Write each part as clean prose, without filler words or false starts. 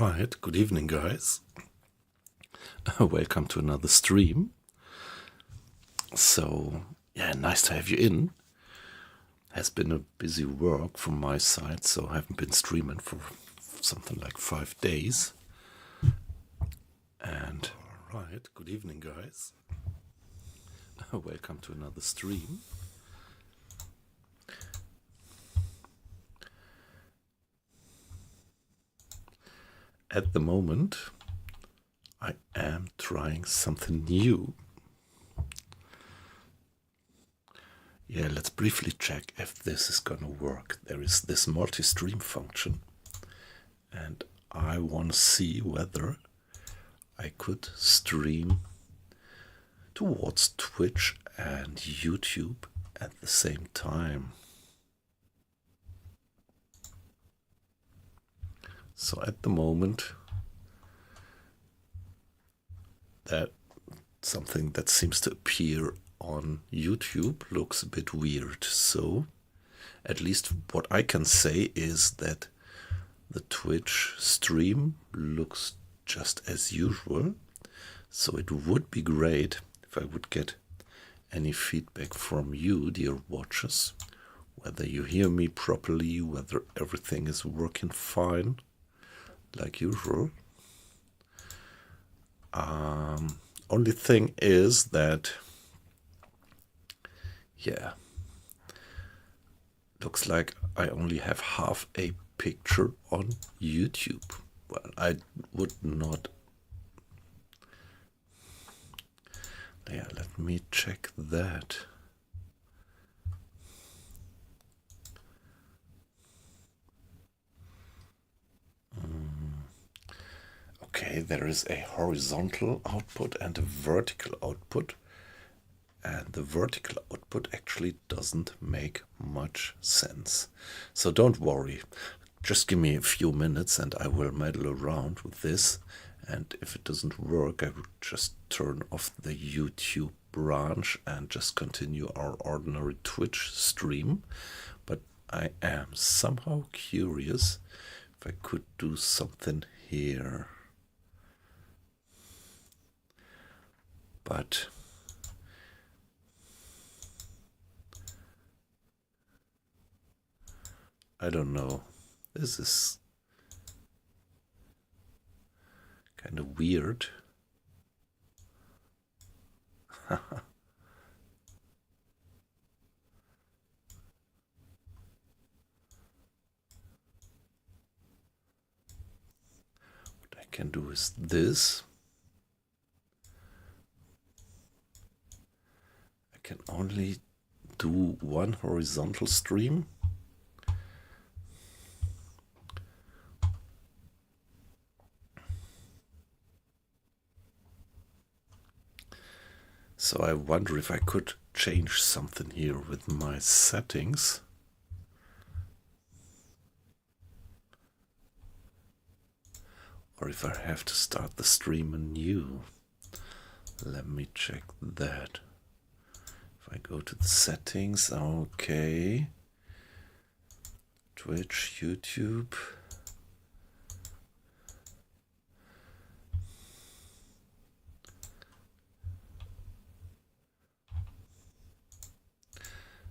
Alright, good evening guys. Welcome to another stream. So, yeah, nice to have you in. Has been a busy work from my side, so I haven't been streaming for something like 5 days. And, alright, good evening guys. Welcome to another stream. At the moment, I am trying something new. Yeah, let's briefly check if this is gonna work. There is this multi-stream function, and I want to see whether I could stream towards Twitch and YouTube at the same time. So at the moment, that something that seems to appear on YouTube looks a bit weird. So at least what I can say is that the Twitch stream looks just as usual. So it would be great if I would get any feedback from you, dear watchers, whether you hear me properly, whether everything is working fine like usual. Only thing is that, yeah, looks like I only have half a picture on YouTube. Well, I would not. Yeah, let me check that. Okay, there is a horizontal output and a vertical output. And the vertical output actually doesn't make much sense. So don't worry. Just give me a few minutes and I will meddle around with this. And if it doesn't work, I will just turn off the YouTube branch and just continue our ordinary Twitch stream. But I am somehow curious if I could do something here. But I don't know. This is kind of weird. But what I can do is this. I can only do one horizontal stream. So I wonder if I could change something here with my settings. Or if I have to start the stream anew. Let me check that. If I go to the settings, okay. Twitch, YouTube.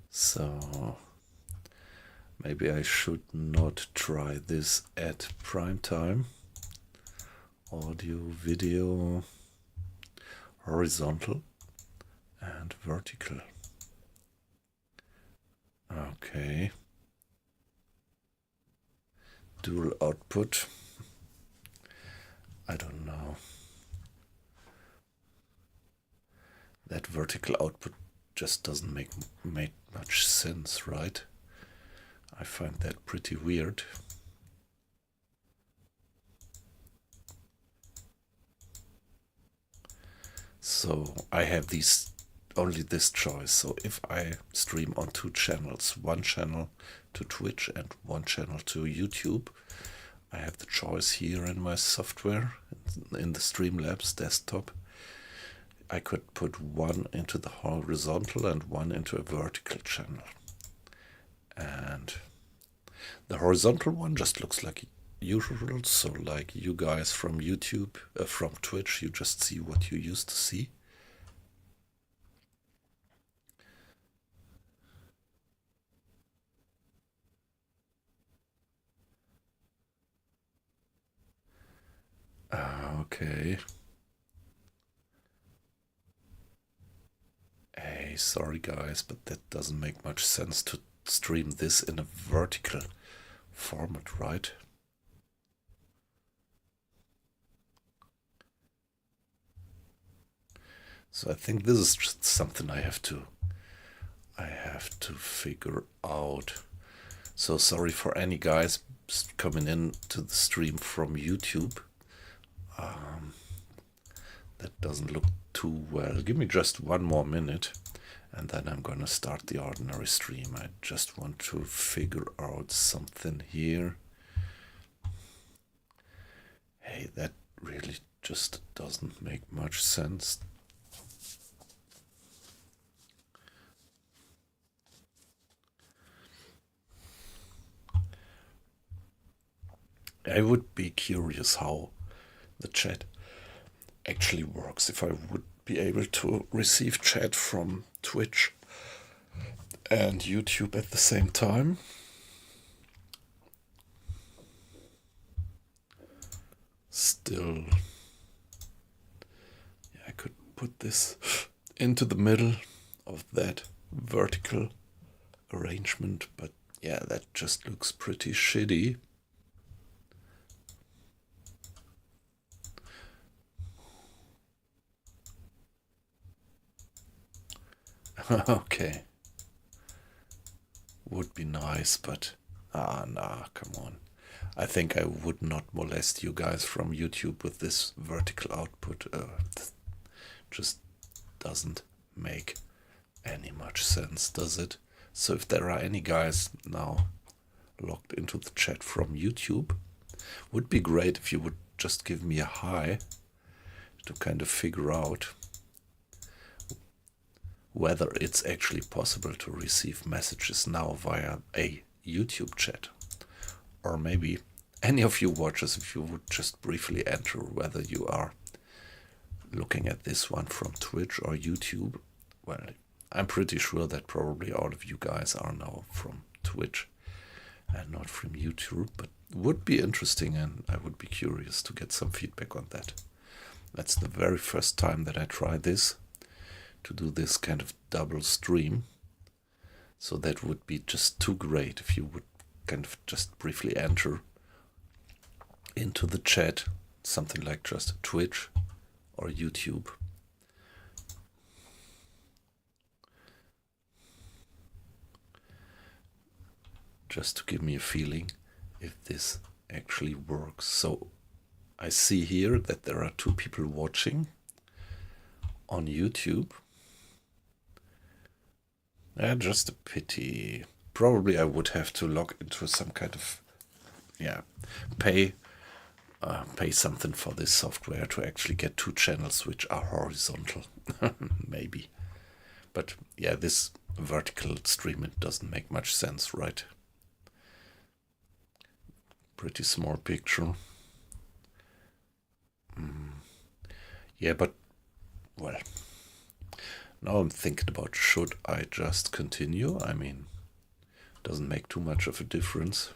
So maybe I should not try this at prime time. Audio, video, horizontal and vertical. Okay. Dual output. I don't know. That vertical output just doesn't make much sense, right? I find that pretty weird. So I have only this choice. So if I stream on 2 channels, one channel to Twitch and one channel to YouTube, I have the choice here in my software, in the Streamlabs desktop. I could put one into the horizontal and one into a vertical channel. And the horizontal one just looks like usual. So like you guys from YouTube, from Twitch, you just see what you used to see. Okay. Hey, sorry guys, but that doesn't make much sense to stream this in a vertical format, right? So I think this is just something I have to figure out. So sorry for any guys coming in to the stream from YouTube. That doesn't look too well. Give me just one more minute and then I'm gonna start the ordinary stream. I just want to figure out something here. Hey, that really just doesn't make much sense. I would be curious how the chat actually works, if I would be able to receive chat from Twitch and YouTube at the same time. Still, yeah, I could put this into the middle of that vertical arrangement, but yeah, that just looks pretty shitty. Okay. Would be nice, but nah, come on. I think I would not molest you guys from YouTube with this vertical output. Just doesn't make any much sense, does it? So if there are any guys now logged into the chat from YouTube, would be great if you would just give me a hi to kind of figure out whether it's actually possible to receive messages now via a YouTube chat. Or maybe any of you watchers, if you would just briefly enter whether you are looking at this one from Twitch or YouTube. Well, I'm pretty sure that probably all of you guys are now from Twitch and not from YouTube, but would be interesting and I would be curious to get some feedback on that. That's the very first time that I try this, to do this kind of double stream. So that would be just too great if you would kind of just briefly enter into the chat, something like just Twitch or YouTube. Just to give me a feeling if this actually works. So I see here that there are 2 people watching on YouTube. Just a pity. Probably I would have to log into some kind of, pay something for this software to actually get 2 channels which are horizontal. Maybe. But yeah, this vertical stream, it doesn't make much sense, right? Pretty small picture. Yeah, but, well, now I'm thinking about, should I just continue? I mean, doesn't make too much of a difference.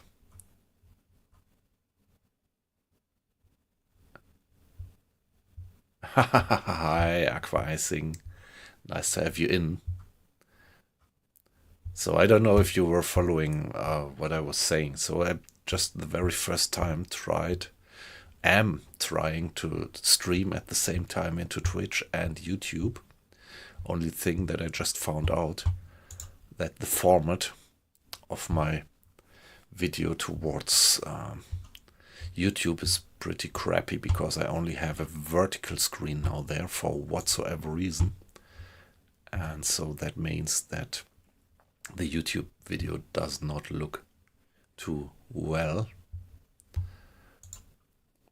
Hi, Aqua Icing. Nice to have you in. So I don't know if you were following what I was saying. So I just the very first time am trying to stream at the same time into Twitch and YouTube. Only thing that I just found out that the format of my video towards YouTube is pretty crappy because I only have a vertical screen now there for whatsoever reason. And so that means that the YouTube video does not look too well.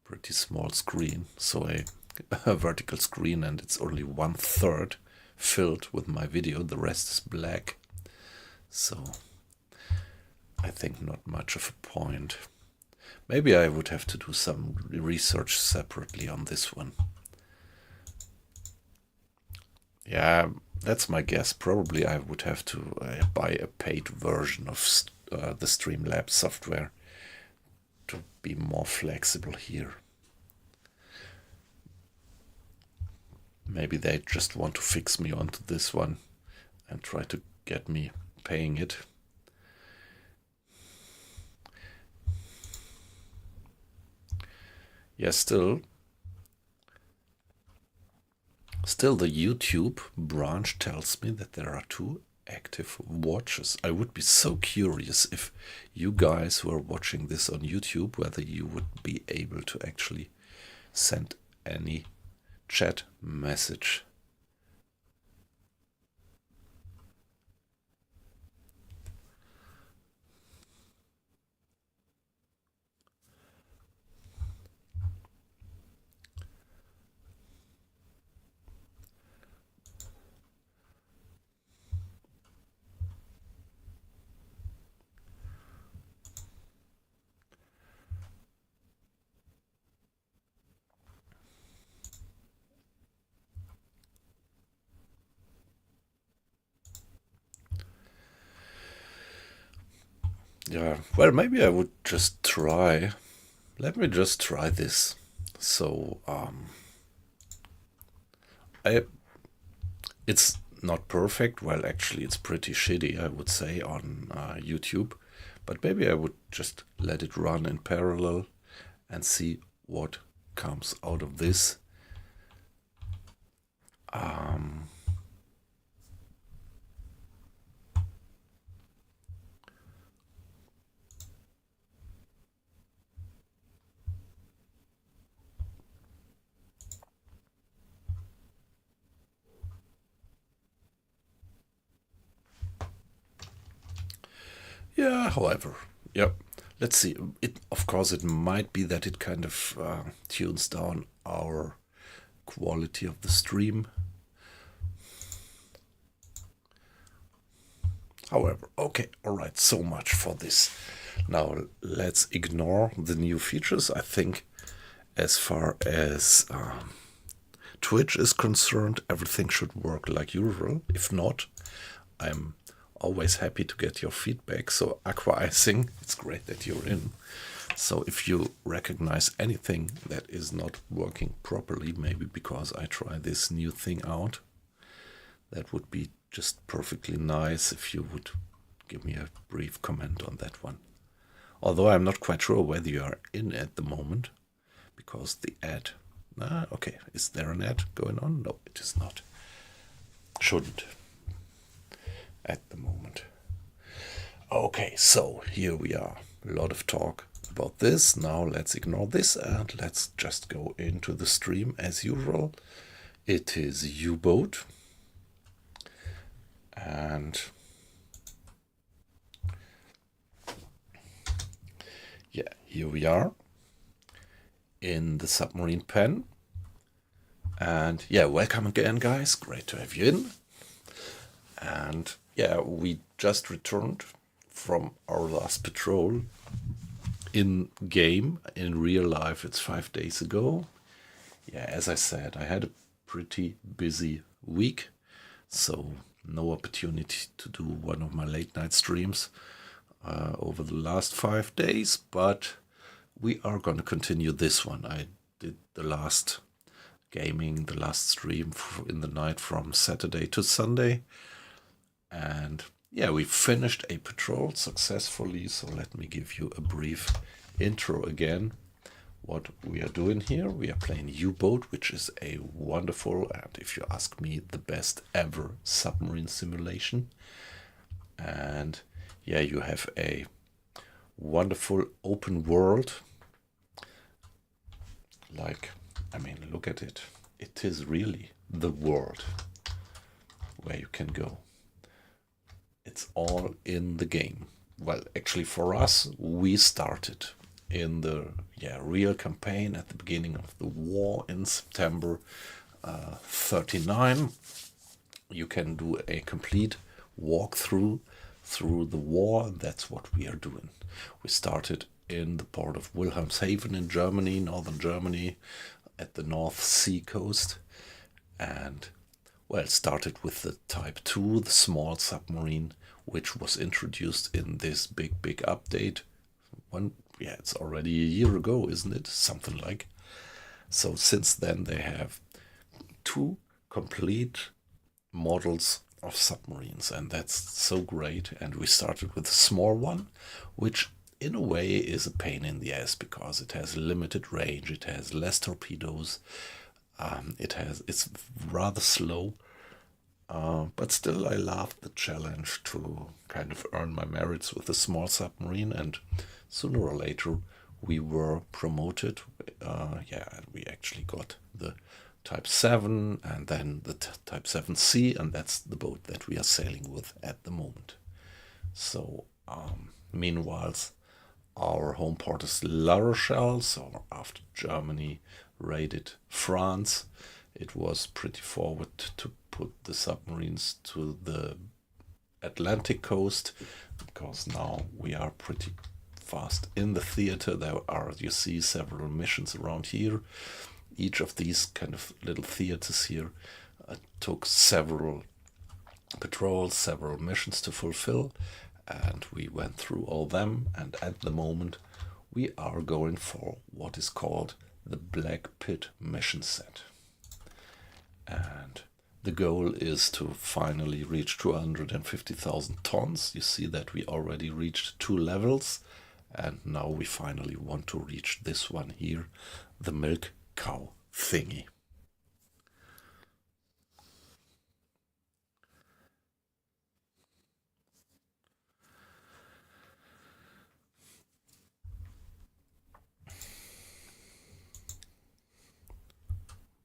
Pretty small screen, so a vertical screen, and it's only 1/3 filled with my video, the rest is black. So I think not much of a point. Maybe I would have to do some research separately on this one. Yeah, that's my guess. Probably I would have to buy a paid version of the Streamlabs software to be more flexible here. Maybe they just want to fix me onto this one and try to get me paying it. Yeah, still the YouTube branch tells me that there are 2 active watches. I would be so curious if you guys who are watching this on YouTube, whether you would be able to actually send any chat message. Yeah, well, maybe I would just try. Let me just try this. So, it's not perfect. Well, actually, it's pretty shitty, I would say, on YouTube. But maybe I would just let it run in parallel and see what comes out of this. Yeah, however, yep. Let's see. Of course, it might be that it kind of tunes down our quality of the stream. However, okay, all right. So much for this. Now let's ignore the new features. I think, as far as Twitch is concerned, everything should work like usual. If not, I'm always happy to get your feedback. So Aqua Icing, it's great that you're in. So if you recognize anything that is not working properly, maybe because I try this new thing out, that would be just perfectly nice if you would give me a brief comment on that one. Although I'm not quite sure whether you are in at the moment, because the ad... okay, is there an ad going on? No, it is not. Shouldn't at the moment. Okay, so here we are. A lot of talk about this. Now let's ignore this and let's just go into the stream as usual. It is U-Boat. And yeah, here we are in the submarine pen. And yeah, welcome again, guys. Great to have you in. And yeah, we just returned from our last patrol in game. In real life, it's 5 days ago. Yeah, as I said, I had a pretty busy week, so no opportunity to do one of my late night streams over the last 5 days, but we are going to continue this one. I did the last gaming, the last stream in the night from Saturday to Sunday. And yeah, we finished a patrol successfully. So let me give you a brief intro again. What we are doing here, we are playing U-Boat, which is a wonderful, and if you ask me, the best ever submarine simulation. And yeah, you have a wonderful open world. Like, I mean, look at it. It is really the world where you can go. It's all in the game. Well, actually for us, we started in the real campaign at the beginning of the war in September 39. You can do a complete walkthrough through the war, and that's what we are doing. We started in the port of Wilhelmshaven in Germany, northern Germany, at the North Sea coast. And, well, it started with the Type 2, the small submarine, which was introduced in this big update. It's already a year ago, isn't it? Something like. So since then they have 2 complete models of submarines, and that's so great. And we started with a small one, which in a way is a pain in the ass because it has limited range, it has less torpedoes, it's rather slow, but still I loved the challenge to kind of earn my merits with a small submarine, and sooner or later we were promoted. And we actually got the Type 7 and then the Type 7C, and that's the boat that we are sailing with at the moment. So, meanwhile, our home port is La Rochelle, so after Germany raided France, it was pretty forward to put the submarines to the Atlantic coast, because now we are pretty fast in the theater. There are, you see, several missions around here. Each of these kind of little theaters here took several patrols, several missions to fulfill, and we went through all them. And at the moment we are going for what is called the Black Pit mission set, and the goal is to finally reach 250,000 tons. You see that we already reached 2 levels, and now we finally want to reach this one here, the milk cow thingy.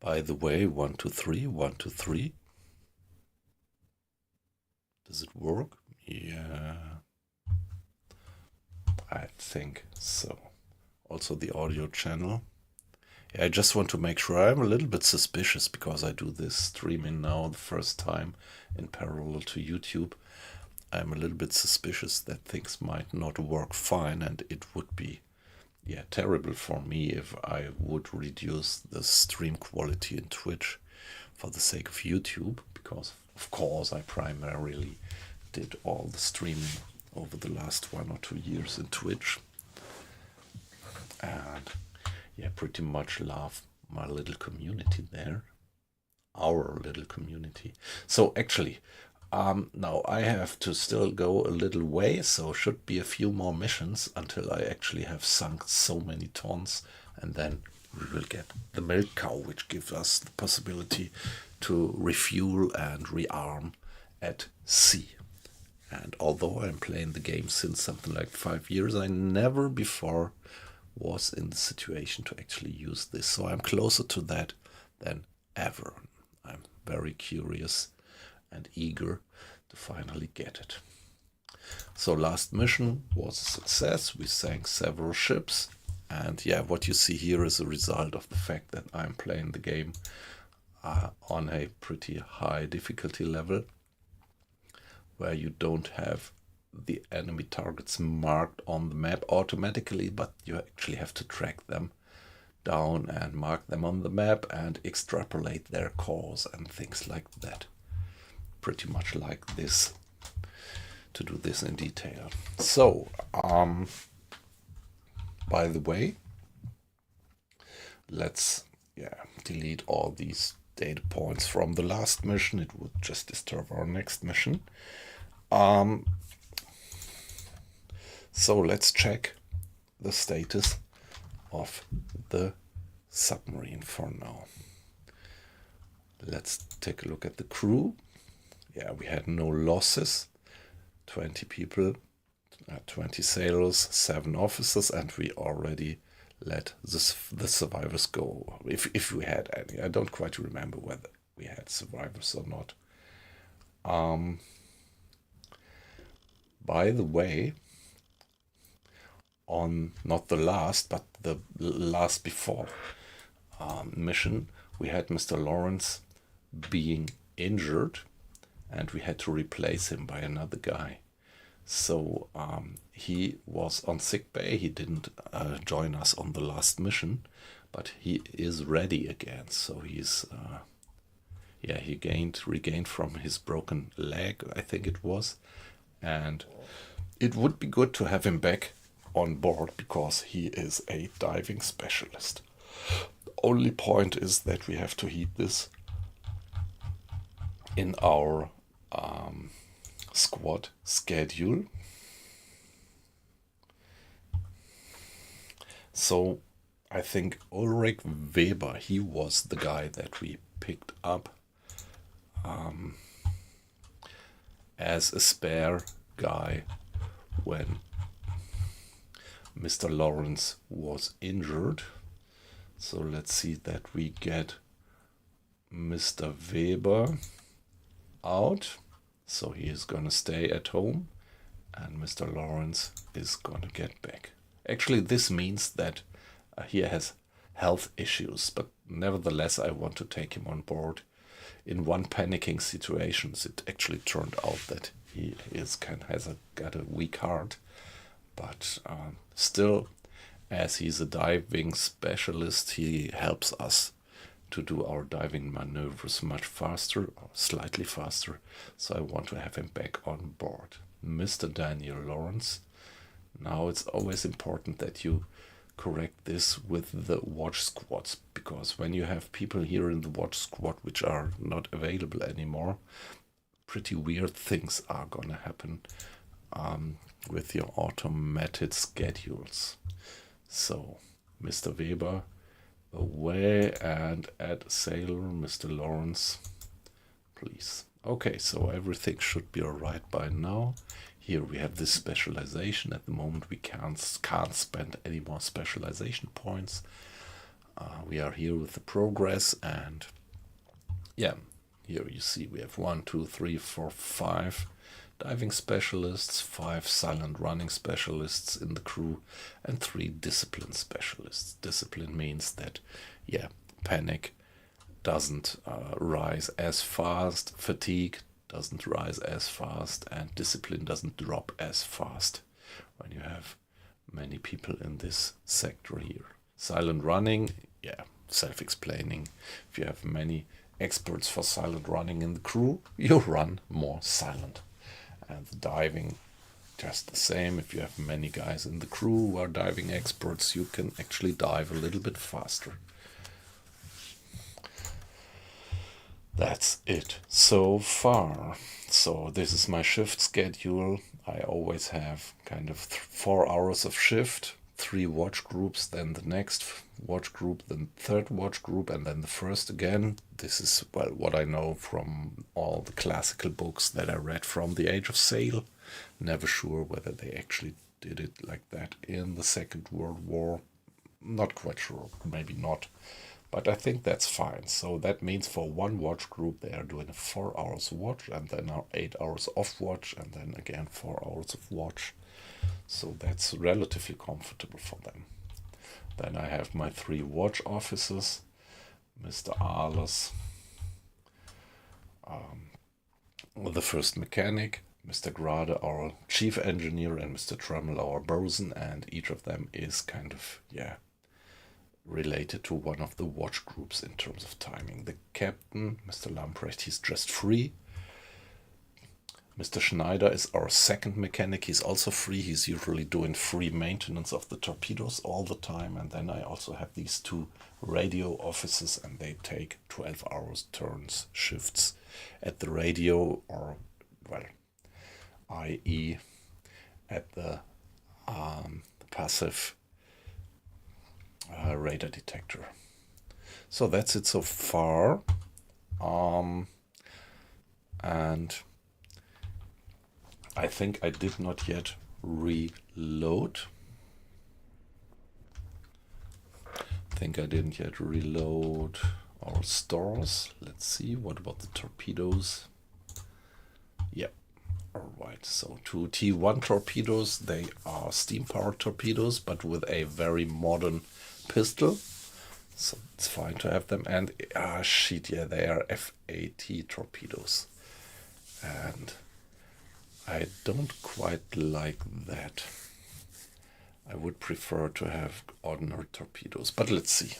By the way, 1, 2, 3, 1, 2, 3. Does it work? Yeah, I think so. Also the audio channel. Yeah, I just want to make sure. I'm a little bit suspicious because I do this streaming now the first time in parallel to YouTube. I'm a little bit suspicious that things might not work fine, and it would be terrible for me if I would reduce the stream quality in Twitch for the sake of YouTube, because of course I primarily did all the streaming over the last 1 or 2 years in Twitch, and pretty much love my little community there, our little community. So actually, now I have to still go a little way, so should be a few more missions until I actually have sunk so many tons, and then we will get the milk cow, which gives us the possibility to refuel and rearm at sea. And although I'm playing the game since something like 5 years, I never before was in the situation to actually use this. So I'm closer to that than ever. I'm very curious and eager to finally get it. So last mission was a success. We sank several ships. And what you see here is a result of the fact that I'm playing the game on a pretty high difficulty level, where you don't have the enemy targets marked on the map automatically, but you actually have to track them down and mark them on the map and extrapolate their course and things like that. Pretty much like this, to do this in detail. So, by the way, let's delete all these data points from the last mission. It would just disturb our next mission. So let's check the status of the submarine for now. Let's take a look at the crew. We had no losses. 20 people, 20 sailors, 7 officers, and we already let the survivors go. If we had any. I don't quite remember whether we had survivors or not. By the way, on not the last, but the last before mission, we had Mr. Lawrence being injured, and we had to replace him by another guy. So he was on sick bay. He didn't join us on the last mission, but he is ready again. So he's yeah, he regained from his broken leg, I think it was, and it would be good to have him back on board because he is a diving specialist. Only point is that we have to heat this in our squad schedule. So I think Ulrich Weber, he was the guy that we picked up as a spare guy when Mr. Lawrence was injured. So let's see that we get Mr. Weber out. So he is going to stay at home and Mr. Lawrence is going to get back. Actually, this means that he has health issues, but nevertheless, I want to take him on board. In one panicking situations, it actually turned out that he got a weak heart, but still, as he's a diving specialist, he helps us to do our diving maneuvers much faster, or slightly faster. So I want to have him back on board. Mr. Daniel Lawrence. Now it's always important that you correct this with the watch squads, because when you have people here in the watch squad which are not available anymore, pretty weird things are gonna happen with your automated schedules. So Mr. Weber away and add sailor Mr. Lawrence, please. Okay, so everything should be alright by now. Here we have this specialization. At the moment we can't spend any more specialization points. We are here with the progress, and yeah, here you see we have 1, 2, 3, 4, 5 diving specialists, 5 silent running specialists in the crew, and 3 discipline specialists. Discipline means that, yeah, panic doesn't rise as fast, fatigue doesn't rise as fast, and discipline doesn't drop as fast when you have many people in this sector here. Silent running, yeah, self-explaining. If you have many experts for silent running in the crew, you run more silent. And the diving, just the same. If you have many guys in the crew who are diving experts, you can actually dive a little bit faster. That's it so far. So this is my shift schedule. I always have kind of 4 hours of shift, 3 watch groups, then the next watch group, then third watch group, and then the first again. This is, well, what I know from all the classical books that I read from the Age of Sail. Never sure whether they actually did it like that in the Second World War. Not quite sure, maybe not. But I think that's fine. So that means for one watch group, they are doing a 4 hours watch, and then 8 hours off watch, and then again 4 hours of watch. So that's relatively comfortable for them. Then I have my 3 watch officers, Mr. Ahlers, the first mechanic, Mr. Grade, our chief engineer, and Mr. Tremmel, our bosun, and each of them is kind of, yeah, related to one of the watch groups in terms of timing. The captain, Mr. Lamprecht, he's just free. Mr. Schneider is our second mechanic. He's also free. He's usually doing free maintenance of the torpedoes all the time. And then I also have these 2 radio officers, and they take 12 hours turns shifts at the radio, or, well, i.e. at the passive radar detector. So that's it so far. And I think I did not yet reload. I didn't yet reload our stores. Let's see, what about the torpedoes? Yep. Alright, so 2 T1 torpedoes. They are steam-powered torpedoes, but with a very modern pistol. So it's fine to have them. And, they are FAT torpedoes. And I don't quite like that. I would prefer to have ordinary torpedoes, but let's see.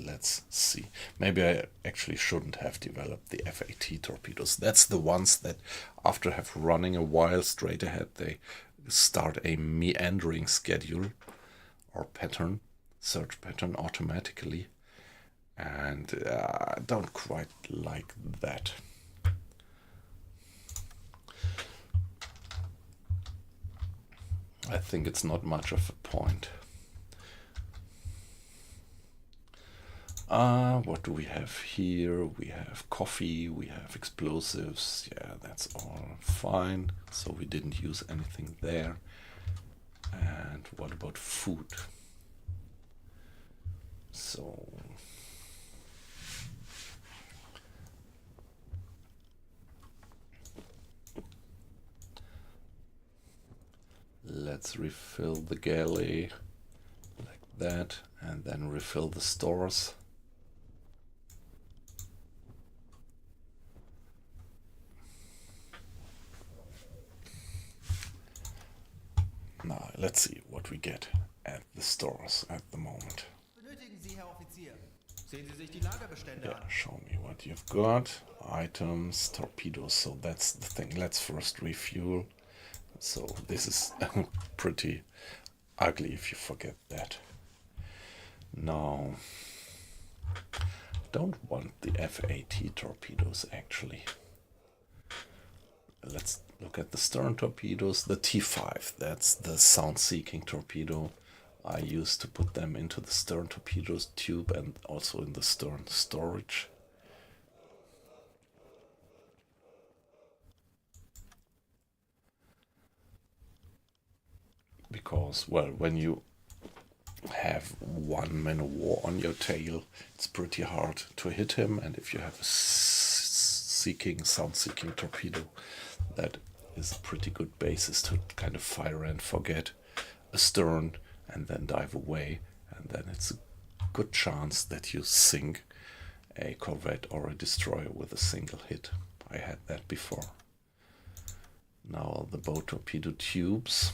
Let's see. Maybe I actually shouldn't have developed the FAT torpedoes. That's the ones that, after have running a while straight ahead, they start a meandering schedule or pattern, search pattern automatically. And I don't quite like that. I think it's not much of a point. What do we have here? We have coffee, we have explosives. Yeah, that's all fine. So we didn't use anything there. And what about food? So let's refill the galley like that, and then refill the stores. Now let's see what we get at the stores at the moment. Yeah, show me what you've got. Items, torpedoes, so that's the thing. Let's first refuel. So this is pretty ugly if you forget that. Now, don't want the FAT torpedoes actually. Let's look at the stern torpedoes. The T5, that's the sound-seeking torpedo. I used to put them into the stern torpedoes tube and also in the stern storage. Because, well, when you have one man of war on your tail, it's pretty hard to hit him, and if you have a sound-seeking torpedo, that is a pretty good basis to kind of fire and forget astern and then dive away, and then it's a good chance that you sink a corvette or a destroyer with a single hit. I had that before. Now the bow torpedo tubes.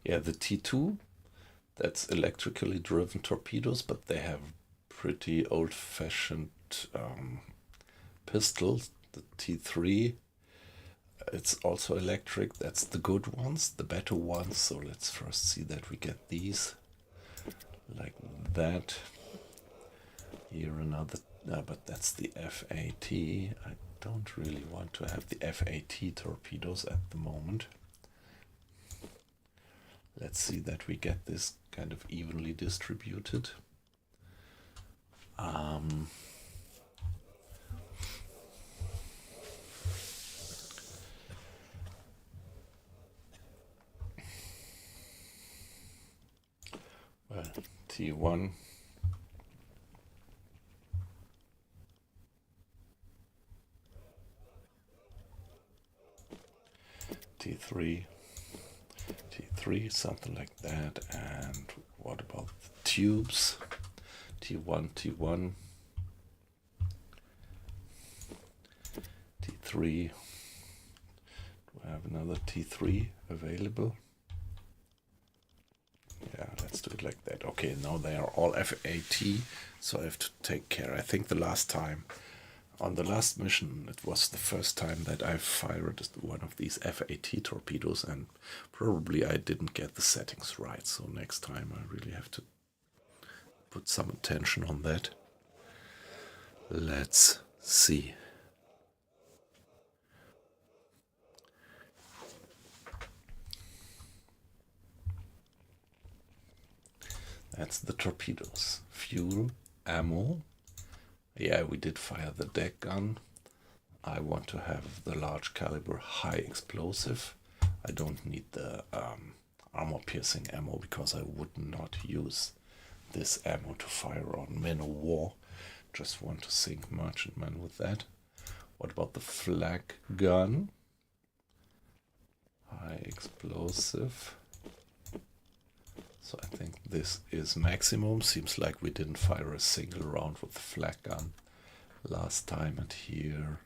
Yeah, the T2, that's electrically driven torpedoes, but they have pretty old-fashioned pistols. The T3, it's also electric. That's the good ones, the better ones. So let's first see that we get these like that. Here another, but that's the FAT. I don't really want to have the FAT torpedoes at the moment. Let's see that we get this kind of evenly distributed. Well, T1. T3. T3, something like that. And what about the tubes? T1, T1, T3. Do I have another T3 available? Yeah, let's do it like that. Okay, now they are all FAT, so I have to take care. I think the last time, on the last mission, it was the first time that I fired one of these FAT torpedoes, and probably I didn't get the settings right. So next time I really have to put some attention on that. Let's see. That's the torpedoes. Fuel, ammo. Yeah, we did fire the deck gun. I want to have the large caliber high explosive. I don't need the armor piercing ammo because I would not use this ammo to fire on men of war. Just want to sink merchantmen with that. What about the flak gun? High explosive. So I think this is maximum. Seems like we didn't fire a single round with the flak gun last time. And here,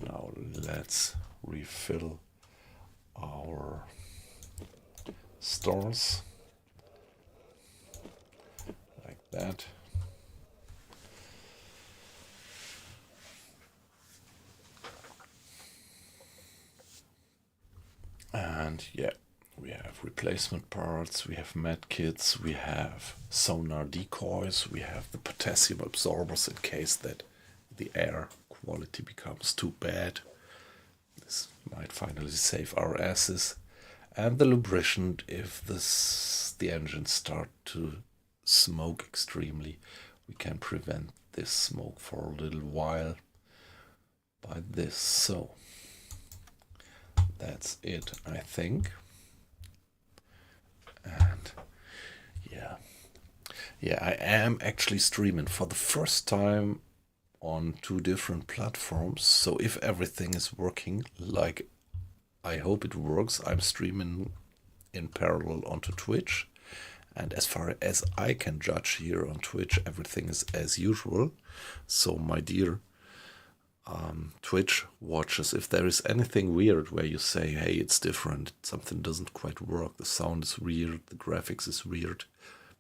now let's refill our stores like that. And yeah, we have replacement parts, we have med kits, we have sonar decoys, we have the potassium absorbers in case that the air quality becomes too bad. This might finally save our asses. And the lubricant if the engines start to smoke extremely. We can prevent this smoke for a little while by this. So that's it, I think. And yeah, I am actually streaming for the first time on 2 different platforms. So if everything is working like I hope it works, I'm streaming in parallel onto Twitch. And as far as I can judge here on Twitch, everything is as usual. So my dear Twitch watchers, if there is anything weird where you say, hey, it's different, something doesn't quite work, the sound is weird, the graphics is weird,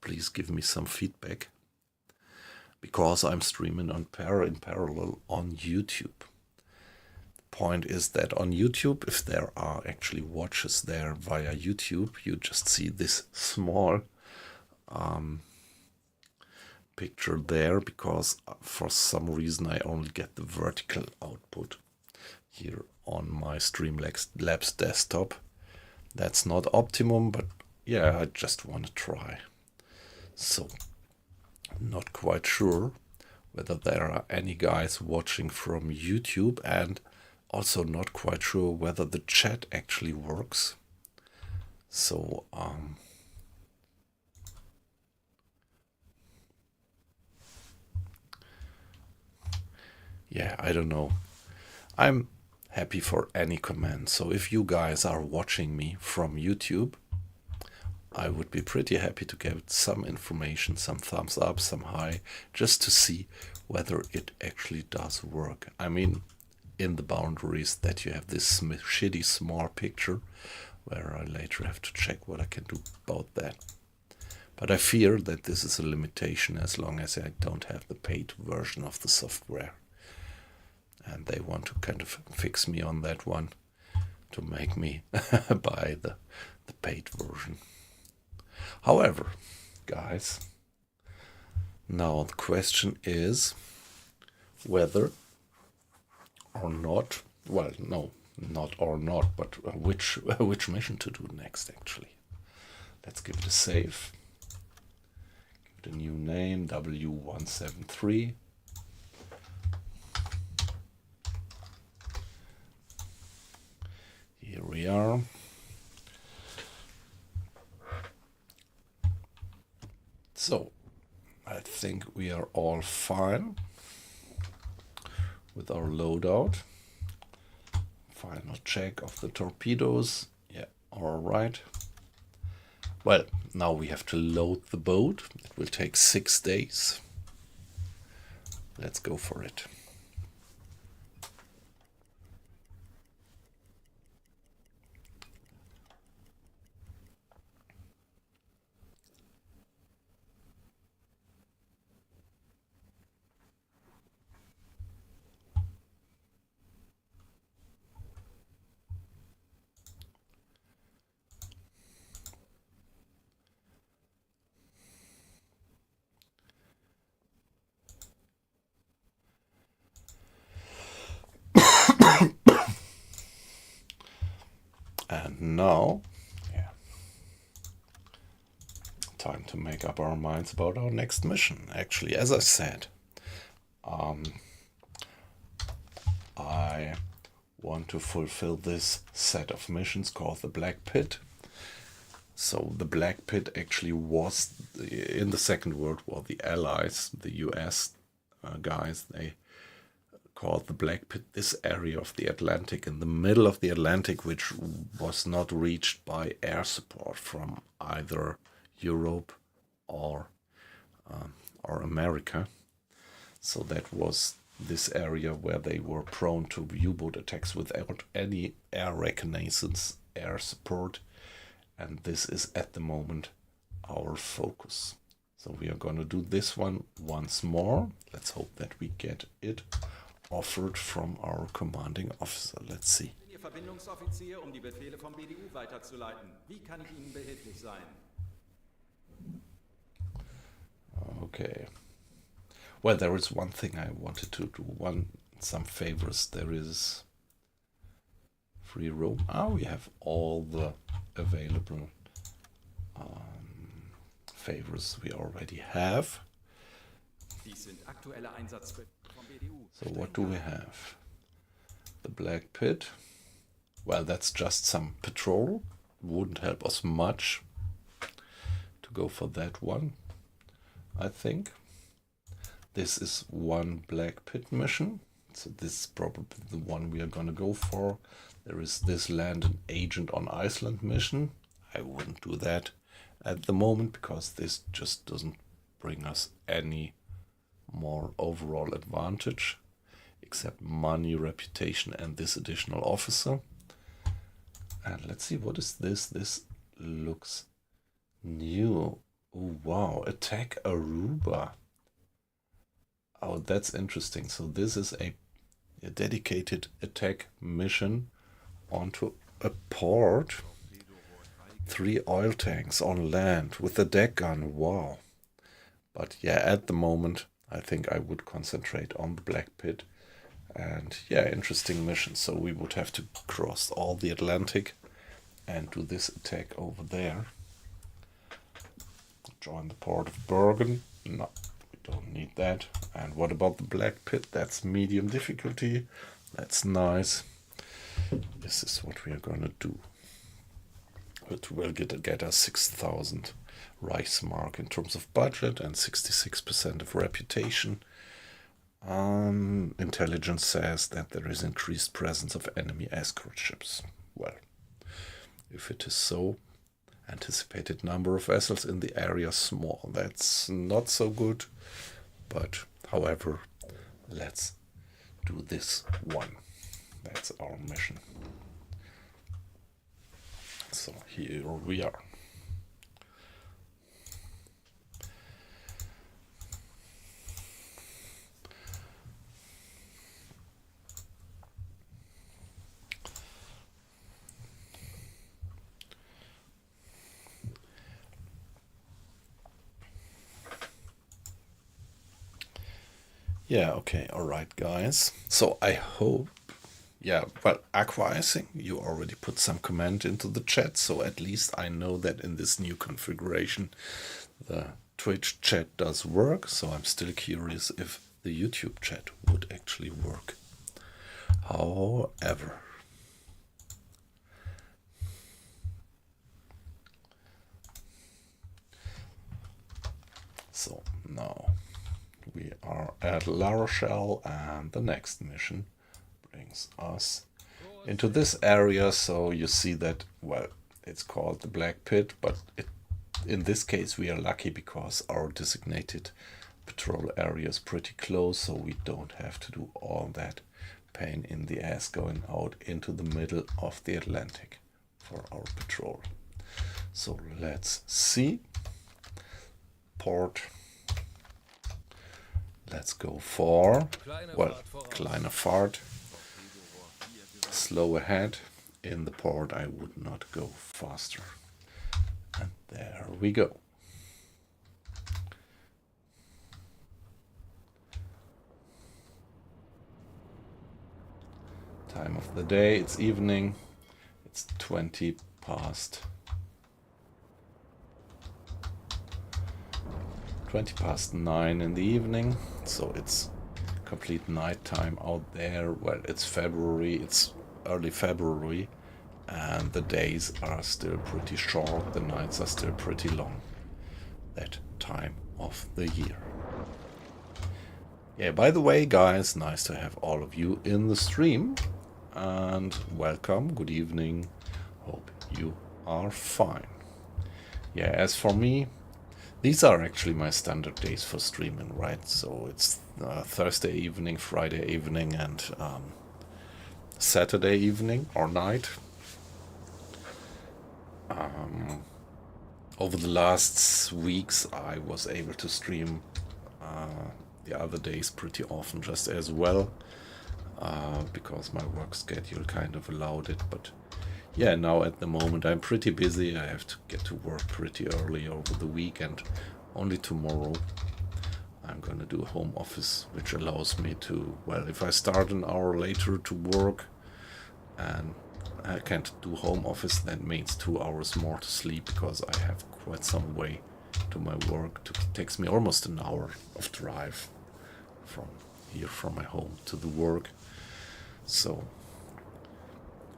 please give me some feedback. Because I'm streaming in parallel on YouTube. Point is that on YouTube, if there are actually watches there via YouTube, you just see this small picture there, because for some reason I only get the vertical output here on my Streamlabs desktop. That's not optimum, but yeah, I just want to try. So, not quite sure whether there are any guys watching from YouTube, and also not quite sure whether the chat actually works. So, yeah, I don't know. I'm happy for any comment. So if you guys are watching me from YouTube, I would be pretty happy to get some information, some thumbs up, some high, just to see whether it actually does work. I mean, in the boundaries that you have this shitty small picture, where I later have to check what I can do about that. But I fear that this is a limitation as long as I don't have the paid version of the software. And they want to kind of fix me on that one to make me buy the paid version. However, guys, now the question is whether or not, well, no, not or not, but which mission to do next, actually. Let's give it a save. Give it a new name, W173. Here we are. So, I think we are all fine with our loadout. Final check of the torpedoes. Yeah, all right. Well, now we have to load the boat. It will take 6 days. Let's go for it. And now, yeah, time to make up our minds about our next mission. Actually, as I said, I want to fulfill this set of missions called the Black Pit. So the Black Pit actually was, in the Second World War, the Allies, the US guys, they called the Black Pit this area of the Atlantic, in the middle of the Atlantic, which was not reached by air support from either Europe or America. So that was this area where they were prone to U-boat attacks without any air reconnaissance, air support. And this is at the moment our focus. So we are going to do this one once more. Let's hope that we get it offered from our commanding officer. Let's see. Verbindungsoffizier, die Befehle vom BDU weiterzuleiten. Wie kann ich Ihnen behilflich sein? Okay. Well, there is one thing I wanted to do. Some favors. There is free roam. We have all the available favors we already have. So what do we have? The Black Pit. Well, that's just some patrol. Wouldn't help us much to go for that one, I think. This is one Black Pit mission. So this is probably the one we are going to go for. There is this land an agent on Iceland mission. I wouldn't do that at the moment because this just doesn't bring us any more overall advantage except money, reputation, and this additional officer. And let's see, what is this? This looks new. Oh, wow, attack Aruba. Oh, that's interesting. So this is a dedicated attack mission onto a port. 3 oil tanks on land with a deck gun. Wow. But yeah, at the moment, I think I would concentrate on the Black Pit. And yeah, interesting mission. So we would have to cross all the Atlantic and do this attack over there. Join the port of Bergen. No, we don't need that. And what about the Black Pit? That's medium difficulty. That's nice. This is what we are going to do. It will get us 6,000 Reichsmark in terms of budget and 66% of reputation. Intelligence says that there is increased presence of enemy escort ships. Well, if it is so, anticipated number of vessels in the area small. That's not so good, but however, let's do this one. That's our mission. So here we are. Yeah, okay, all right, guys. So I hope, yeah, well, acquiescing, you already put some comment into the chat, so at least I know that in this new configuration, the Twitch chat does work, so I'm still curious if the YouTube chat would actually work. However, so now we are at La Rochelle, and the next mission brings us into this area. So you see that, well, it's called the Black Pit, but in this case we are lucky because our designated patrol area is pretty close, so we don't have to do all that pain in the ass going out into the middle of the Atlantic for our patrol. So let's see. Port. Let's go for, well, kleine Fahrt, slow ahead. In the port I would not go faster. And there we go. Time of the day, it's evening. It's 20 past 9 in the evening, so it's complete night time out there. Well, it's February, it's early February, and the days are still pretty short, the nights are still pretty long. That time of the year. Yeah, by the way, guys, nice to have all of you in the stream. And welcome, good evening. Hope you are fine. Yeah, as for me, these are actually my standard days for streaming, right? So it's Thursday evening, Friday evening, and Saturday evening or night. Over the last weeks, I was able to stream the other days pretty often just as well, because my work schedule kind of allowed it. But yeah, now at the moment I'm pretty busy. I have to get to work pretty early over the week, and only tomorrow I'm gonna do home office, which allows me to, well, if I start an hour later to work and I can't do home office, that means 2 hours more to sleep, because I have quite some way to my work. It takes me almost an hour of drive from here, from my home to the work. So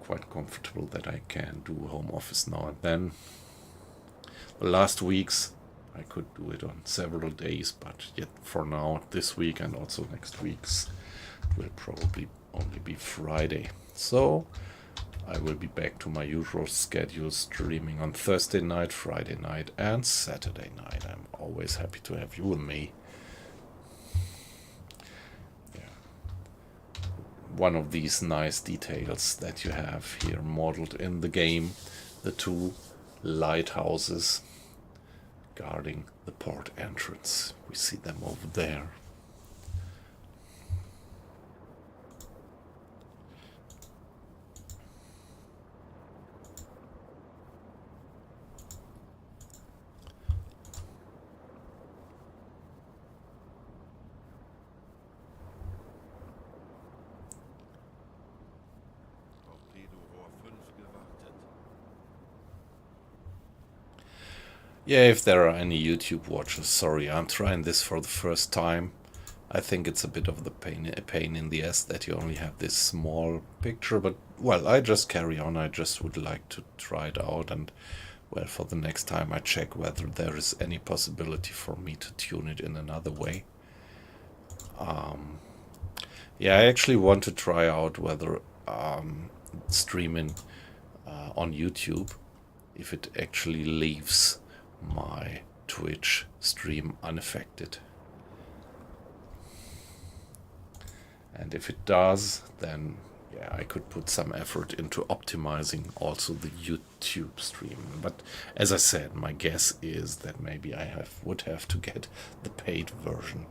quite comfortable that I can do home office now and then. The last weeks I could do it on several days, but yet for now, this week and also next week's will probably only be Friday. So I will be back to my usual schedule, streaming on Thursday night, Friday night, and Saturday night. I'm always happy to have you with me. Yeah. One of these nice details that you have here modeled in the game, the two lighthouses guarding the port entrance. We see them over there. Yeah, if there are any YouTube watchers, sorry, I'm trying this for the first time. I think it's a bit of a pain in the ass that you only have this small picture, but well, I just carry on. I just would like to try it out, and well, for the next time I check whether there is any possibility for me to tune it in another way. Yeah, I actually want to try out whether streaming on YouTube, if it actually leaves my Twitch stream unaffected. And if it does, then yeah, I could put some effort into optimizing also the YouTube stream. But as I said, my guess is that maybe I would have to get the paid version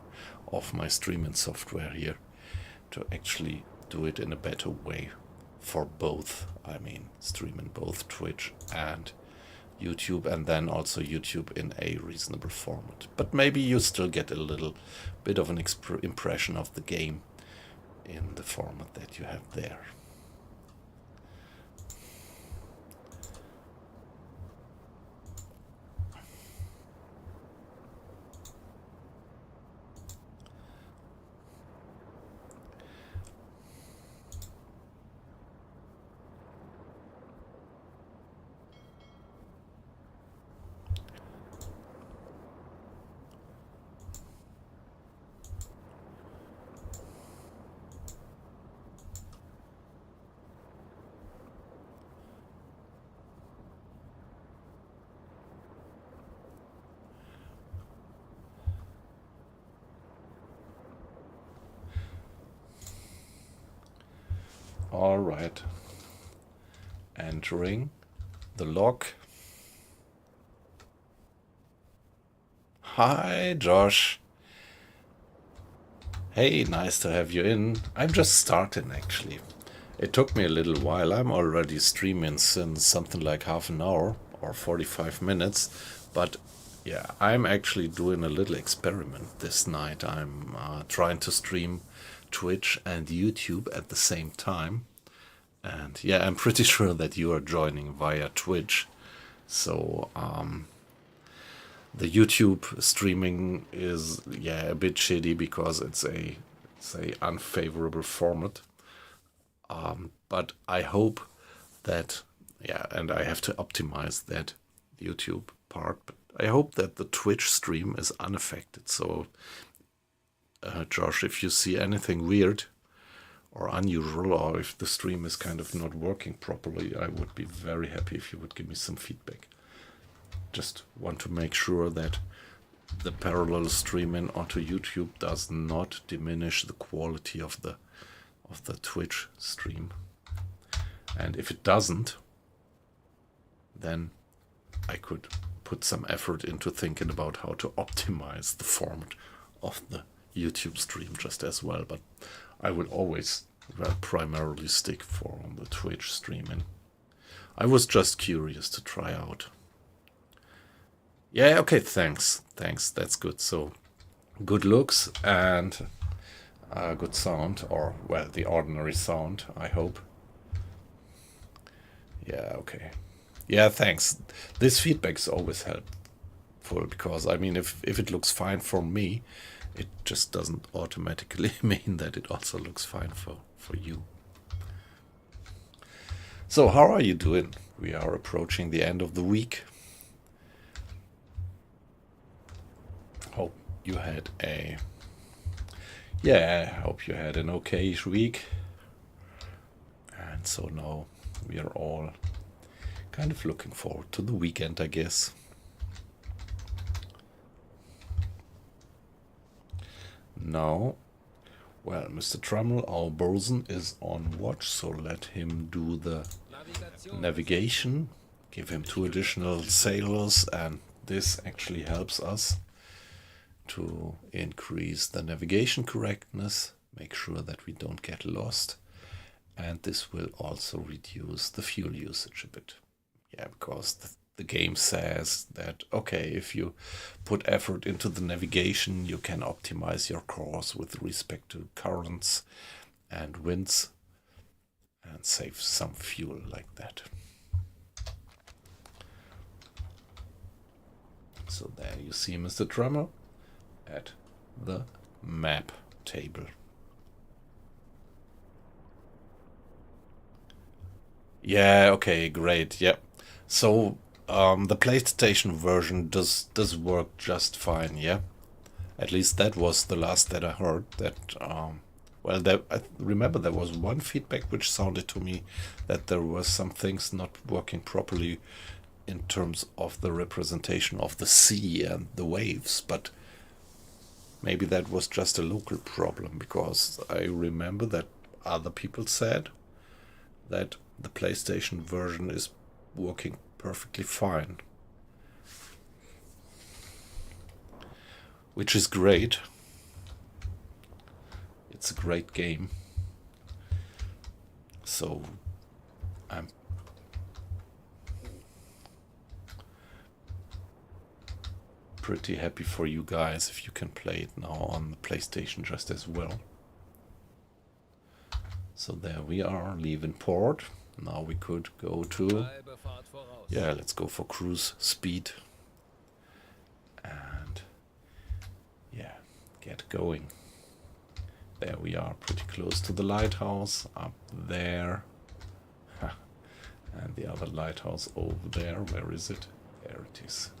of my streaming software here to actually do it in a better way for both. I mean, streaming both Twitch and YouTube, and then also YouTube in a reasonable format. But maybe you still get a little bit of an impression of the game in the format that you have there. All right. Entering the lock. Hi, Josh. Hey, nice to have you in. I'm just starting, actually. It took me a little while. I'm already streaming since something like half an hour or 45 minutes. But yeah, I'm actually doing a little experiment this night. I'm trying to stream Twitch and YouTube at the same time. And yeah, I'm pretty sure that you are joining via Twitch. So the YouTube streaming is a bit shitty because it's a unfavorable format. But I hope that yeah, and I have to optimize that YouTube part. But I hope that the Twitch stream is unaffected. So, Josh, if you see anything weird or unusual, or if the stream is kind of not working properly, I would be very happy if you would give me some feedback. Just want to make sure that the parallel streaming onto YouTube does not diminish the quality of the Twitch stream. And if it doesn't, then I could put some effort into thinking about how to optimize the format of the YouTube stream just as well. But I would always primarily stick for the Twitch streaming. I was just curious to try out. Yeah, okay, thanks. That's good. So, good looks and good sound, or, well, the ordinary sound, I hope. Yeah, okay. Yeah, thanks. This feedback is always helpful, because, I mean, if it looks fine for me, it just doesn't automatically mean that it also looks fine for you. So, how are you doing? We are approaching the end of the week. Hope you had an okayish week. And so now we are all kind of looking forward to the weekend, I guess. Now, well, Mr. Trummel, our bosun, is on watch, so let him do the navigation. Give him 2 additional sailors, and this actually helps us to increase the navigation correctness, make sure that we don't get lost, and this will also reduce the fuel usage a bit. Yeah, because the game says that, okay, if you put effort into the navigation, you can optimize your course with respect to currents and winds and save some fuel like that. So there you see Mr. Drummer at the map table. Yeah, okay, great. Yeah. So the PlayStation version does work just fine, yeah? At least that was the last that I heard. That well, I remember there was one feedback which sounded to me that there were some things not working properly in terms of the representation of the sea and the waves, but maybe that was just a local problem, because I remember that other people said that the PlayStation version is working perfectly fine. Which is great. It's a great game. So I'm pretty happy for you guys if you can play it now on the PlayStation just as well. So there we are, leaving port. Now we could go to, yeah, let's go for cruise speed and yeah, get going. There we are, pretty close to the lighthouse, up there. And the other lighthouse over there, where is it? There it is.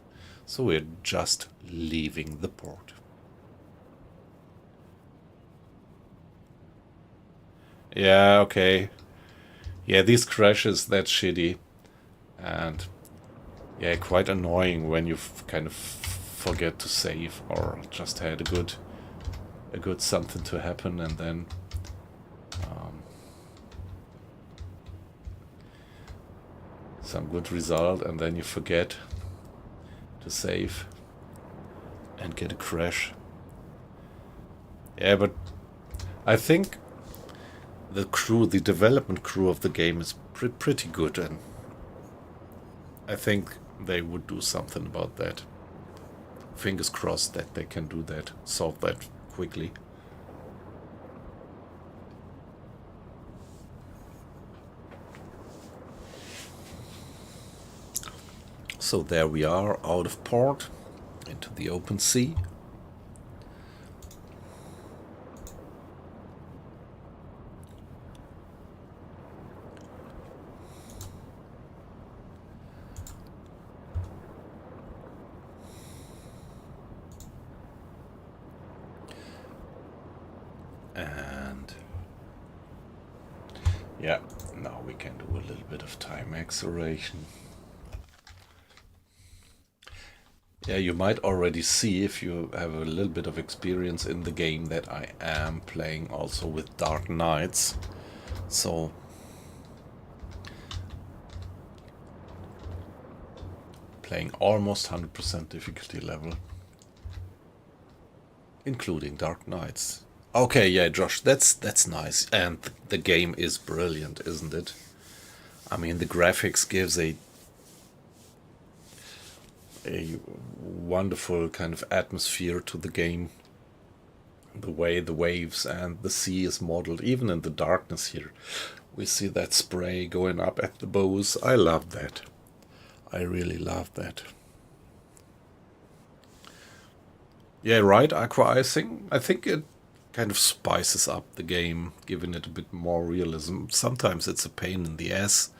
So we're just leaving the port. Yeah, okay. Yeah, these crashes, that's shitty. And yeah, quite annoying when you kind of forget to save, or just had a good something to happen, and then some good result, and then you forget to save and get a crash. Yeah, but I think the development crew of the game is pretty good, and I think they would do something about that. Fingers crossed that they can do that, solve that quickly. So there we are, out of port, into the open sea. Yeah, now we can do a little bit of time acceleration. Yeah, you might already see, if you have a little bit of experience in the game, that I am playing also with Dark Knights. So playing almost 100% difficulty level, including Dark Knights. Okay, yeah, Josh, that's nice. And the game is brilliant, isn't it? I mean, the graphics gives a wonderful kind of atmosphere to the game. The way the waves and the sea is modeled, even in the darkness here. We see that spray going up at the bows. I love that. I really love that. Yeah, right, aqua icing. I think it kind of spices up the game, giving it a bit more realism. Sometimes it's a pain in the ass,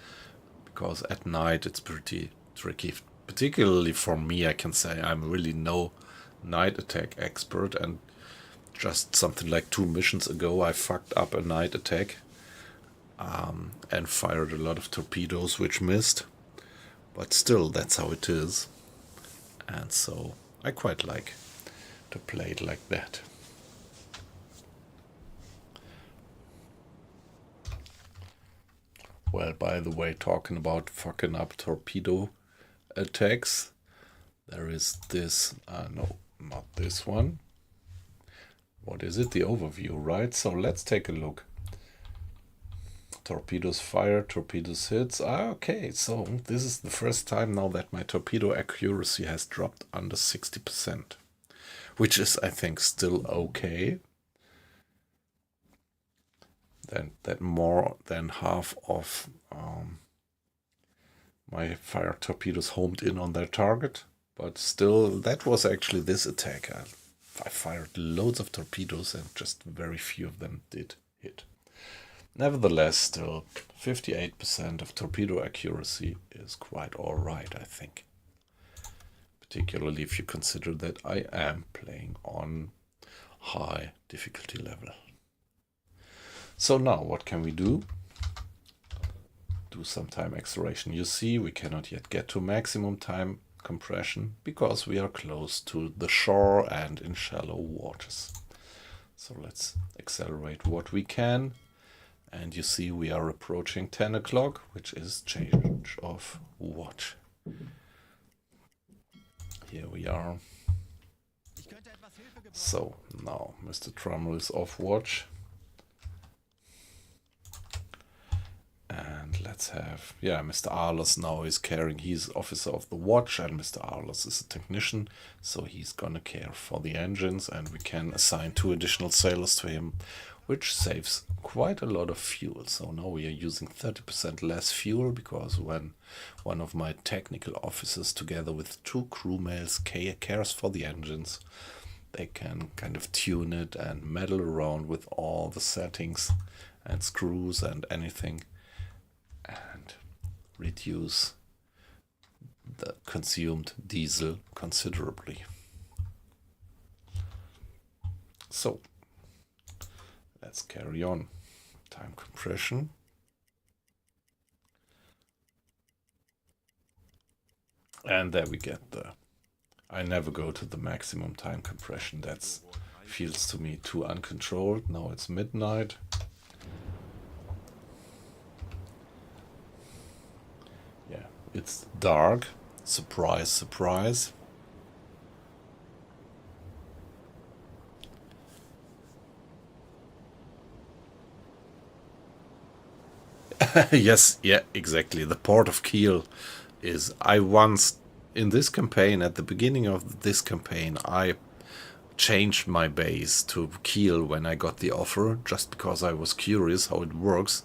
because at night it's pretty tricky. Particularly for me, I can say I'm really no night attack expert, and just something like 2 missions ago I fucked up a night attack and fired a lot of torpedoes which missed. But still, that's how it is. And so I quite like to play it like that. Well, by the way, talking about fucking up torpedo attacks, there is this, no, not this one. What is it? The overview, right? So let's take a look. Torpedoes fired, torpedoes hits. Okay, so this is the first time now that my torpedo accuracy has dropped under 60%, which is, I think, still okay. Then that more than half of my fire torpedoes homed in on their target, but still, that was actually this attack. I fired loads of torpedoes and just very few of them did hit. Nevertheless, still 58% of torpedo accuracy is quite alright, I think. Particularly if you consider that I am playing on high difficulty level. So now, what can we do? Do some time acceleration. You see, we cannot yet get to maximum time compression because we are close to the shore and in shallow waters. So let's accelerate what we can. And you see we are approaching 10 o'clock, which is change of watch. Here we are. So now Mr. Trummel is off watch. And let's have, yeah, Mr. Arlos now is caring. He's officer of the watch, and Mr. Arlos is a technician, so he's gonna care for the engines, and we can assign 2 additional sailors to him, which saves quite a lot of fuel. So now we are using 30% less fuel, because when one of my technical officers together with 2 crew males cares for the engines, they can kind of tune it and meddle around with all the settings and screws and anything, and reduce the consumed diesel considerably. So let's carry on. Time compression. And there we get the... I never go to the maximum time compression. That feels to me too uncontrolled. Now it's midnight. Yeah, it's dark. Surprise, surprise. Yes, yeah, exactly. The port of Kiel is... I once, in this campaign, at the beginning of this campaign, I changed my base to Kiel when I got the offer, just because I was curious how it works.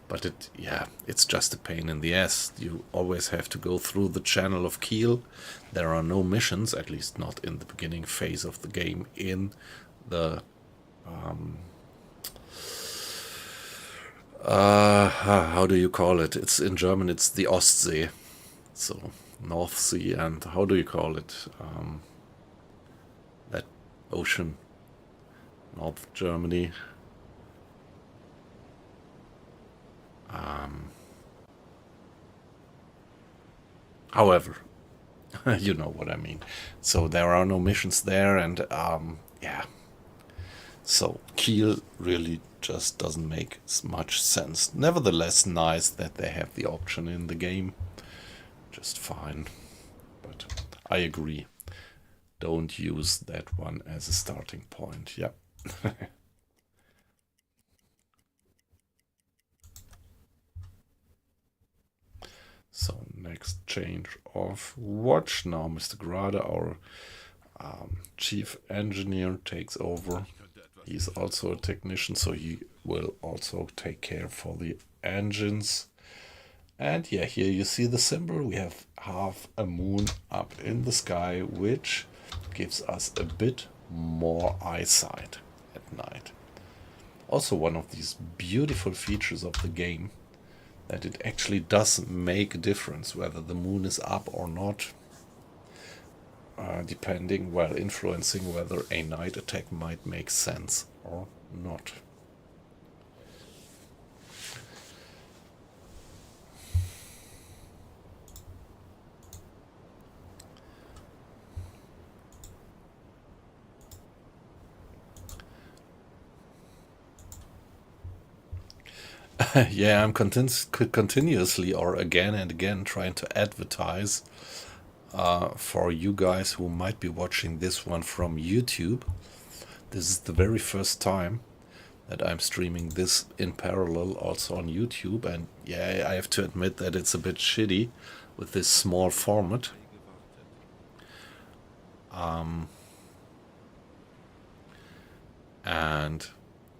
But it, yeah, it's just a pain in the ass. You always have to go through the channel of Kiel. There are no missions, at least not in the beginning phase of the game, in the how do you call it? It's in German, it's the Ostsee. So North Sea, and how do you call it? That ocean, North Germany. However, you know what I mean. So there are no missions there, and yeah. So Kiel really just doesn't make much sense. Nevertheless, nice that they have the option in the game. Just fine. But I agree. Don't use that one as a starting point. Yeah. So next change of watch. Now Mr. Grade, our chief engineer, takes over. He's also a technician, so he will also take care for the engines. And yeah, here you see the symbol. We have half a moon up in the sky, which gives us a bit more eyesight at night. Also one of these beautiful features of the game, that it actually does make a difference whether the moon is up or not, depending, well, influencing whether a night attack might make sense or not. Yeah, I'm continuously or again and again trying to advertise for you guys who might be watching this one from YouTube. This is the very first time that I'm streaming this in parallel also on YouTube, and yeah, I have to admit that it's a bit shitty with this small format. And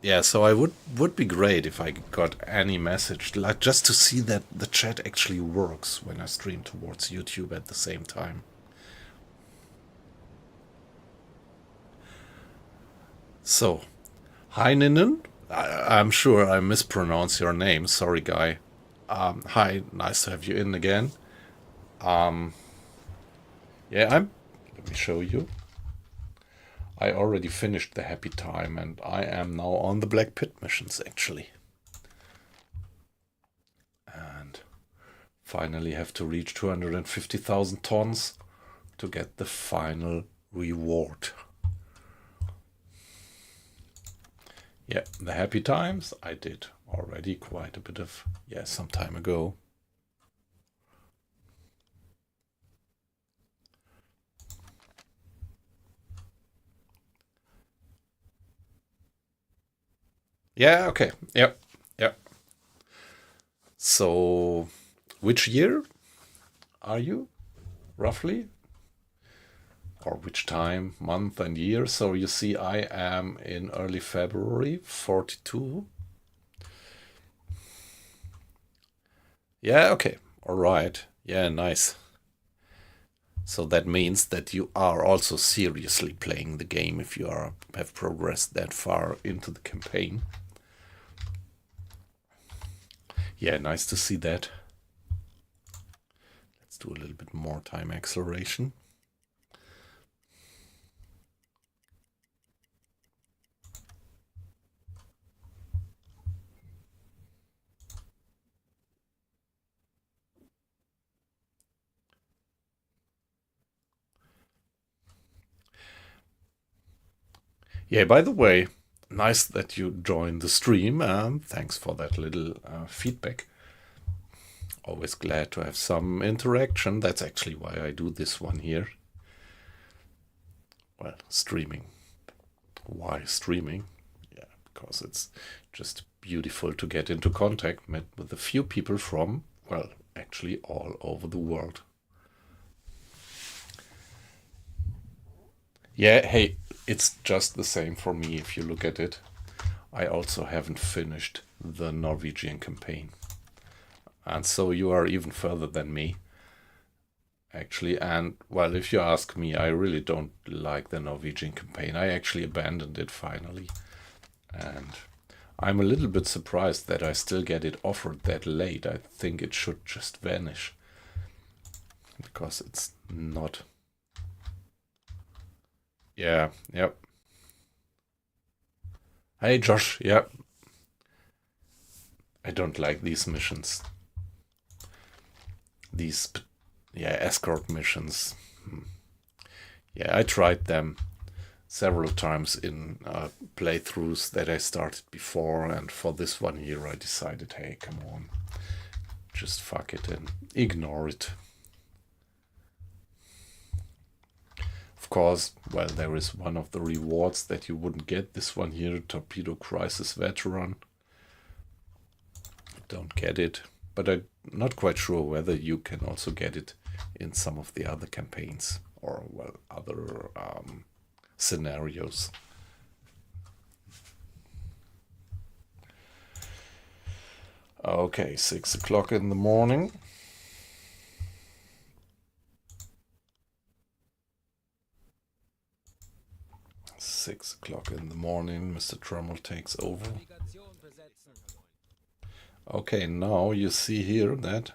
yeah, so I would be great if I got any message, like just to see that the chat actually works when I stream towards YouTube at the same time. So, Heininen, I'm sure I mispronounce your name. Sorry, guy. Hi, nice to have you in again. Yeah, let me show you. I already finished the happy time, and I am now on the Black Pit missions, actually. And finally have to reach 250,000 tons to get the final reward. Yeah, the happy times I did already quite a bit of, yeah, some time ago. Yeah, okay. Yep. Yep. So, which year are you, roughly? Or which time, month, and year? So, you see, I am in early February, 42. Yeah, okay. All right. Yeah, nice. So that means that you are also seriously playing the game if you have progressed that far into the campaign. Yeah, nice to see that. Let's do a little bit more time acceleration. Yeah, by the way, nice that you joined the stream. Thanks for that little feedback. Always glad to have some interaction. That's actually why I do this one here. Well, streaming. Why streaming? Yeah, because it's just beautiful to get into contact with a few people from, well, actually all over the world. Yeah, hey, it's just the same for me if you look at it. I also haven't finished the Norwegian campaign. And so you are even further than me, actually. And, well, if you ask me, I really don't like the Norwegian campaign. I actually abandoned it finally. And I'm a little bit surprised that I still get it offered that late. I think it should just vanish. Because it's not. Yeah, yep. Hey, Josh, yep. I don't like these missions. These, yeah, escort missions. Yeah, I tried them several times in playthroughs that I started before, and for this one here I decided, hey, come on, just fuck it and ignore it. Of course, well, there is one of the rewards that you wouldn't get. This one here, Torpedo Crisis Veteran. Don't get it, but I'm not quite sure whether you can also get it in some of the other campaigns or, well, other scenarios. Okay, 6 o'clock in the morning. Six o'clock in the morning, Mr. Drummel takes over. Okay, now you see here that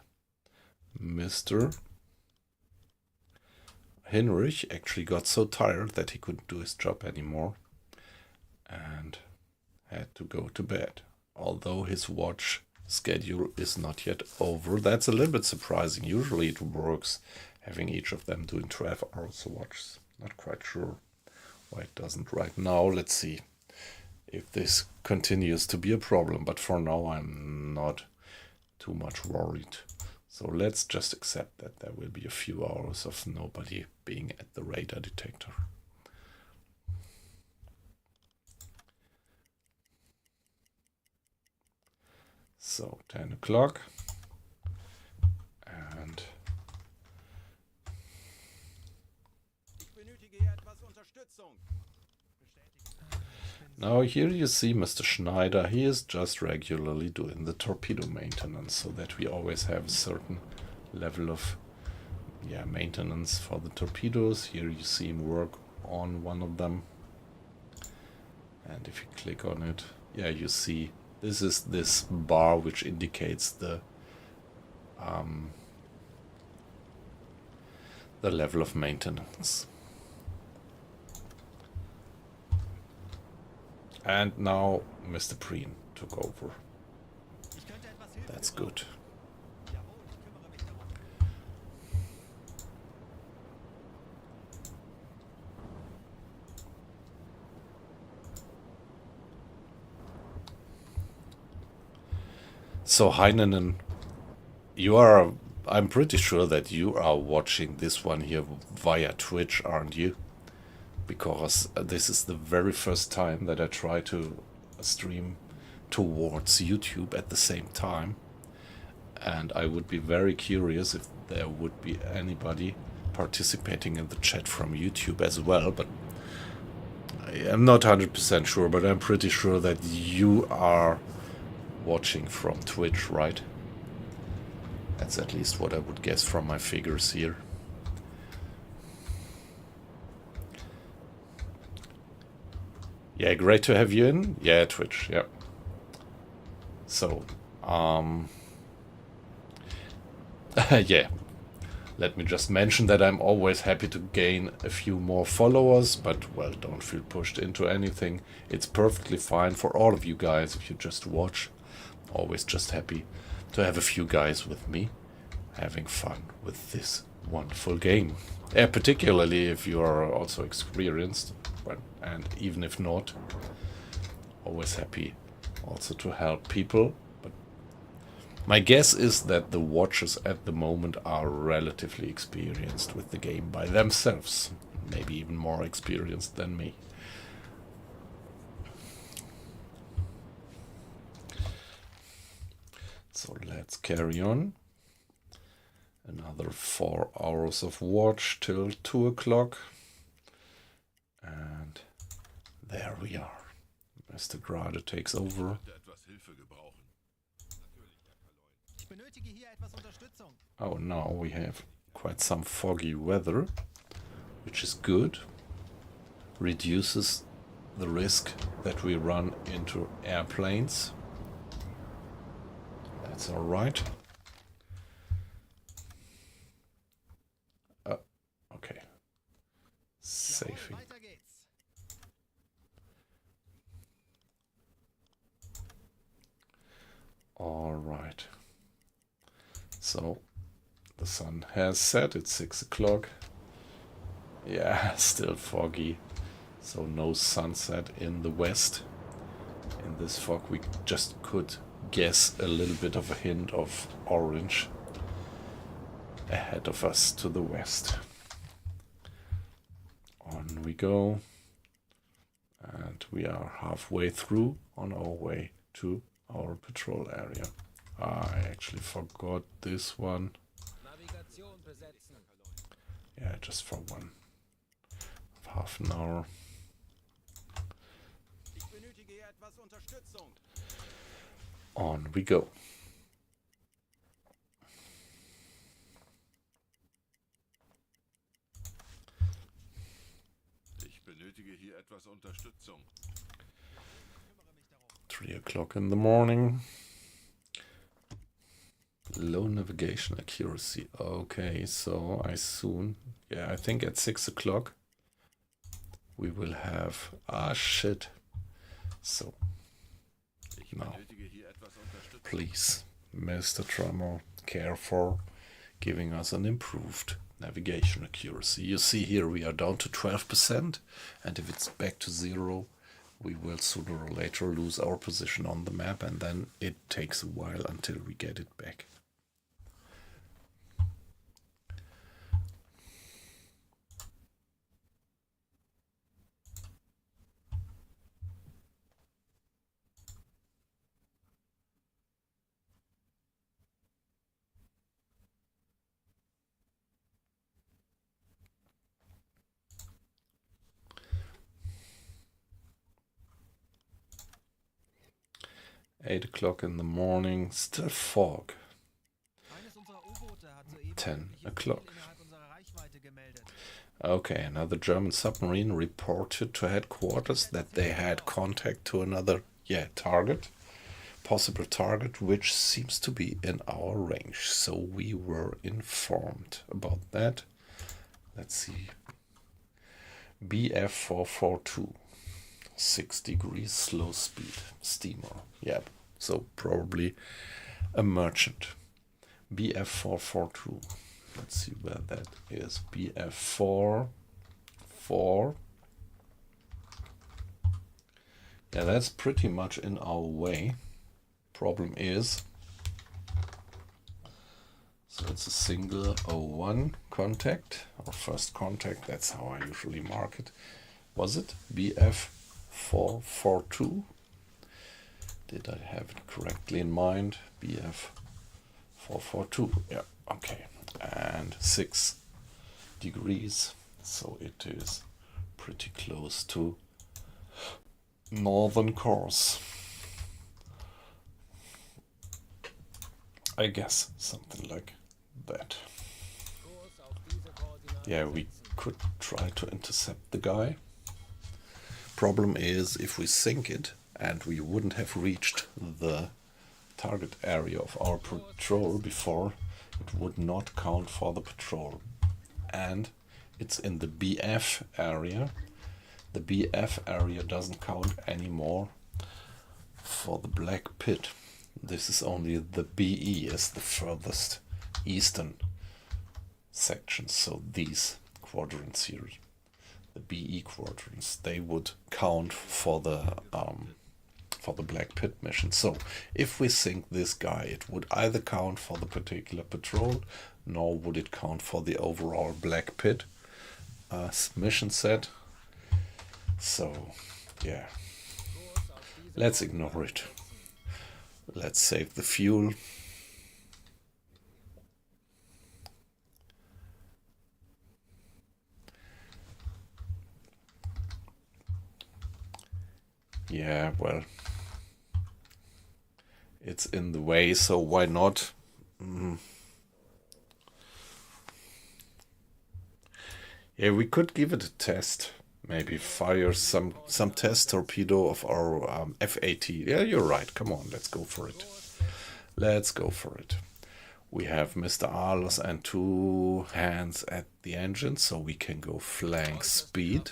Mr. Hinrich actually got so tired that he couldn't do his job anymore and had to go to bed. Although his watch schedule is not yet over. That's a little bit surprising. Usually it works, having each of them doing 12 hours of watch. Not quite sure why it doesn't right now. Let's see if this continues to be a problem, but for now I'm not too much worried. So let's just accept that there will be a few hours of nobody being at the radar detector. So 10 o'clock, and now here you see Mr. Schneider. He is just regularly doing the torpedo maintenance, so that we always have a certain level of maintenance for the torpedoes. Here you see him work on one of them, and if you click on it, you see this is this bar which indicates the level of maintenance. And now Mr. Preen took over. That's good. So Heinenen, I'm pretty sure that you are watching this one here via Twitch, aren't you? Because this is the very first time that I try to stream towards YouTube at the same time. And I would be very curious if there would be anybody participating in the chat from YouTube as well. But I am not 100% sure, but I'm pretty sure that you are watching from Twitch, right? That's at least what I would guess from my figures here. Yeah, great to have you in. Yeah, Twitch, yeah. So, yeah. Let me just mention that I'm always happy to gain a few more followers, but, well, don't feel pushed into anything. It's perfectly fine for all of you guys if you just watch. Always just happy to have a few guys with me having fun with this wonderful game. Particularly if you are also experienced, and even if not, always happy also to help people. But my guess is that the watchers at the moment are relatively experienced with the game by themselves, maybe even more experienced than me. So let's carry on. Another 4 hours of watch till 2 o'clock. And there we are. Mr. Grade takes over. Oh, now we have quite some foggy weather, which is good. Reduces the risk that we run into airplanes. That's all right. Okay. Safing. All right. So the sun has set. It's 6 o'clock. Yeah, still foggy. So no sunset in the west. In this fog we just could guess a little bit of a hint of orange ahead of us to the west. On we go. And we are halfway through on our way to our patrol area. I actually forgot this one. Yeah, just for half an hour. On we go. Ich benötige hier etwas Unterstützung. 3 o'clock in the morning. Low navigation accuracy. Okay, so I think at 6 o'clock we will have... Ah, shit. So, now, please, Mr. Tremor, care for giving us an improved navigation accuracy. You see here we are down to 12%, and if it's back to 0, we will sooner or later lose our position on the map, and then it takes a while until we get it back. Eight o'clock in the morning, still fog. 10 o'clock. Okay, another German submarine reported to headquarters that they had contact to another, possible target, which seems to be in our range. So we were informed about that. Let's see. BF 442. 6 degrees, slow speed, steamer. Yep, so probably a merchant. BF 442. Let's see where that is. BF 44. Yeah, that's pretty much in our way. Problem is, so it's a single 01 contact, or first contact, that's how I usually mark it. Was it BF 442? Did I have it correctly in mind? BF 442. Yeah, okay. And 6 degrees, so it is pretty close to northern course. I guess something like that. Yeah, we could try to intercept the guy. Problem is, if we sink it, and we wouldn't have reached the target area of our patrol before, it would not count for the patrol. And it's in the BF area. The BF area doesn't count anymore for the Black Pit. This is only the BE as the furthest eastern section. So these quadrants here, the BE quadrants, they would count for the Black Pit mission. So if we sink this guy, it would either count for the particular patrol, nor would it count for the overall Black Pit mission set. So yeah, let's ignore it. Let's save the fuel. Yeah, well, it's in the way, so why not? Yeah, we could give it a test. Maybe fire some test torpedo of our F-AT. Yeah, you're right. Come on, let's go for it. Let's go for it. We have Mr. Arlos and 2 hands at the engine, so we can go flank speed,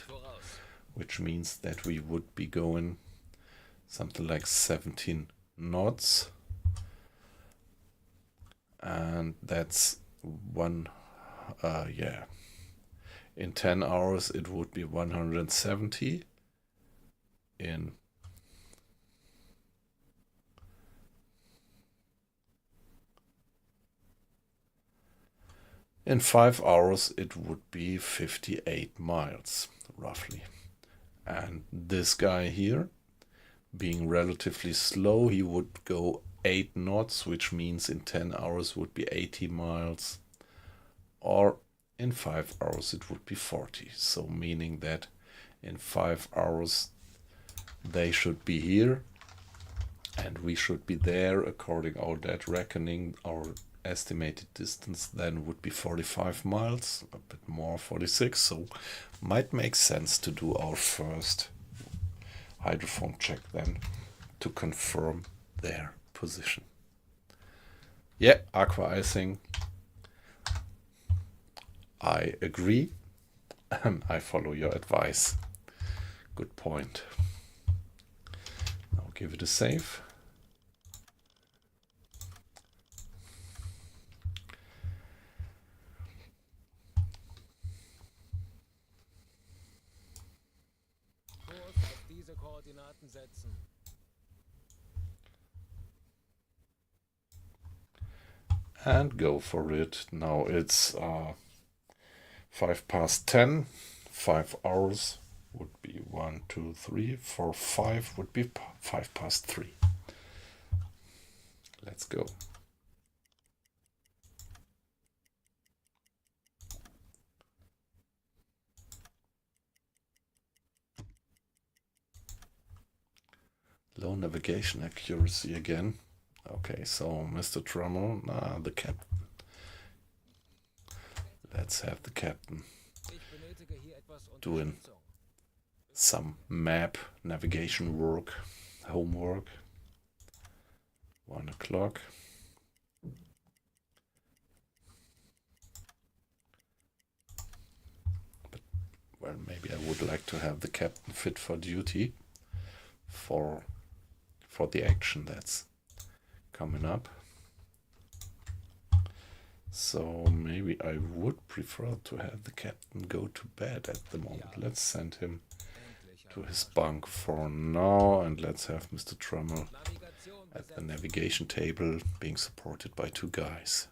which means that we would be going something like 17 knots. And that's one, yeah. In 10 hours it would be 170. In 5 hours it would be 58 miles, roughly. And this guy here, being relatively slow, he would go 8 knots, which means in 10 hours would be 80 miles. Or in 5 hours it would be 40. So meaning that in 5 hours they should be here and we should be there. According to all that reckoning, our estimated distance then would be 45 miles, a bit more, 46. So might make sense to do our first hydrophone check then to confirm their position. Yeah, aqua icing. I agree. I follow your advice. Good point. Now give it a save. Kurs auf diese Koordinaten setzen. And go for it. Now it's 5 past 10. 5 hours would be 1, 2, 3, 4, 5 would be 5 past 3. Let's go. Low navigation accuracy again. Okay, so Mr. Trummel, the captain. Let's have the captain doing some map navigation work, homework. 1 o'clock. But, well, maybe I would like to have the captain fit for duty for the action that's coming up. So maybe I would prefer to have the captain go to bed at the moment. Let's send him to his bunk for now, and let's have Mr. Trummel at the navigation table being supported by 2 guys.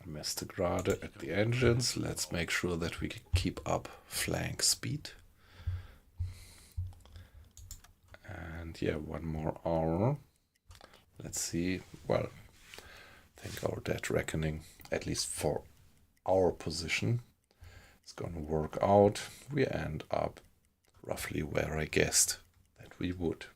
Mr. Grade at the engines. Let's make sure that we keep up flank speed. And yeah, 1 more hour. Let's see. Well, I think our dead reckoning, at least for our position, is going to work out. We end up roughly where I guessed that we would.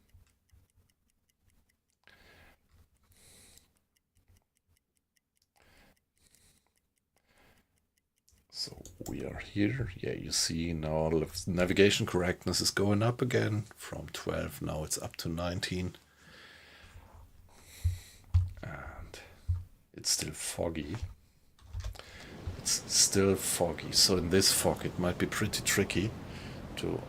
So we are here. Yeah, you see now navigation correctness is going up again from 12. Now it's up to 19. And it's still foggy. It's still foggy. So in this fog, it might be pretty tricky to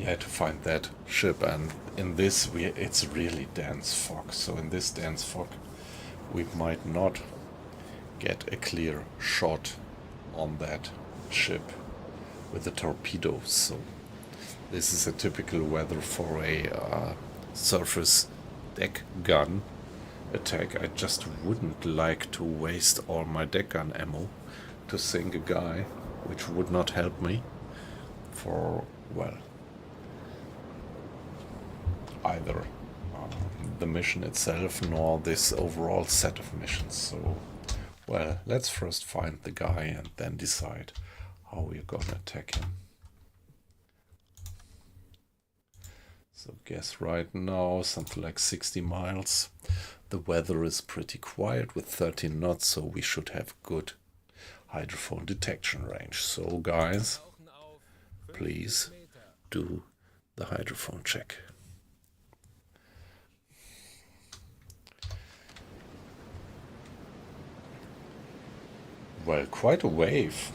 to find that ship. And in this, it's really dense fog. So in this dense fog, we might not get a clear shot on that ship with the torpedoes. So this is a typical weather for a surface deck gun attack. I just wouldn't like to waste all my deck gun ammo to sink a guy, which would not help me for, well, either the mission itself nor this overall set of missions. So, well, let's first find the guy and then decide how we're gonna attack him. So guess right now something like 60 miles. The weather is pretty quiet with 13 knots, so we should have good hydrophone detection range. So guys, please do the hydrophone check. Well, quite a wave.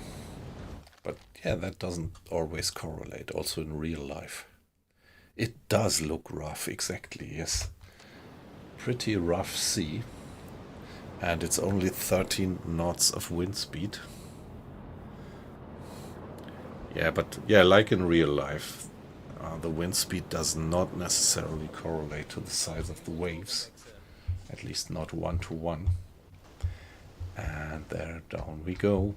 But yeah, that doesn't always correlate, also in real life. It does look rough, exactly, yes. Pretty rough sea. And it's only 13 knots of wind speed. Yeah, but yeah, like in real life, the wind speed does not necessarily correlate to the size of the waves. At least not 1-to-1. And there, down we go.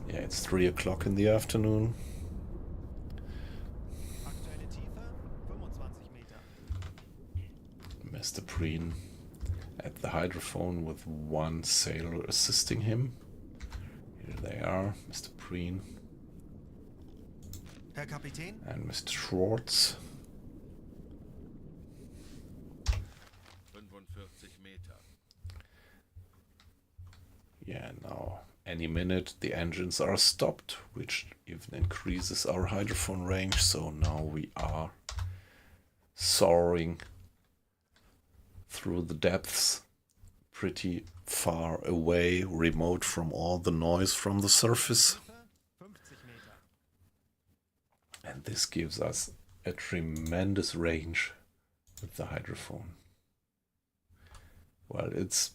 Yeah, it's 3 o'clock in the afternoon. Aktuelle Tiefe 25 Meter. Mr. Preen at the hydrophone with one sailor assisting him. Here they are, Mr. Preen Herr Kapitän? and Mr. Schwartz. 45 Meter. Yeah, now any minute the engines are stopped, which even increases our hydrophone range. So now we are soaring through the depths, pretty far away, remote from all the noise from the surface. 50 Meter. And this gives us a tremendous range with the hydrophone. Well, it's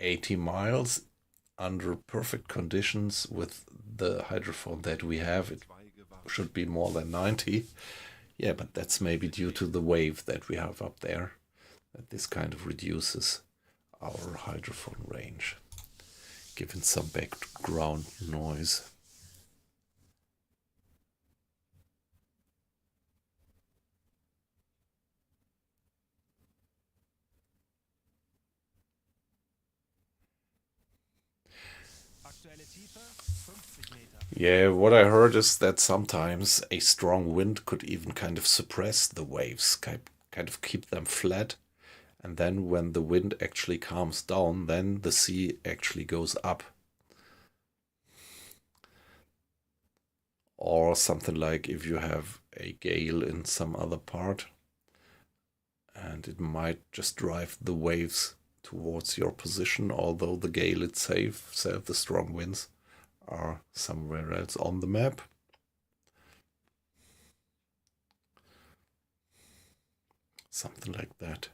80 miles under perfect conditions. With the hydrophone that we have, it should be more than 90. Yeah, but that's maybe due to the wave that we have up there, that this kind of reduces our hydrophone range, given some background noise. Aktuelle Tiefe 50 Meter. Yeah, what I heard is that sometimes a strong wind could even kind of suppress the waves, kind of keep them flat. And then when the wind actually calms down, then the sea actually goes up. Or something like if you have a gale in some other part, and it might just drive the waves towards your position, although the gale itself, the strong winds, are somewhere else on the map. Something like that.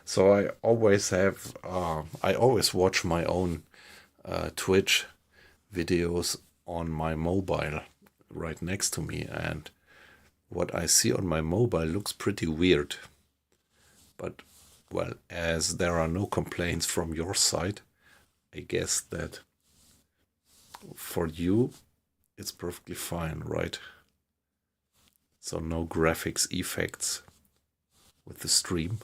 So I always watch my own Twitch videos on my mobile right next to me, and what I see on my mobile looks pretty weird. But, well, as there are no complaints from your side, I guess that for you it's perfectly fine, right? So no graphics effects with the stream.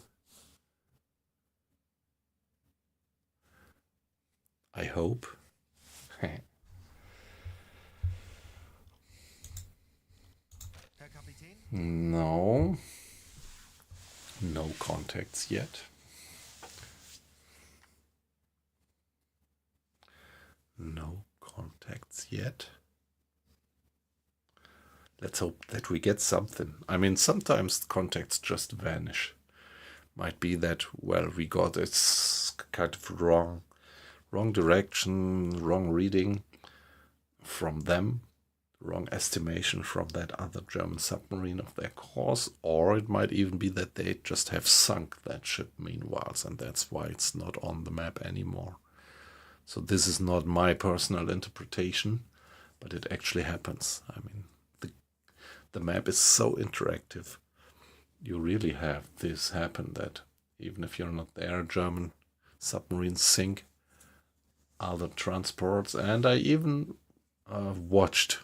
I hope. Herr Kapitän? No. No contacts yet. No contacts yet. Let's hope that we get something. I mean, sometimes contacts just vanish. Might be that, well, we got it's kind of wrong direction, wrong reading from them, wrong estimation from that other German submarine of their course, or it might even be that they just have sunk that ship meanwhile, and that's why it's not on the map anymore. So this is not my personal interpretation, but it actually happens. I mean, the map is so interactive. You really have this happen, that even if you're not there, German submarines sink other transports. And I even watched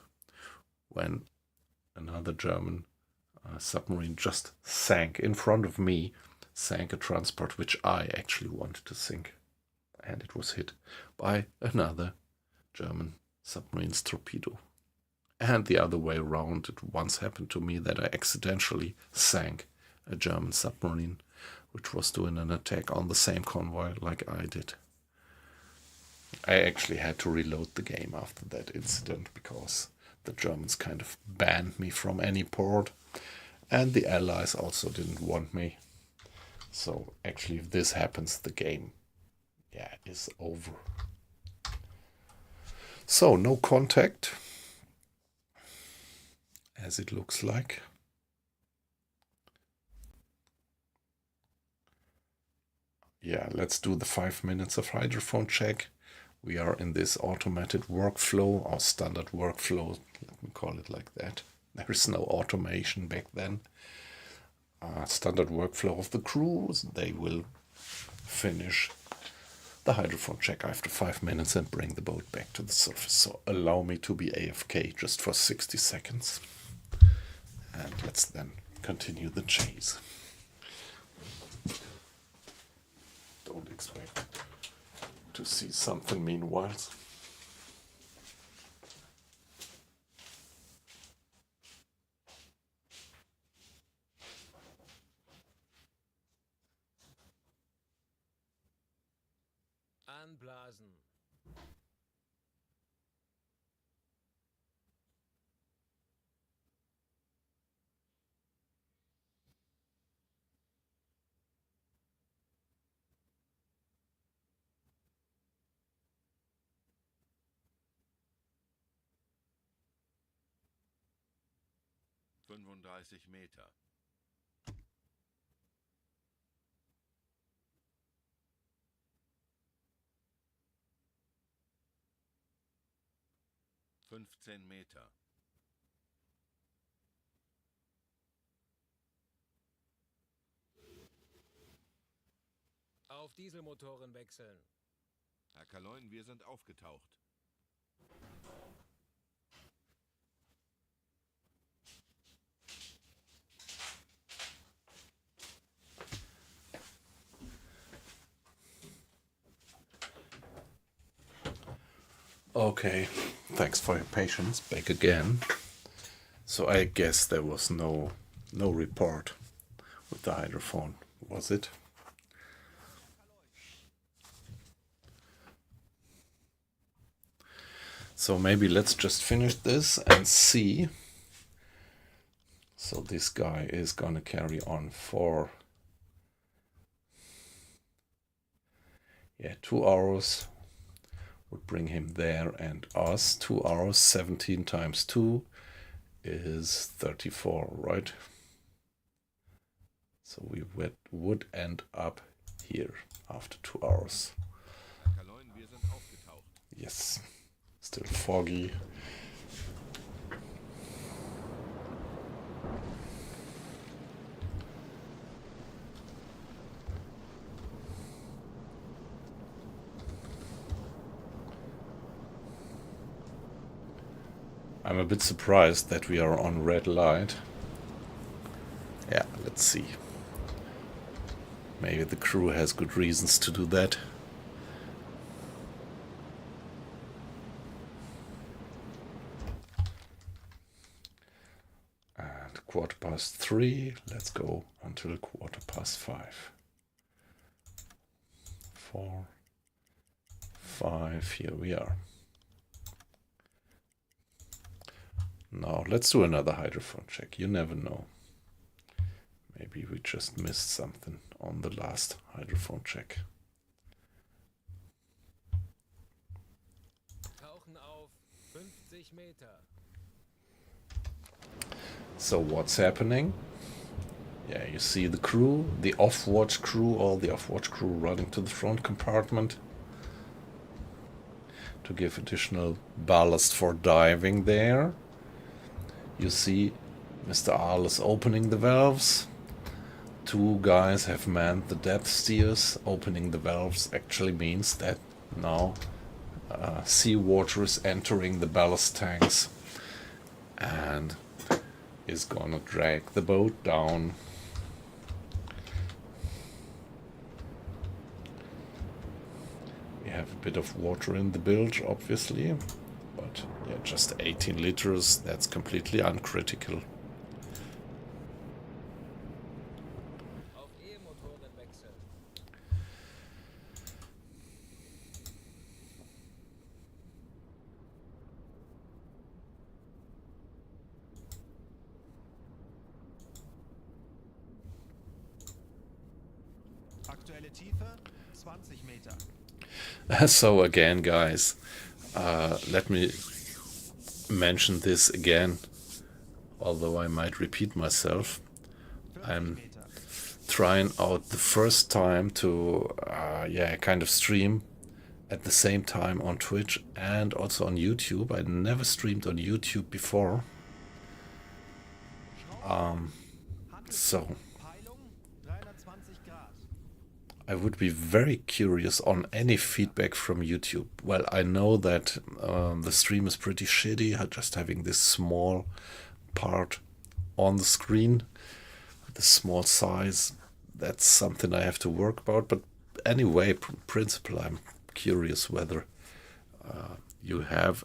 when another German submarine just sank in front of me, sank a transport which I actually wanted to sink. And it was hit by another German submarine's torpedo. And the other way around, it once happened to me that I accidentally sank a German submarine which was doing an attack on the same convoy like I did. I actually had to reload the game after that incident because the Germans kind of banned me from any port, and the Allies also didn't want me. So actually, if this happens, the game, yeah, is over. So, no contact, as it looks like. Yeah, let's do the 5 minutes of hydrophone check. We are in this automated workflow, or standard workflow, let me call it like that. There is no automation back then. Standard workflow of the crews. They will finish the hydrophone check after 5 minutes and bring the boat back to the surface. So allow me to be AFK just for 60 seconds. And let's then continue the chase. Don't expect to see something meanwhile. Anblasen. Fünfunddreißig Meter. Fünfzehn Meter. Auf Dieselmotoren wechseln. Herr Kaloin, wir sind aufgetaucht. Okay, thanks for your patience. Back again. So I guess there was no report with the hydrophone, was it? So maybe let's just finish this and see. So this guy is gonna carry on for 2 hours. Would bring him there and us. 2 hours, 17 times 2 is 34, right? So we would end up here after 2 hours. Herr Kaloin, wir sind aufgetaucht. Yes, still foggy. I'm a bit surprised that we are on red light. Yeah, let's see. Maybe the crew has good reasons to do that. And 3:15. Let's go until 5:15. 4, 5, here we are. Now let's do another hydrophone check. You never know. Maybe we just missed something on the last hydrophone check. Tauchen auf 50 Meter. So what's happening? Yeah, you see the crew, the off-watch crew, all the off-watch crew running to the front compartment to give additional ballast for diving there. You see Mr. Aal is opening the valves. 2 guys have manned the depth steers. Opening the valves actually means that now seawater is entering the ballast tanks and is gonna drag the boat down. We have a bit of water in the bilge, obviously, but yeah, just 18 liters, that's completely uncritical. Auf E-Motoren wechseln. Aktuelle Tiefe 20 Meter. So again, guys, let me mention this again, although I might repeat myself. 40 I'm Meter. trying out the first time to kind of stream at the same time on Twitch and also on YouTube. I never streamed on YouTube before. So Peilung 320 Grad. I would be very curious on any feedback from YouTube. Well, I know that the stream is pretty shitty, just having this small part on the screen, the small size. That's something I have to work about. But anyway, principle, I'm curious whether you have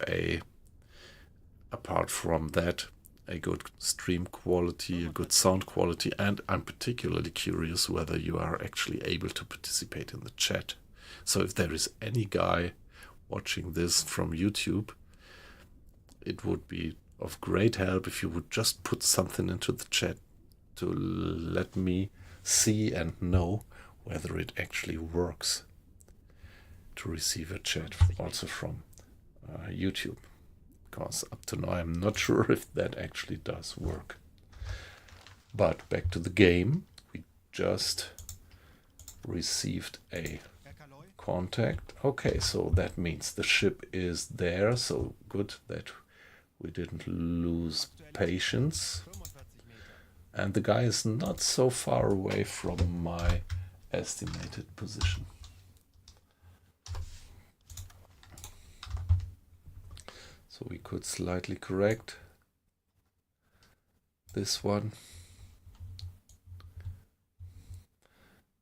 apart from that, a good stream quality, a good sound quality, and I'm particularly curious whether you are actually able to participate in the chat. So if there is any guy watching this from YouTube, it would be of great help if you would just put something into the chat to let me see and know whether it actually works to receive a chat also from YouTube. Because up to now I'm not sure if that actually does work. But back to the game, we just received a contact. Okay, so that means the ship is there, so good that we didn't lose patience. 45 Meter. And the guy is not so far away from my estimated position. So we could slightly correct this one.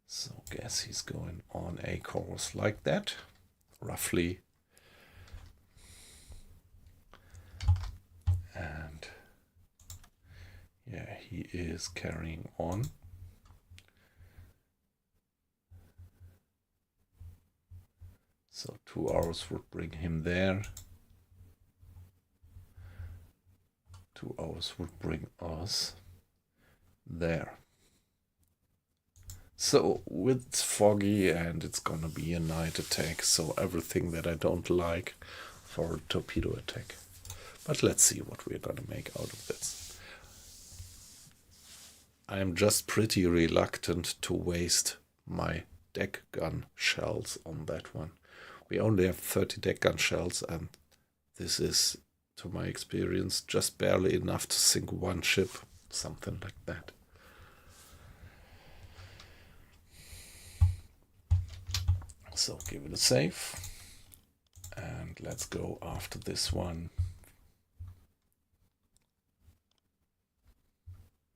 So guess he's going on a course like that, roughly. And yeah, he is carrying on. So 2 hours would bring him there. 2 hours would bring us there. So it's foggy and it's gonna be a night attack, so everything that I don't like for a torpedo attack. But let's see what we're gonna make out of this. I'm just pretty reluctant to waste my deck gun shells on that one. We only have 30 deck gun shells, and this is, to my experience, just barely enough to sink one ship, something like that. So give it a save, and let's go after this one.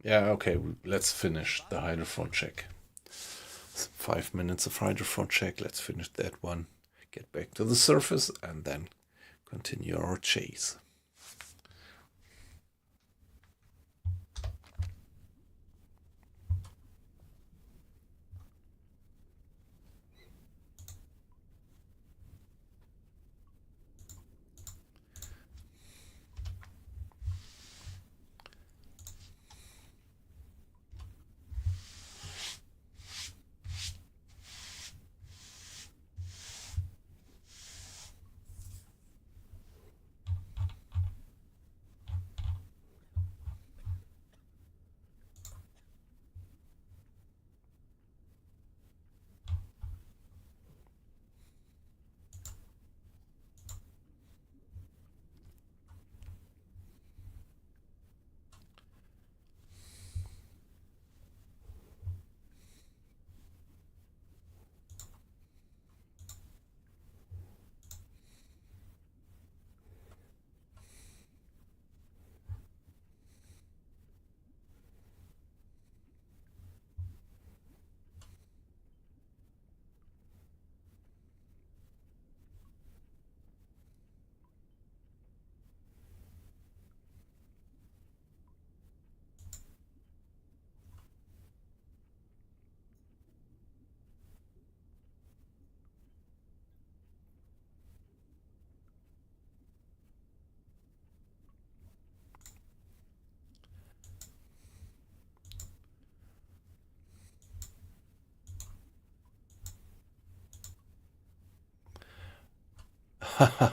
Yeah, okay, let's finish the hydrophone check. 5 minutes of hydrophone check, let's finish that one, get back to the surface, and then continue our chase.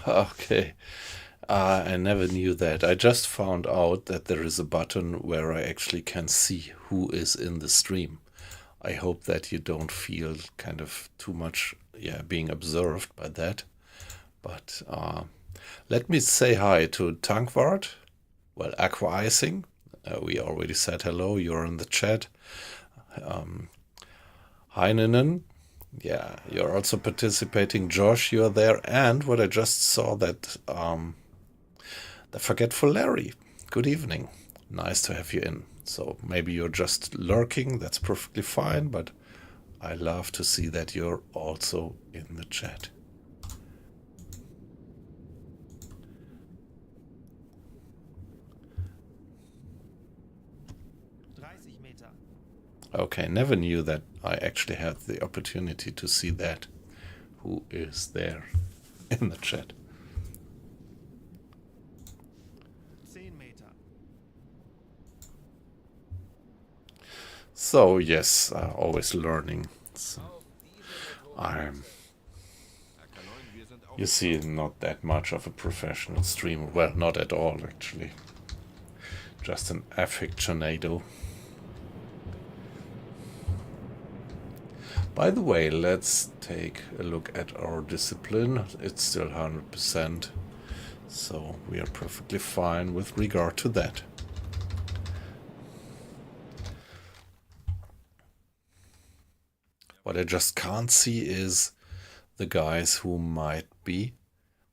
Okay. I never knew that. I just found out that there is a button where I actually can see who is in the stream. I hope that you don't feel kind of too much, yeah, being observed by that. But let me say hi to Tankwart. Well, Aqua Icing. We already said hello. You're in the chat. Heinenen. Yeah, you're also participating. Josh, you're there. And what I just saw that the Forgetful Larry. Good evening. Nice to have you in. So maybe you're just lurking. That's perfectly fine. But I love to see that you're also in the chat. 30 Meter. Okay, never knew that I actually had the opportunity to see that. Who is there in the chat? 10 Meter. So yes, always learning. So Auf diese Motoren I'm, wechseln. Herr Kaloin, wir sind you see, not that much of a professional streamer. Well, not at all, actually. Just an aficionado. By the way, let's take a look at our discipline. It's still 100%, so we are perfectly fine with regard to that. What I just can't see is the guys who might be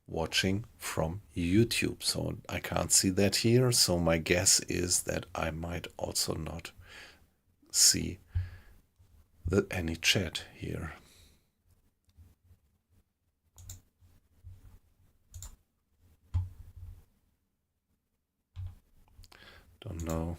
watching from YouTube. So I can't see that here. So my guess is that I might also not see any chat here. Don't know.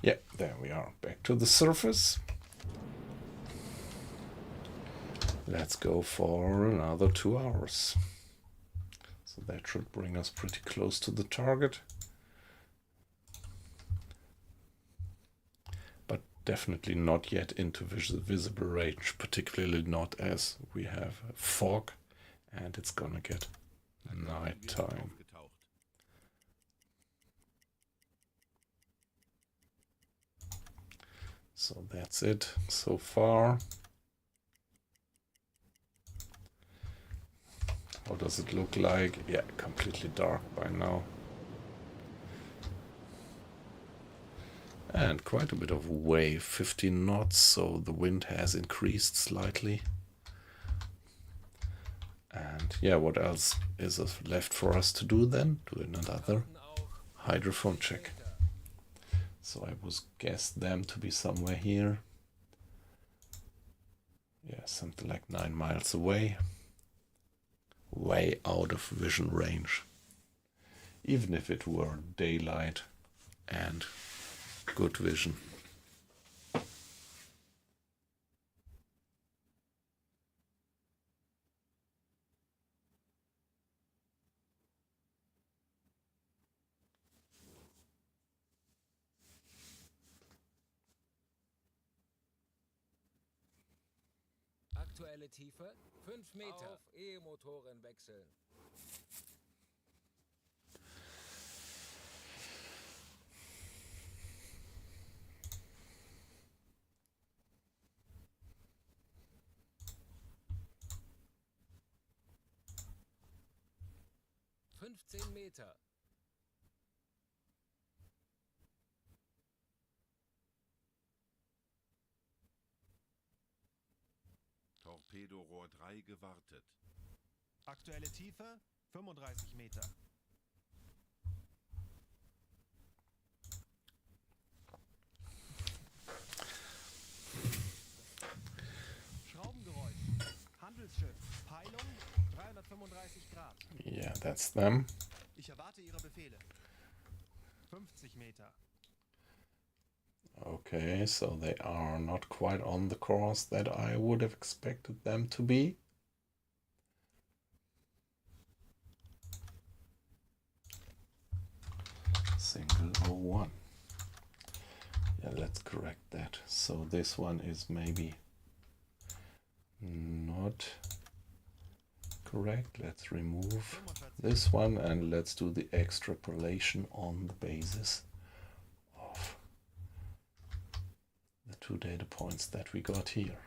Yeah, there we are. Back to the surface. Let's go for another 2 hours. So that should bring us pretty close to the target. But definitely not yet into visible range, particularly not as we have fog and it's gonna get night time. So that's it so far. How does it look like? Yeah, completely dark by now. And quite a bit of wave, 15 knots, so the wind has increased slightly. And yeah, what else is left for us to do then? Do another hydrophone check. So I would guess them to be somewhere here. Yeah, something like 9 miles away. Way out of vision range. Even if it were daylight and good vision. Aktuelle Tiefe 5 Meter. Auf E-Motoren wechseln. 15 Meter. Torpedorohr 3 gewartet. Aktuelle Tiefe 35 Meter. Schraubengeräusch. Handelsschiff. Peilung 335 Grad. Yeah, that's them. Ich erwarte Ihre Befehle. 50 Meter. Okay, so they are not quite on the course that I would have expected them to be. Single 01. Yeah, let's correct that. So this one is maybe not correct. Let's remove this one and let's do the extrapolation on the basis of the two data points that we got here.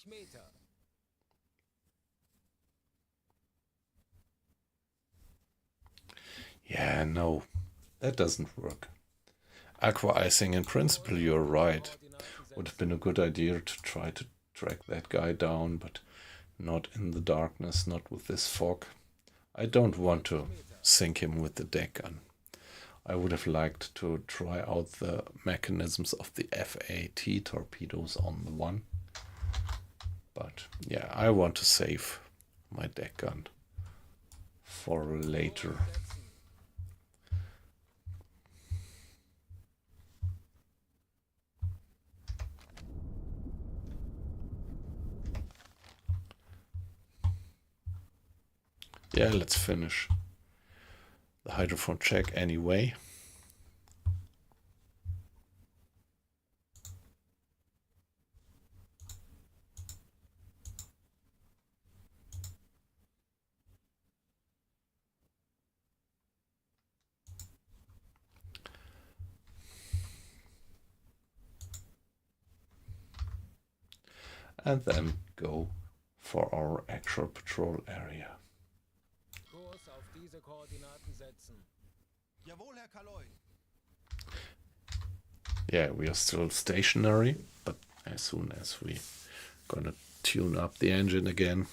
Meter. Yeah, no, that doesn't work. Aqua icing, in principle, you're right. Would have been a good idea to try to track that guy down, but not in the darkness, not with this fog. I don't want to sink him with the deck gun. I would have liked to try out the mechanisms of the FAT torpedoes on the one. But yeah, I want to save my deck gun for later. Yeah, let's finish the hydrophone check anyway. And then go for our actual patrol area. Kurs auf diese Koordinaten setzen. Jawohl, Herr Kaloy. Yeah, we are still stationary, but as soon as we gonna tune up the engine again.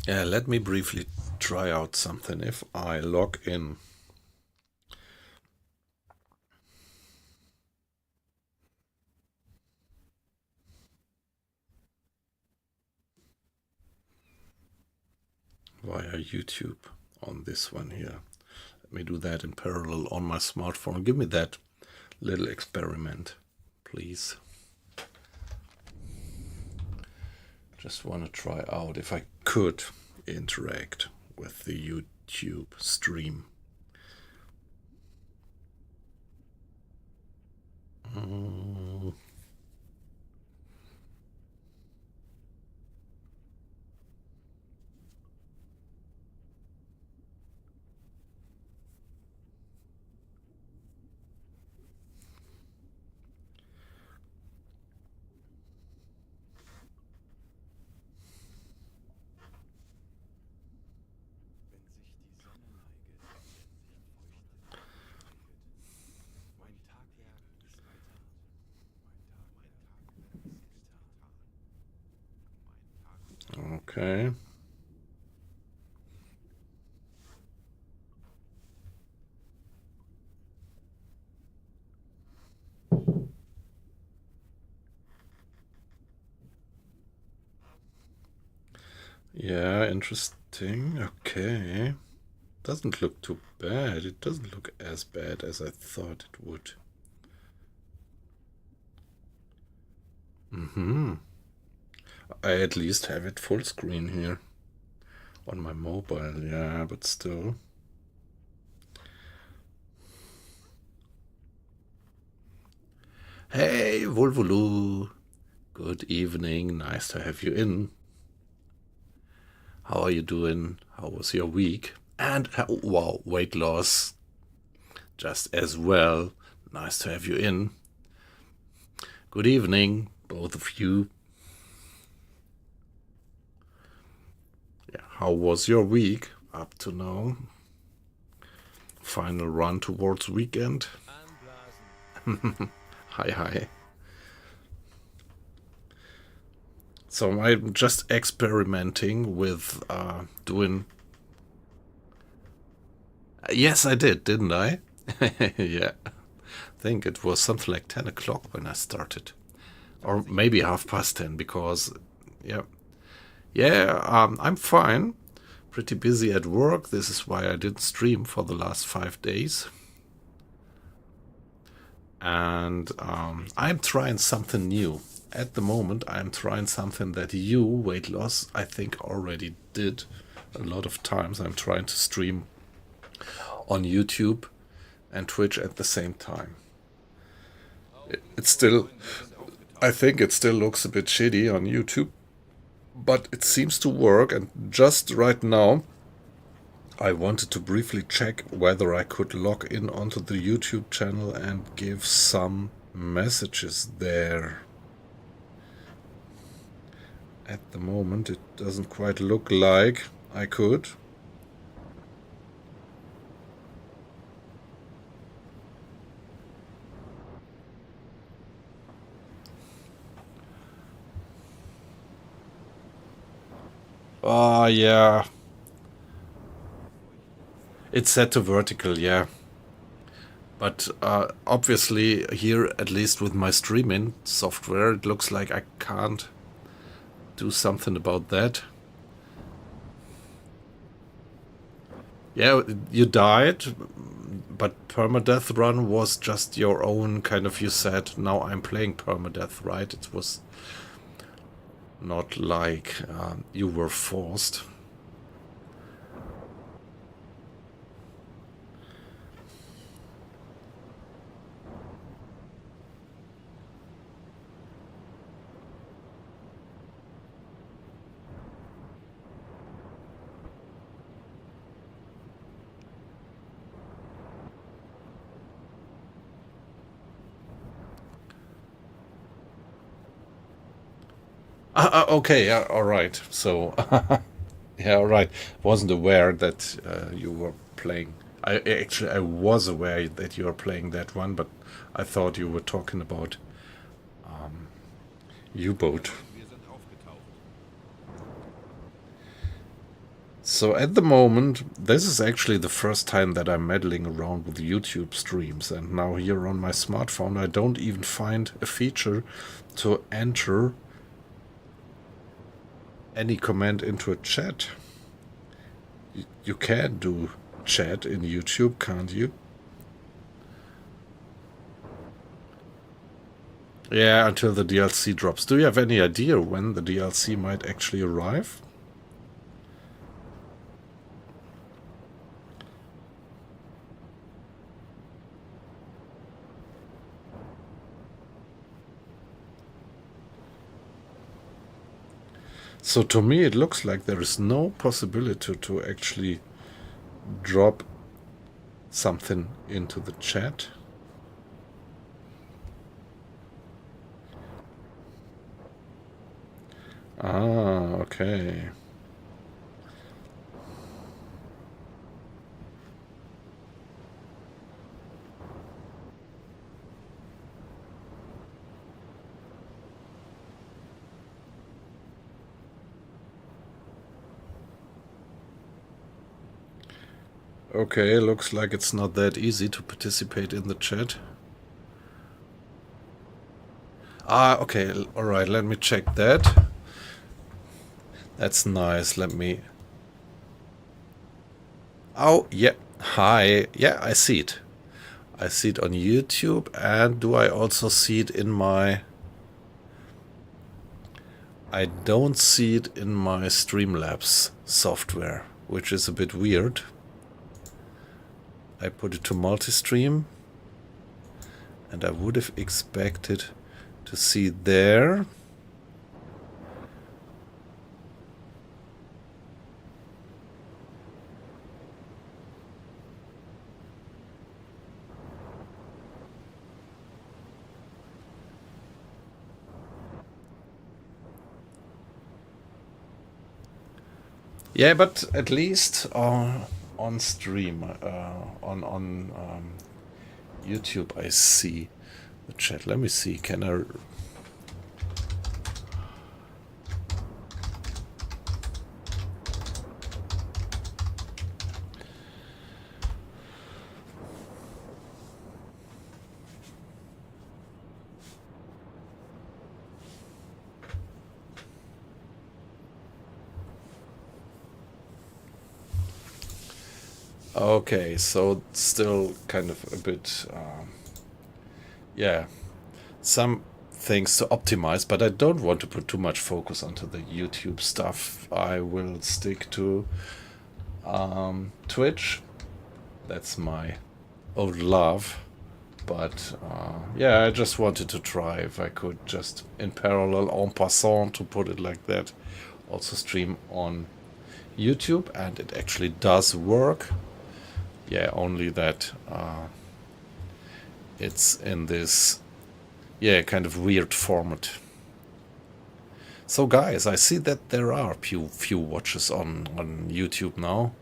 Yeah, let me briefly try out something. If I log in via YouTube on this one here, let me do that in parallel on my smartphone. Give me that little experiment, please. Just want to try out if I could interact with the YouTube stream. Okay. Yeah, interesting. Okay. Doesn't look too bad. It doesn't look as bad as I thought it would. I at least have it full screen here on my mobile, yeah, but still. Hey, Volvolu. Good evening. Nice to have you in. How are you doing? How was your week? And wow, weight loss. Just as well. Nice to have you in. Good evening, both of you. Yeah, how was your week up to now? Final run towards weekend. Anblasen. Hi, hi. So I'm just experimenting with doing. Yes, I did, didn't I? Yeah. I think it was something like 10 o'clock when I started. Or maybe 10:30 because, yeah. Yeah, I'm fine. Pretty busy at work. This is why I didn't stream for the last 5 days. And I'm trying something new. At the moment, I'm trying something that you, Weight Loss, I think already did a lot of times. I'm trying to stream on YouTube and Twitch at the same time. It's still, I think it still looks a bit shitty on YouTube, but it seems to work. And just right now, I wanted to briefly check whether I could log in onto the YouTube channel and give some messages there. At the moment, it doesn't quite look like I could. Ah, yeah. It's set to vertical, yeah. But obviously here, at least with my streaming software, it looks like I can't do something about that. Yeah, you died, but permadeath run was just your own kind of, you said, now I'm playing permadeath, right? It was not like you were forced. Okay, yeah, all right. So, yeah, all right. Wasn't aware that you were playing. I was aware that you were playing that one, but I thought you were talking about U-boat. Wir sind aufgetaucht. So at the moment, this is actually the first time that I'm meddling around with YouTube streams, and now here on my smartphone, I don't even find a feature to enter any comment into a chat. You can do chat in YouTube, can't you? Yeah, until the DLC drops. Do you have any idea when the DLC might actually arrive? So to me it looks like there is no possibility to actually drop something into the chat. Ah, okay. Okay, looks like it's not that easy to participate in the chat. Ah, okay, alright, let me check that. That's nice, let me... Oh, yeah, hi. Yeah, I see it. I see it on YouTube, and do I also see it in my... I don't see it in my Streamlabs software, which is a bit weird. I put it to multi-stream, And I would have expected to see there. Yeah, but at least on stream, on YouTube, I see the chat. Let me see. Can I? Okay, so still kind of a bit, yeah, some things to optimize, but I don't want to put too much focus onto the YouTube stuff. I will stick to Twitch. That's my old love. But yeah, I just wanted to try if I could just in parallel, en passant, to put it like that, also stream on YouTube, and it actually does work. Yeah, only that it's in this, yeah, kind of weird format. So guys, I see that there are few watches on YouTube now.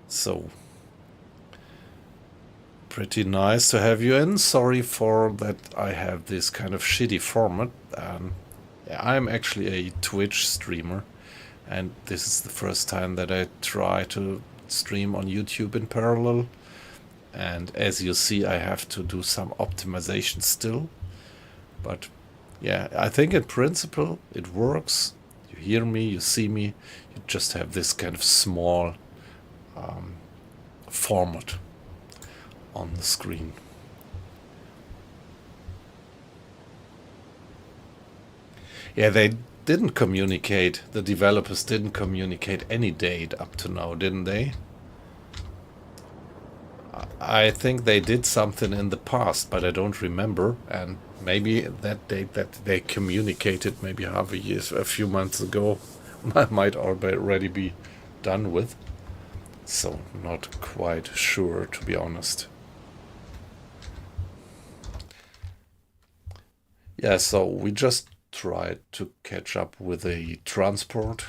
So pretty nice to have you in. Sorry for that I have this kind of shitty format. Yeah, I'm actually a Twitch streamer, and this is the first time that I try to stream on YouTube in parallel. And as you see, I have to do some optimization still. But yeah, I think in principle it works. You hear me, you see me, you just have this kind of small format on the screen. Yeah, they didn't communicate, the developers didn't communicate any date up to now, didn't they? I think they did something in the past, but I don't remember. And maybe that date that they communicated maybe half a year, a few months ago, might already be done with. So not quite sure, to be honest. Yeah, so we just tried to catch up with a transport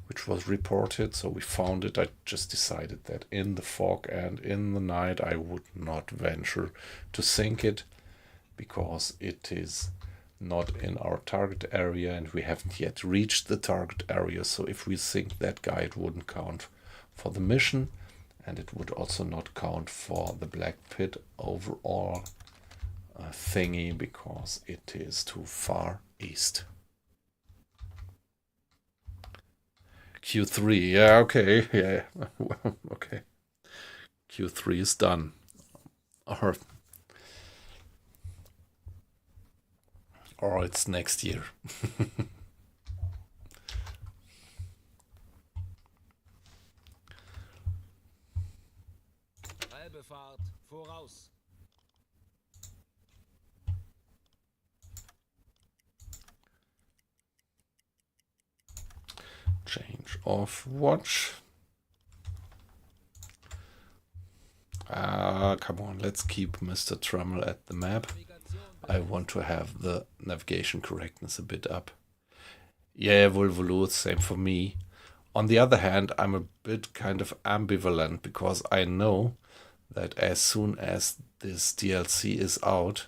which was reported, so we found it. I just decided that in the fog and in the night I would not venture to sink it, because it is not in our target area and we haven't yet reached the target area. So if we sink that guy, it wouldn't count for the mission, and it would also not count for the Black Pit overall thingy, because it is too far east. Q3, yeah, okay, yeah, okay. Q3 is done. Or it's next year. Halbefahrt voraus. Change of watch. Come on, let's keep Mr. Trummel at the map. I want to have the navigation correctness a bit up. Yeah, Volvolut, same for me. On the other hand, I'm a bit kind of ambivalent, because I know that as soon as this DLC is out,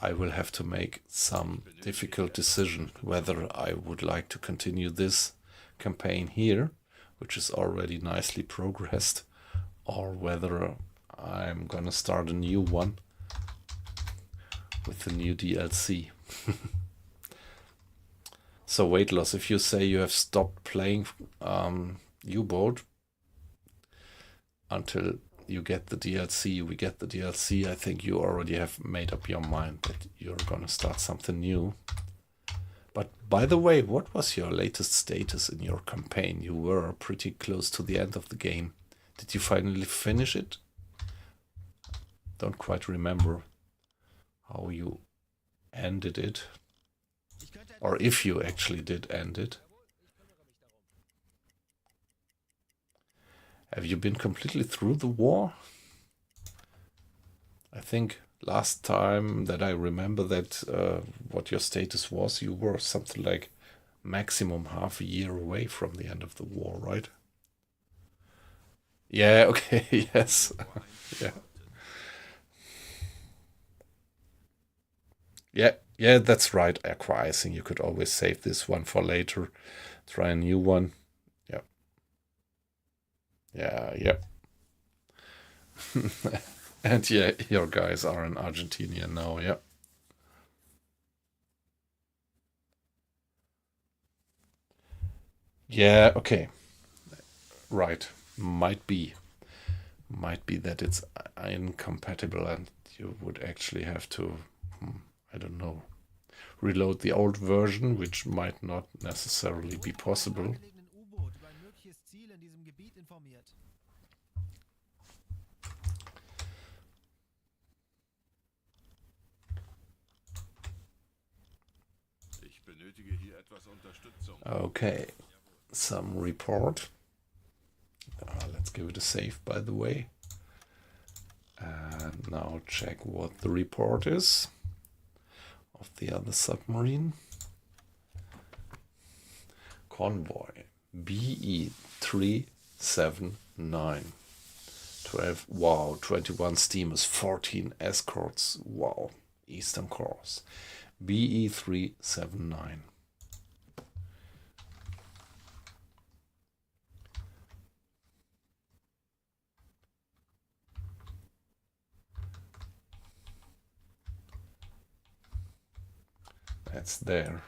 I will have to make some difficult decision whether I would like to continue this campaign here, which is already nicely progressed, or whether I'm gonna start a new one with the new DLC. So weight loss, if you say you have stopped playing U-Boat until you get the DLC, we get the DLC, I think you already have made up your mind that you're gonna start something new. But by the way, what was your latest status in your campaign? You were pretty close to the end of the game. Did you finally finish it? Don't quite remember. how you ended it, Ich könnte etwas or if you actually did end it. Have you been completely through the war? I think last time that I remember that what your status was, you were something like maximum half a year away from the end of the war, right? Yeah, okay, yes. Yeah. Yeah, that's right, acquiescing. You could always save this one for later. Try a new one. Yeah. Yeah. And yeah, your guys are in Argentina now, yeah. Yeah, okay. Right. Might be that it's incompatible and you would actually have to, I don't know, reload the old version, which might not necessarily be possible. gelegenen U-Boot über ein mögliches Ziel in diesem Gebiet informiert. Ich benötige hier etwas Unterstützung. Okay, some report. Let's give it a save, by the way. And now check what the report is of the other submarine. Convoy BE379. 12, wow, 21 steamers, 14 escorts, wow, Eastern course. BE379. That's there.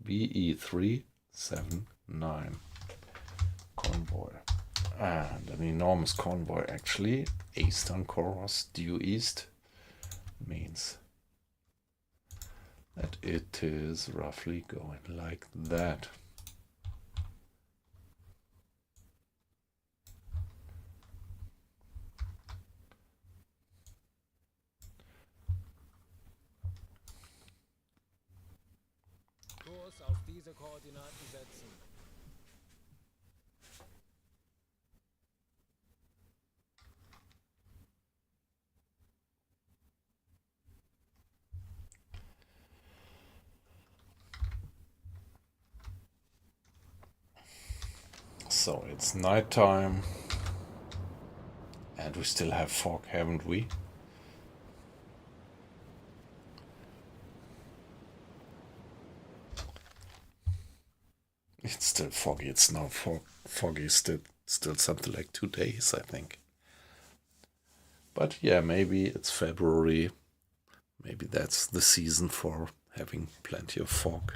BE379 convoy. And an enormous convoy, actually. Eastern course due east means that it is roughly going like that. Kurs auf diese Koordinaten setzen. So it's nighttime and we still have fog, haven't we? It's still foggy. It's now foggy. Still something like 2 days, I think. But yeah, maybe it's February. Maybe that's the season for having plenty of fog.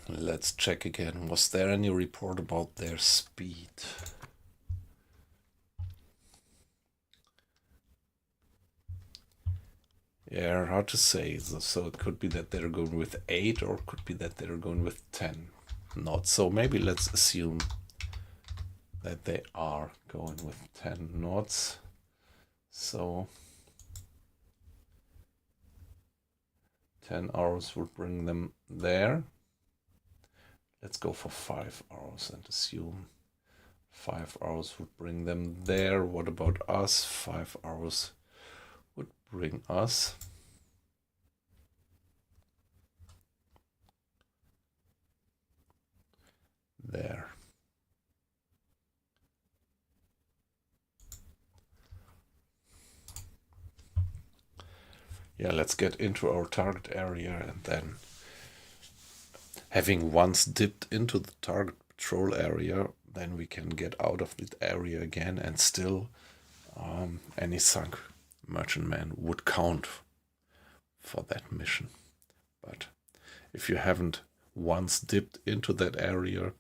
Let's check again. Was there any report about their speed? Yeah, hard to say. So it could be that they're going with 8 or it could be that they're going with 10 knots. So maybe let's assume that they are going with 10 knots. So 10 hours would bring them there. Let's go for 5 hours and assume 5 hours would bring them there. What about us? 5 hours would bring us there. Yeah, let's get into our target area and then having once dipped into the target patrol area, then we can get out of the area again, and still any sunk merchantman would count for that mission. But if you haven't once dipped into that area,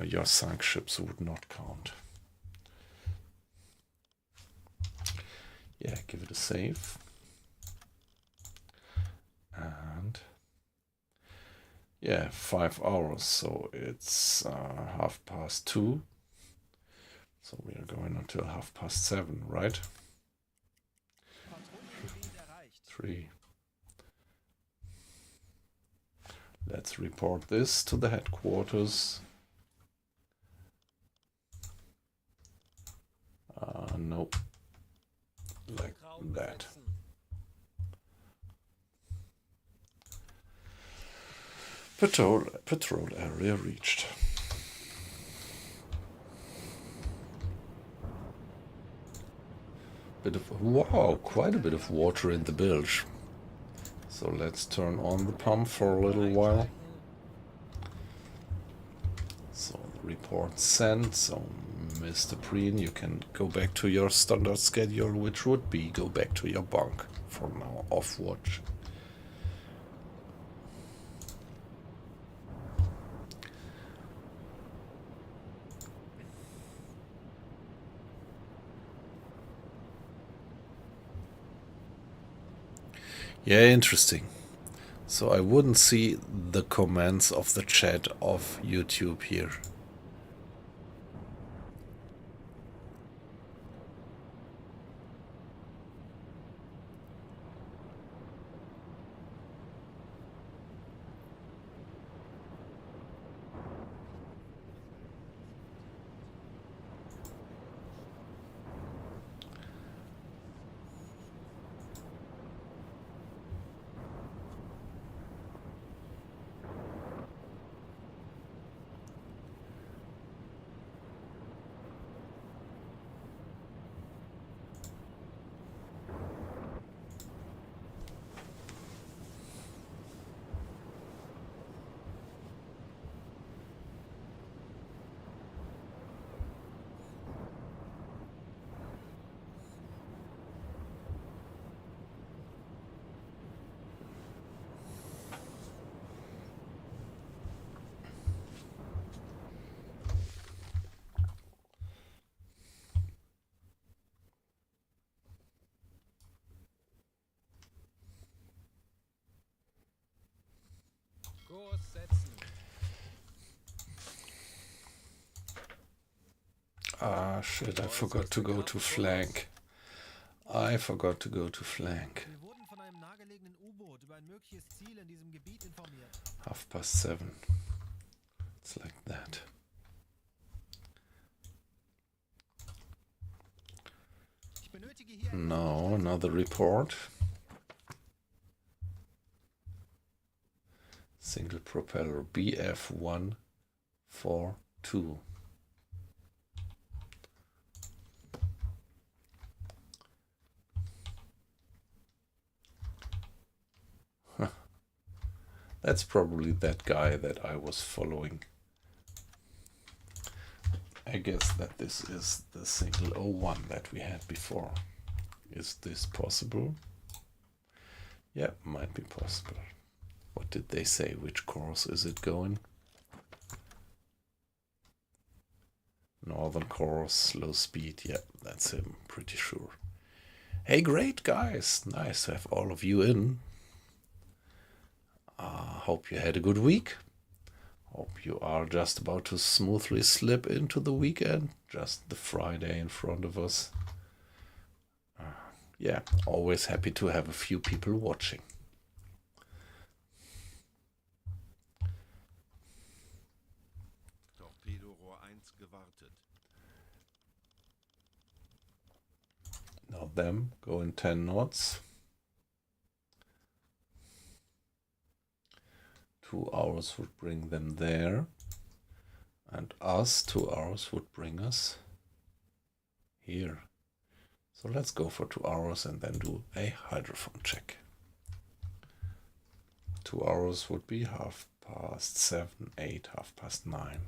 your sunk ships would not count. Yeah, give it a save. And yeah, 5 hours, so it's 2:30. So we are going until 7:30, right? Patrouillengebiet erreicht. 3. Let's report this to the headquarters. Nope. Like Raum that. besetzen. Patrol area reached. Wow, quite a bit of water in the bilge. So let's turn on the pump for a little while. So the report sent. So Mr. Preen, you can go back to your standard schedule, which would be go back to your bunk for now, off watch. Yeah, interesting. So I wouldn't see the comments of the chat of YouTube here. Kurs setzen. Ah, shit, I forgot to go to flank. I forgot to go to flank. Wir wurden von einem nahegelegenen U-Boot über ein mögliches Ziel in diesem Gebiet informiert. 7:30. It's like that. Ich benötige hier No, another report. Single propeller BF-142. That's probably that guy that I was following. I guess that this is the single 01 that we had before. Is this possible? Yeah, might be possible. What did they say? Which course is it going? Northern course, low speed. Yeah, that's him, pretty sure. Hey, great guys. Nice to have all of you in. Hope you had a good week. Hope you are just about to smoothly slip into the weekend. Just the Friday in front of us. Yeah, always happy to have a few people watching. Torpedorohr 1 gewartet. Now them going 10 knots. 2 hours would bring them there. And us, 2 hours would bring us here. So let's go for 2 hours and then do a hydrophone check. 2 hours would be past 7, 8, 9:30.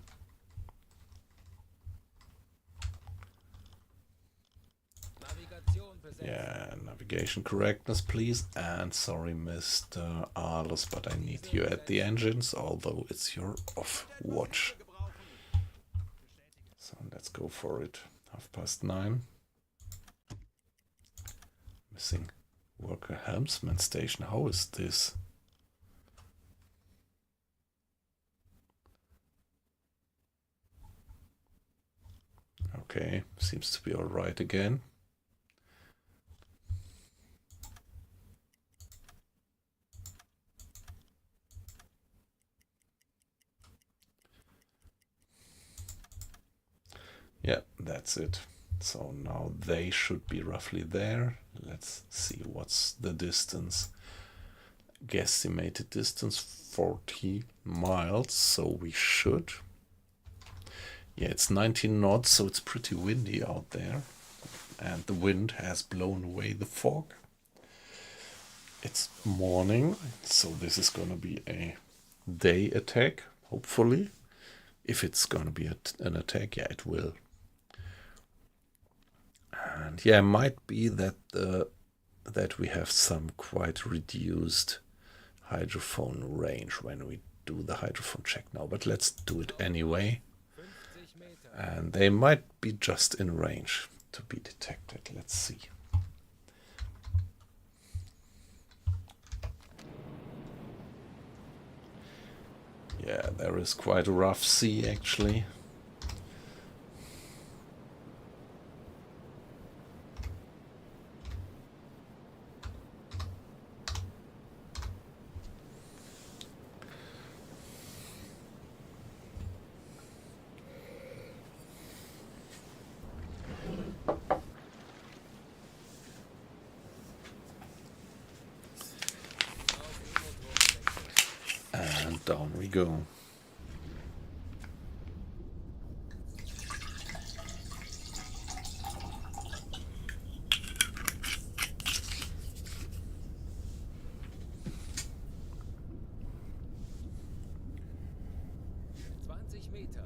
Navigation besetzt. Yeah, navigation correctness, please. And sorry, Mr. Arlos, but I need you at the engines, although it's your off watch. So let's go for it. 9:30. Missing worker helmsman station. How is this? Okay, seems to be all right again. Yeah, that's it. So now they should be roughly there. Let's see what's the distance. Guesstimated distance 40 miles, so we should. Yeah, it's 19 knots, so it's pretty windy out there. And the wind has blown away the fog. It's morning, so this is going to be a day attack, hopefully. If it's going to be an attack, yeah, it will. And yeah, it might be that that we have some quite reduced hydrophone range when we do the hydrophone check now, but let's do it anyway. 50 Meter. And they might be just in range to be detected. Let's see. Yeah, there is quite a rough sea actually. And down we go. Meter.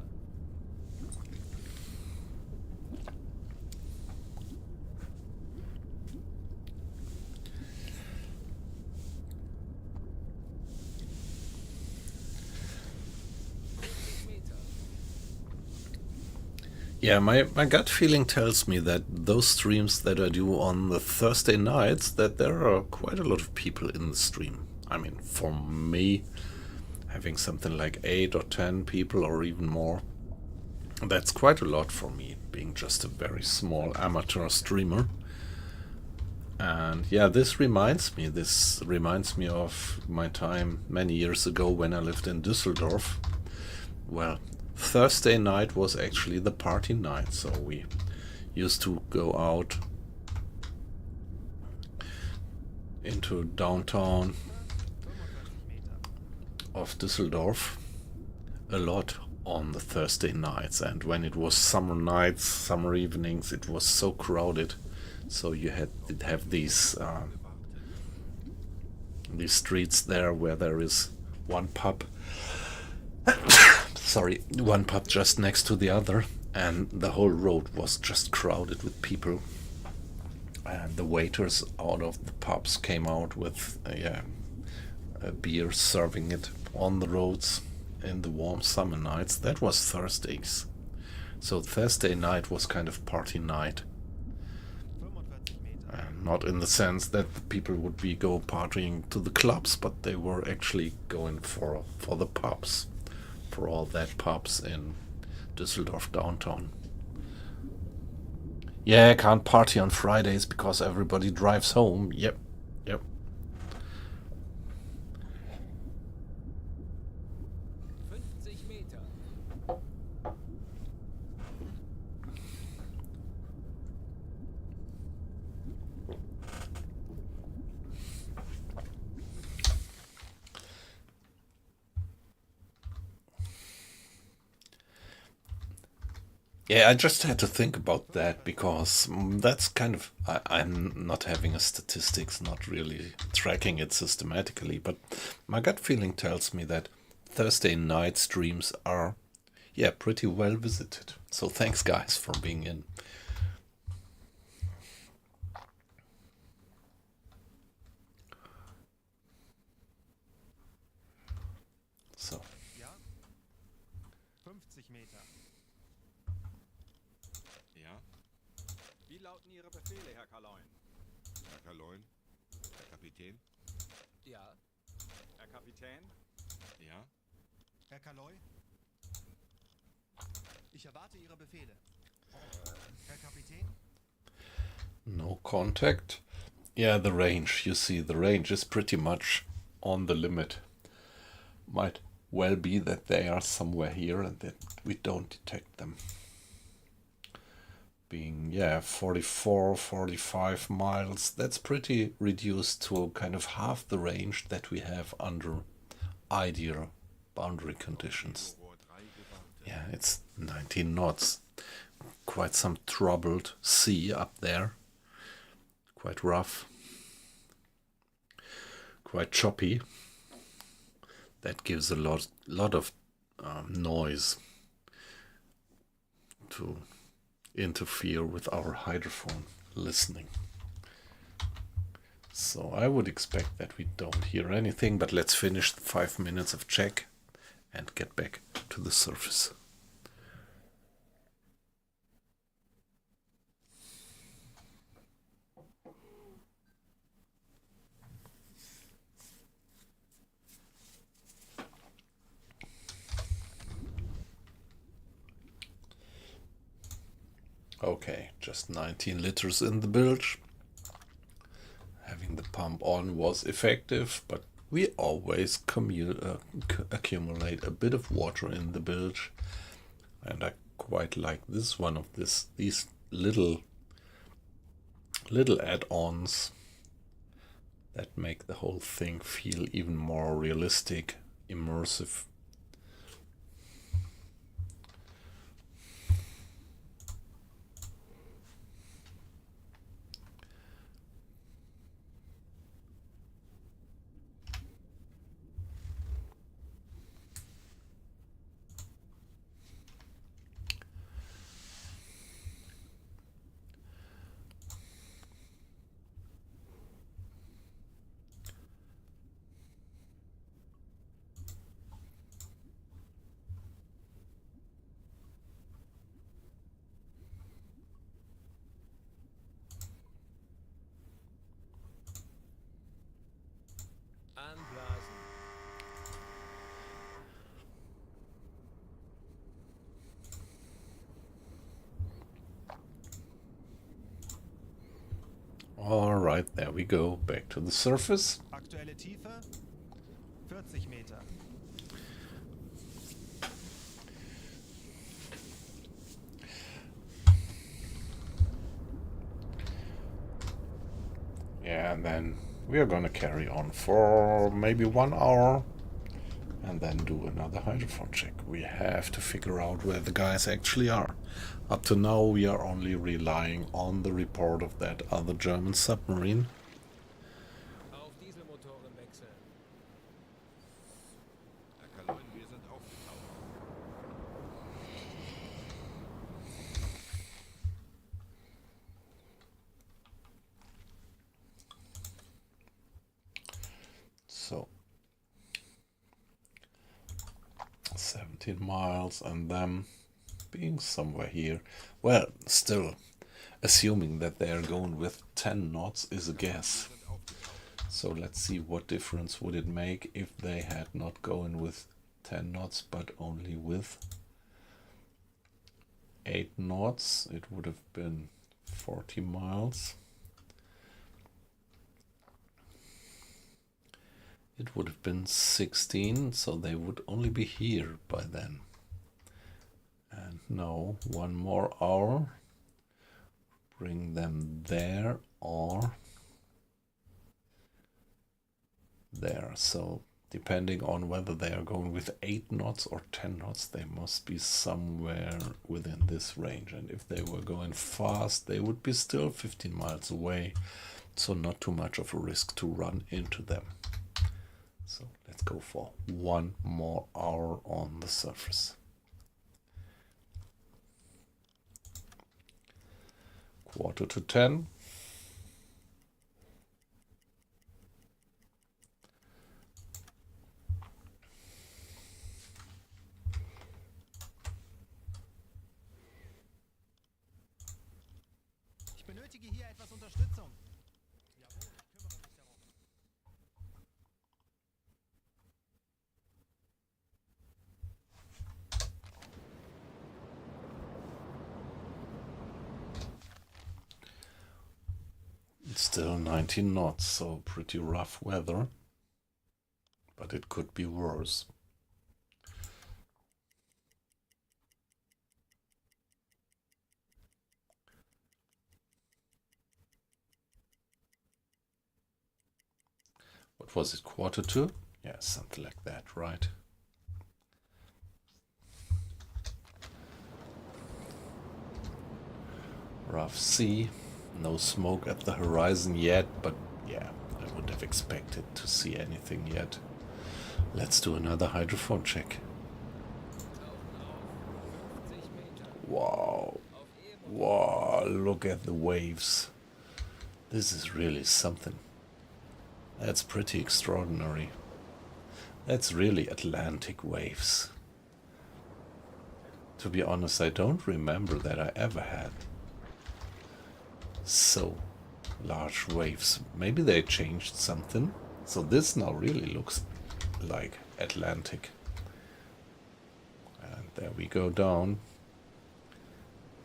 Yeah, my gut feeling tells me that those streams that I do on the Thursday nights, that there are quite a lot of people in the stream. I mean, for me, having something like 8 or 10 people or even more, that's quite a lot for me, being just a very small amateur streamer. And yeah, this reminds me of my time many years ago when I lived in Düsseldorf. Well, Thursday night was actually the party night, so we used to go out into downtown of Düsseldorf a lot on the Thursday nights, and when it was summer nights, summer evenings, it was so crowded, so you had to have these streets there where there is one pub sorry, one pub just next to the other, and the whole road was just crowded with people. And the waiters out of the pubs came out with beer, serving it on the roads in the warm summer nights. That was Thursdays. So Thursday night was kind of party night. Not in the sense that the people would be go partying to the clubs, but they were actually going for the pubs. For all that pubs in Düsseldorf downtown. Yeah, I can't party on Fridays because everybody drives home. Yep. Yep. 50 Meter. Yeah, I just had to think about that because that's kind of... I'm not having a statistics, not really tracking it systematically, but my gut feeling tells me that Thursday night streams are, yeah, pretty well visited. So thanks, guys, for being in. So. Ja? 50 Meter. Ja, Wie lauten Ihre Befehle, Herr Kaloin? Herr Kaloin, Herr Kapitän. Ja. Herr Kapitän? Ja, Herr Kaloy? Ich erwarte Ihre Befehle. Herr Kapitän? No contact. Yeah, the range. You see, the range is pretty much on the limit. Might well be that they are somewhere here and that we don't detect them. Being, yeah, 44, 45 miles, that's pretty reduced to kind of half the range that we have under ideal boundary conditions. Rohr 3 gewartet. Yeah, it's 19 knots. Quite some troubled sea up there. Quite rough. Quite choppy. That gives a lot of noise to interfere with our hydrophone listening. So I would expect that we don't hear anything, but let's finish the 5 minutes of check and get back to the surface. Okay, just 19 liters in the bilge. Having the pump on was effective, but we always accumulate a bit of water in the bilge, and I quite like this one of these little add-ons that make the whole thing feel even more realistic, immersive. Anblasen. All right, there we go, back to the surface. Aktuelle Tiefe? 40 Meter. Yeah, and then we are gonna carry on for maybe 1 hour and then do another hydrophone check. We have to figure out where the guys actually are. Up to now we are only relying on the report of that other German submarine. Auf Dieselmotoren wechseln. Herr Kaloin, wir sind aufgetaucht. So 17 miles and them being somewhere here. Well, still, assuming that they are going with 10 knots is a guess. So let's see what difference would it make if they had not going with 10 knots but only with 8 knots. It would have been 40 miles. It would have been 16, so they would only be here by then. And now 1 more hour, bring them there or there. So depending on whether they are going with 8 knots or 10 knots, they must be somewhere within this range. And if they were going fast, they would be still 15 miles away. So not too much of a risk to run into them. So let's Let's go for 1 more hour on the surface. Quarter to 10. Ich benötige hier etwas Unterstützung. Jawohl, ich kümmere mich darum. It's still 19 knots, so pretty rough weather. But it could be worse. What was it, quarter to? Yeah, something like that, right? Rough sea, no smoke at the horizon yet, but yeah, I would have expected to see anything yet. Let's do another hydrophone check. Wow. Wow, look at the waves. This is really something. That's pretty extraordinary. That's really Atlantic waves. To be honest, I don't remember that I ever had so large waves. Maybe they changed something. So this now really looks like Atlantic. And there we go down.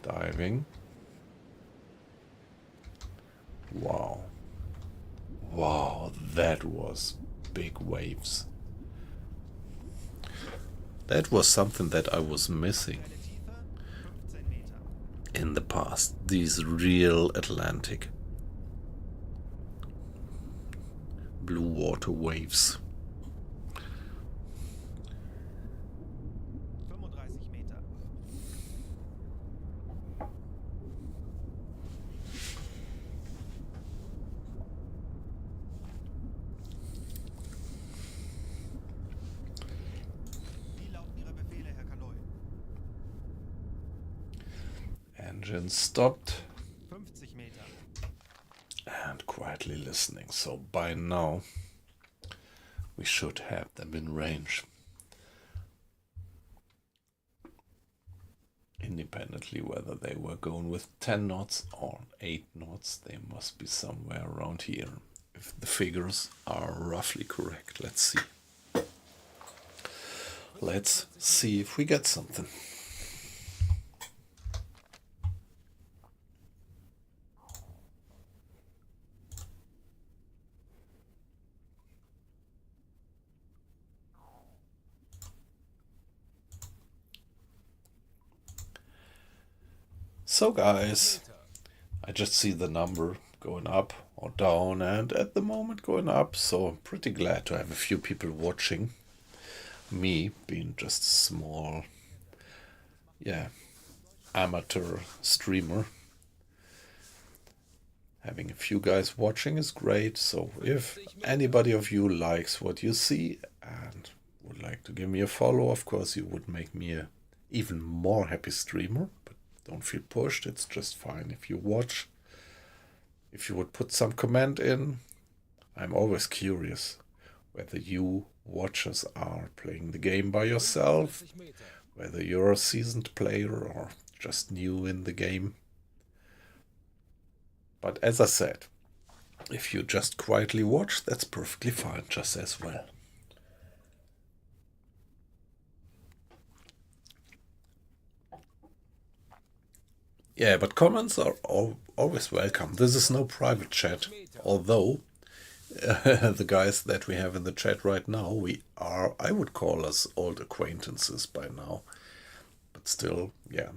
Diving. Wow. Wow, that was big waves. That was something that I was missing Quelle tiefer, 15 Meter. in the past. These real Atlantic blue water waves. 35 Meter. Wie lauten Ihre Befehle, Herr Kaloi? Engine stopped 50 Meter. and quietly listening. So by now we should have them in range. Independently whether they were going with 10 knots or 8 knots, they must be somewhere around here. If the figures are roughly correct, let's see. Let's see if we get something. So guys, I just see the number going up or down, and at the moment going up, so I'm pretty glad to have a few people watching. Me being just a small, amateur streamer. Having a few guys watching is great, so if anybody of you likes what you see and would like to give me a follow, of course you would make me a even more happy streamer, but don't feel pushed, it's just fine if you watch. If you would put some comment in, I'm always curious whether you watchers are playing the game by yourself, whether you're a seasoned player or just new in the game. But as I said, if you just quietly watch, that's perfectly fine just as well. Yeah, but comments are always welcome. This is no private chat, although the guys that we have in the chat right now, I would call us old acquaintances by now. But still, yeah,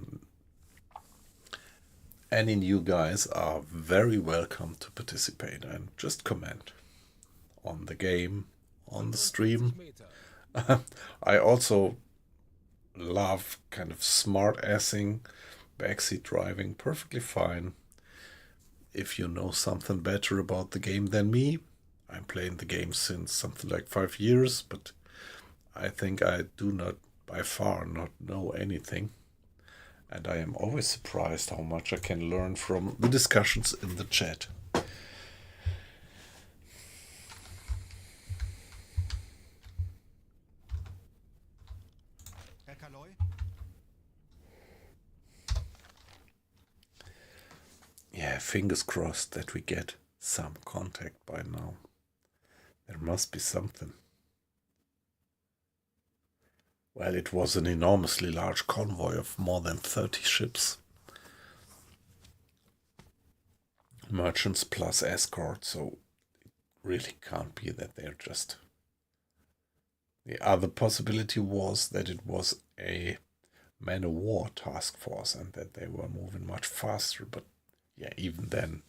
any new guys are very welcome to participate and just comment on the game, on the stream. I also love kind of smart-assing, backseat driving, perfectly fine. If you know something better about the game than me, I'm playing the game since something like 5 years, but I think I do not by far not know anything. And I am always surprised how much I can learn from the discussions in the chat. Herr Kaloy? Yeah, fingers crossed that we get some contact by now. There must be something. Well, it was an enormously large convoy of more than 30 ships. Merchants plus escort, so it really can't be that they're just... The other possibility was that it was a man-of-war task force and that they were moving much faster, but yeah, even then,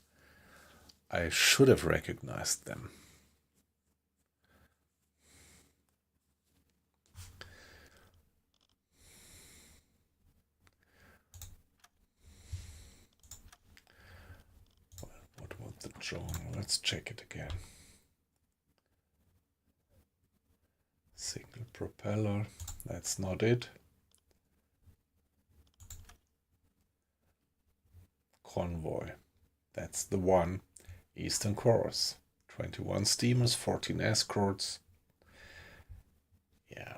I should have recognized them. What was the drawing? Let's check it again. Single propeller, that's not it. Convoy, that's the one. Eastern Course, 21 steamers, 14 escorts. Yeah,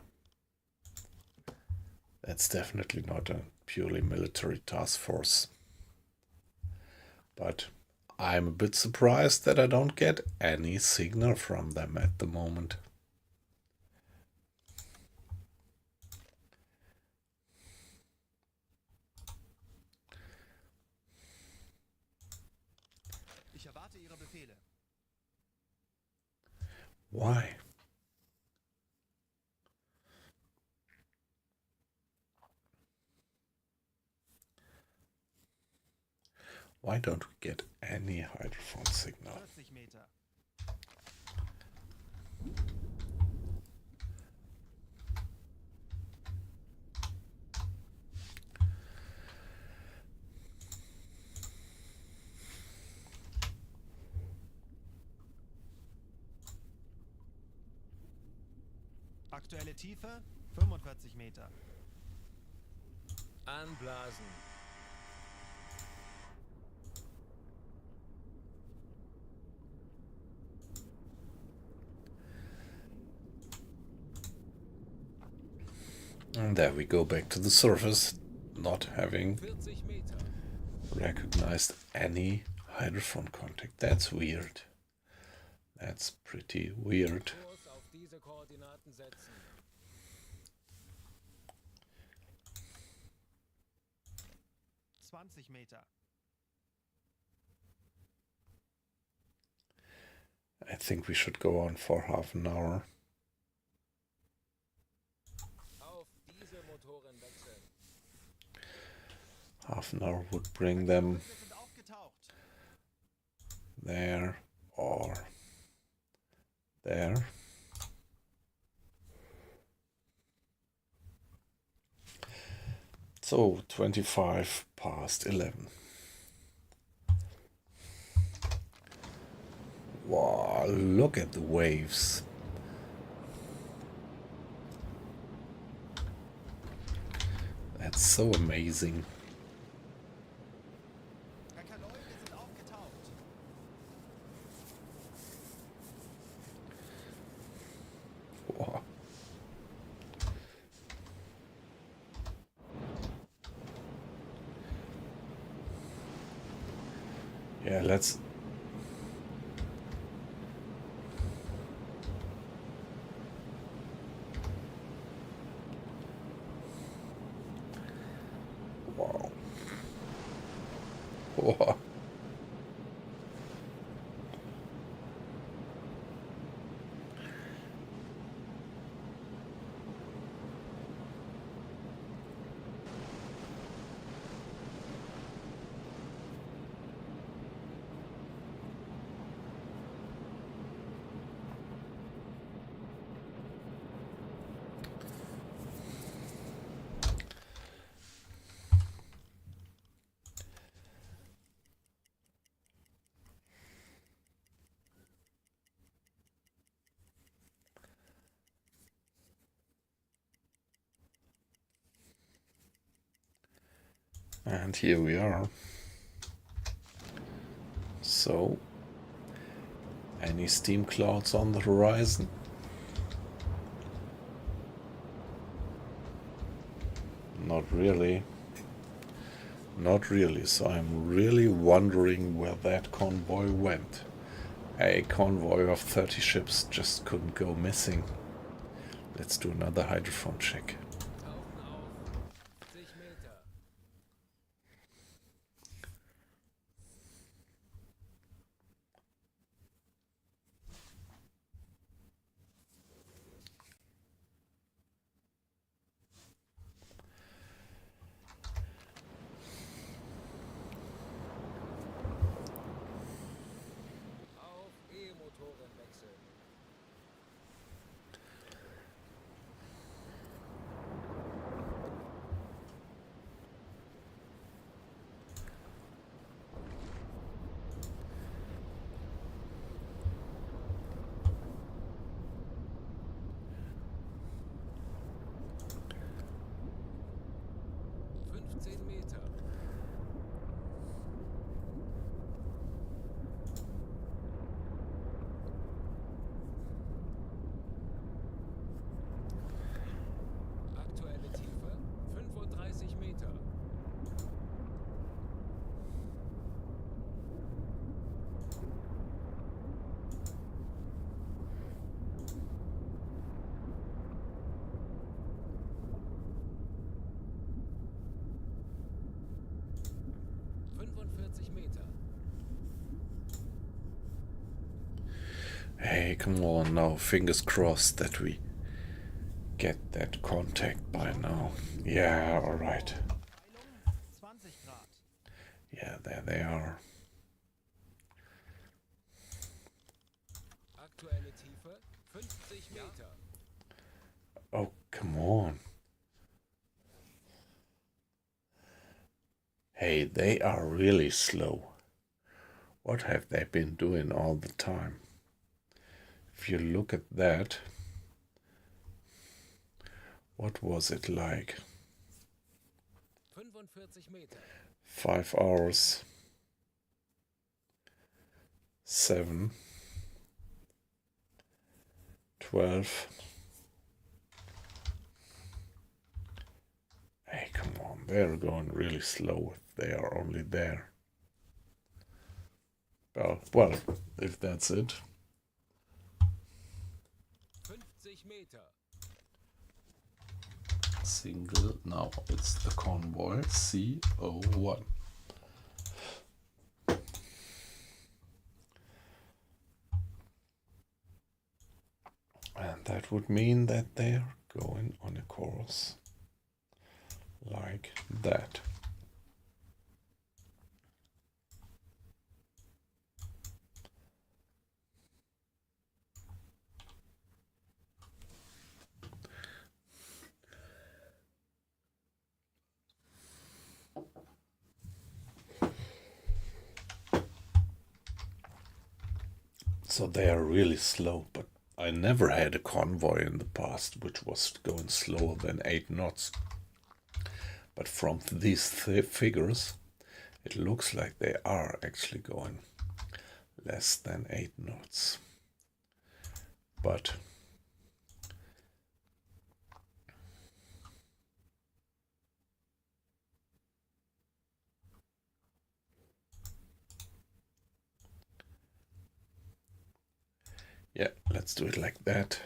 that's definitely not a purely military task force. But I'm a bit surprised that I don't get any signal from them at the moment. Ich erwarte Ihre Befehle. Why? Why don't we get any hydrophone signal? 40 Meter. Aktuelle Tiefe 45 Meter. Anblasen. And there we go back to the surface, not having 40 Meter. recognized any hydrophone contact. That's weird. That's pretty weird. Kurs auf diese Koordinaten setzen. Meter. I think we should go on for half an hour. Auf diese Motoren wechseln. Half an hour would bring them Wir sind aufgetaucht. there or there. So 25 past 11. Wow, look at the waves. That's so amazing. Herr Kaloy, wir sind aufgetaucht. Wow. Yeah, let's... Wow. Wow. And here we are. So, any steam clouds on the horizon? Not really. Not really, so I'm really wondering where that convoy went. A convoy of 30 ships just couldn't go missing. Let's do another hydrophone check. Tauchen auf. 50 Meter. Auf E-Motoren wechseln. Meter. Aktuelle Tiefe 35 Meter. Meter. Hey, come on now, fingers crossed that we get that contact by now. Yeah, alright. Peilung 20 Grad. Yeah, there they are. Aktuelle Tiefe 50 Meter. Oh, come on. Hey, they are really slow. What have they been doing all the time? If you look at that, what was it like? 45 Meter. 5 hours, 7, 12. Hey, come on, they're going really slow if they are only there. Well, if that's it. 50 Meter. Single, now it's the convoy CO1. And that would mean that they're going on a course like that. So they are really slow, but I never had a convoy in the past which was going slower than 8 knots. But from these figures, it looks like they are actually going less than 8 knots. But yeah, let's do it like that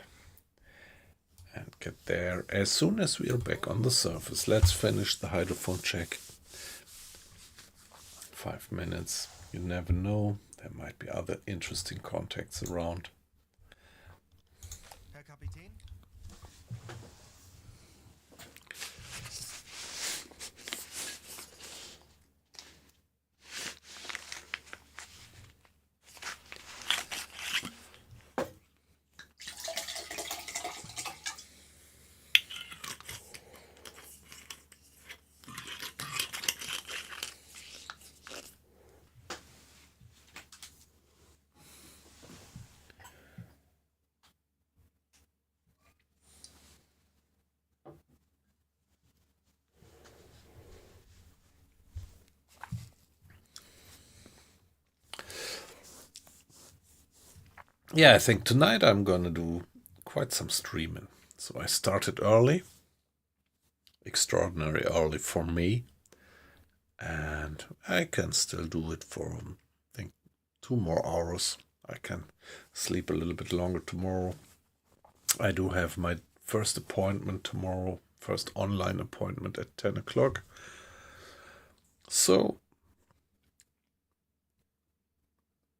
and get there as soon as we are back on the surface. Let's finish the hydrophone check. 5 minutes, you never know, there might be other interesting contacts around. Herr Kapitän? yeah, I think tonight I'm gonna do quite some streaming. So I started early, extraordinary early for me, and I can still do it for I think 2 more hours. I can sleep a little bit longer tomorrow. I do have my first appointment tomorrow, first online appointment at 10 o'clock. So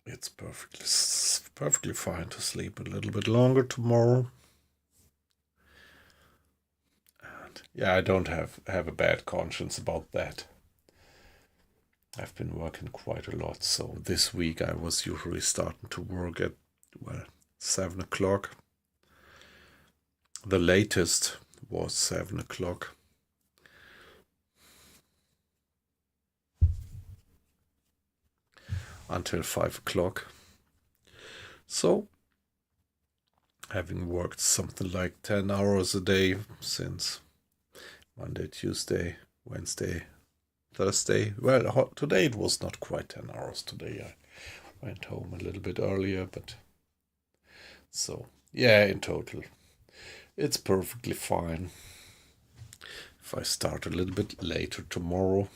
it's perfectly fine to sleep a little bit longer tomorrow. And yeah, I don't have a bad conscience about that. I've been working quite a lot, so this week I was usually starting to work at, well, 7 o'clock. The latest was 7 o'clock. Until 5 o'clock. So, having worked something like 10 hours a day since Monday, Tuesday, Wednesday, Thursday. Well, today it was not quite 10 hours. Today I went home a little bit earlier, but so, yeah, in total, it's perfectly fine. If I start a little bit later tomorrow.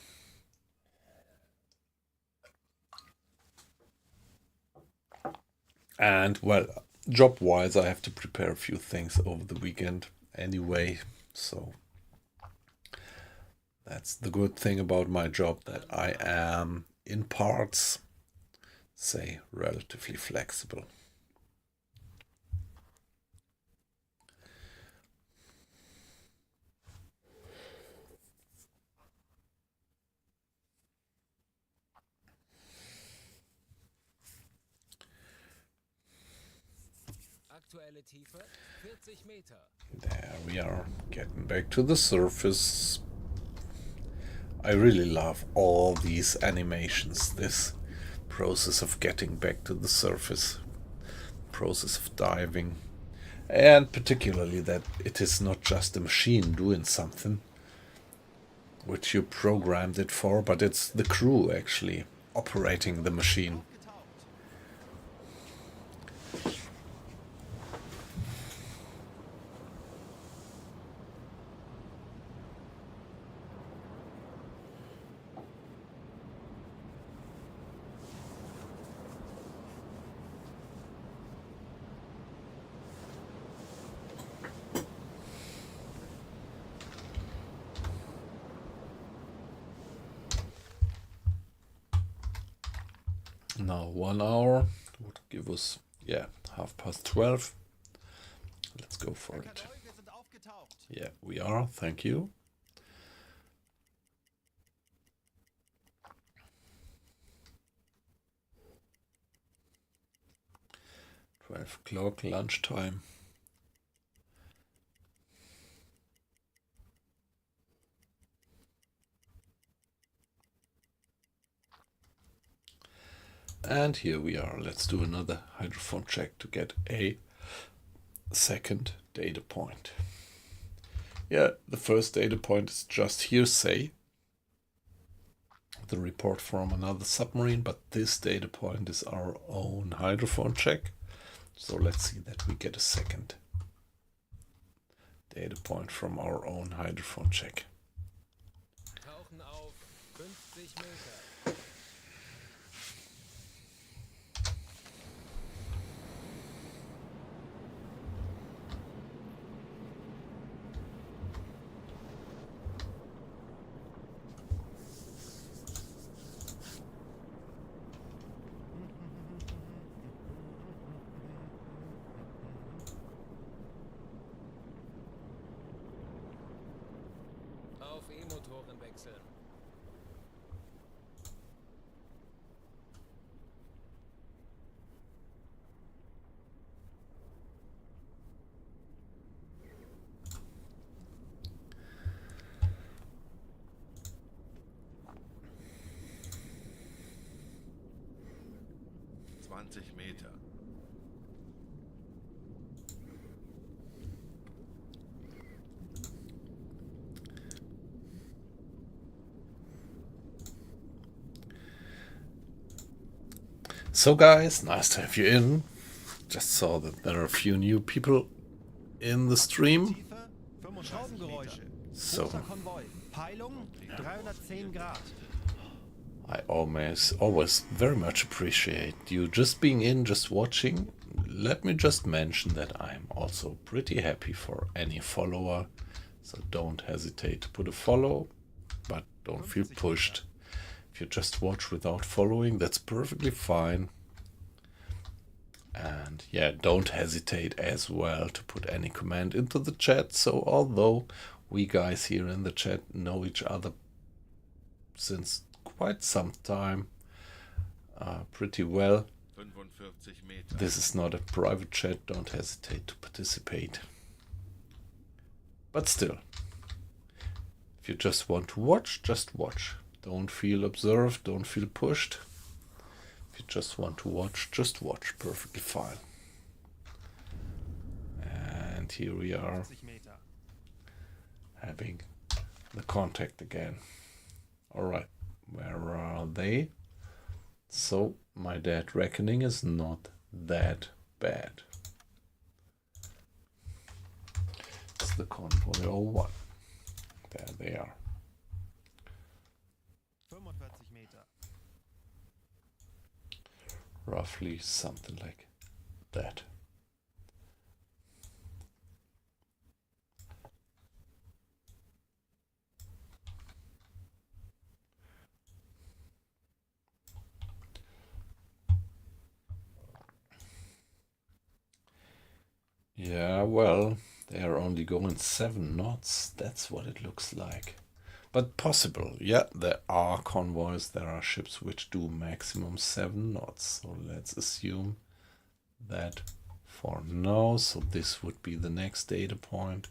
And, well, job-wise, I have to prepare a few things over the weekend anyway, so that's the good thing about my job, that I am, in parts, say, relatively flexible. Aktuelle Tiefe 40 Meter. There we are, getting back to the surface. I really love all these animations, this process of getting back to the surface, process of diving, and particularly that it is not just a machine doing something which you programmed it for, but it's the crew actually operating the machine. Now 1 hour would give us, yeah, 12:30. Let's go for it. Kaloi, wir sind aufgetaucht. Yeah, we are. Thank you. $12 lunchtime. And here we are. Let's do another hydrophone check to get a second data point. Yeah, the first data point is just hearsay, the report from another submarine, but this data point is our own hydrophone check. So let's see that we get a second data point from our own hydrophone check. Tauchen auf 50 Meter. Auf E-Motoren wechseln. Meter. So guys, nice to have you in. just saw that there are a few new people in the stream. Tiefe 35 Schraubengeräusche. So Großer Konvoi. Peilung 310 Grad. I always very much appreciate you just being in, just watching. Let me just mention that I'm also pretty happy for any follower, so don't hesitate to put a follow, but don't feel pushed. If you just watch without following, that's perfectly fine. And yeah, don't hesitate as well to put any comment into the chat. So although we guys here in the chat know each other since quite some time, pretty well, 45 Meter. this is not a private chat. Don't hesitate to participate. But still, if you just want to watch, just watch. Don't feel observed, don't feel pushed. If you just want to watch, just watch. Perfectly fine. And here we are 50 Meter. having the contact again. Alright, where are they? So, my dead reckoning is not that bad. It's the convoy 01. There they are. 45 Meter. Roughly something like that. Yeah, well, they are only going 7 knots. That's what it looks like. But possible. Yeah, there are convoys, there are ships which do maximum 7 knots. So let's assume that for now. So this would be the next data point.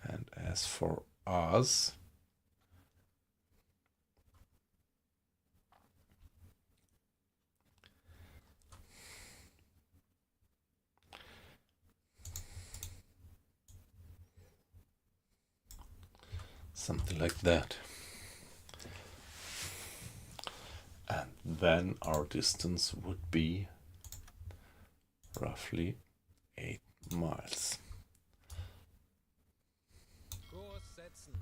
And as for us, something like that. And then our distance would be roughly 8 miles. Kurs setzen.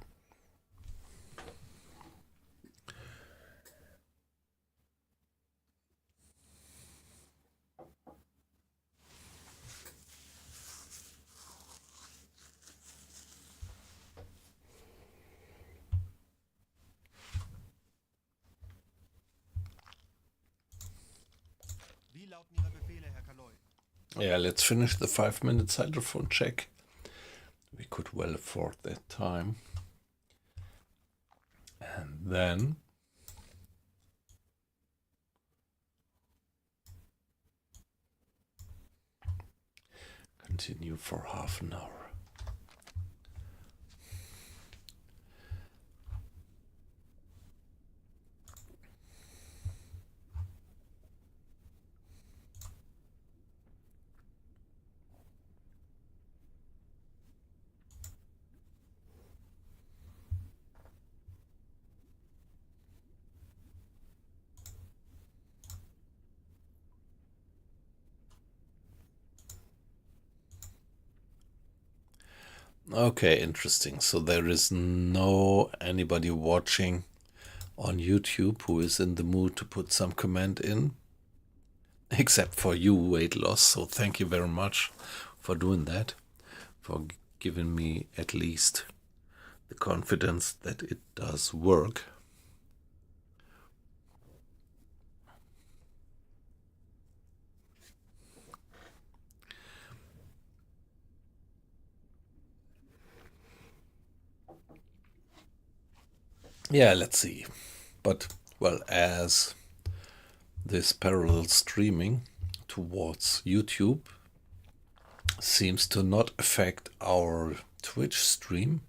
Wie lauten Ihre Befehle, Herr Kaloi? Yeah, let's finish the 5-minute hydrophone check. We could well afford that time. And then continue for half an hour. Okay, interesting. So there is no anybody watching on YouTube who is in the mood to put some comment in, except for you, weight loss. So thank you very much for doing that, for giving me at least the confidence that it does work. Yeah, let's see. But, well, as this parallel streaming towards YouTube seems to not affect our Twitch stream,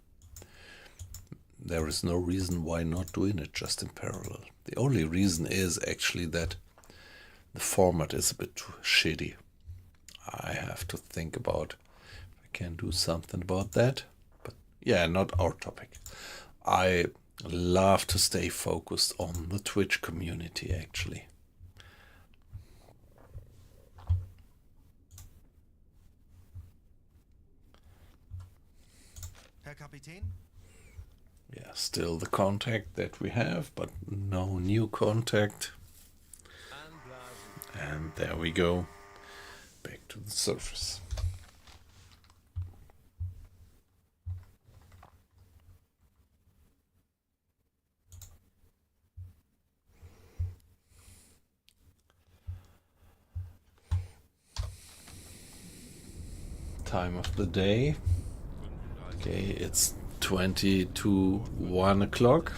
there is no reason why not doing it just in parallel. The only reason is actually that the format is a bit too shitty. I have to think about if I can do something about that. But yeah, not our topic. I love to stay focused on the Twitch community, actually. Herr Kapitän? Yeah, still the contact that we have, but no new contact. Anblasen. And there we go. Back to the surface. Time of the day. 35 Okay, it's 20 to 1 o'clock.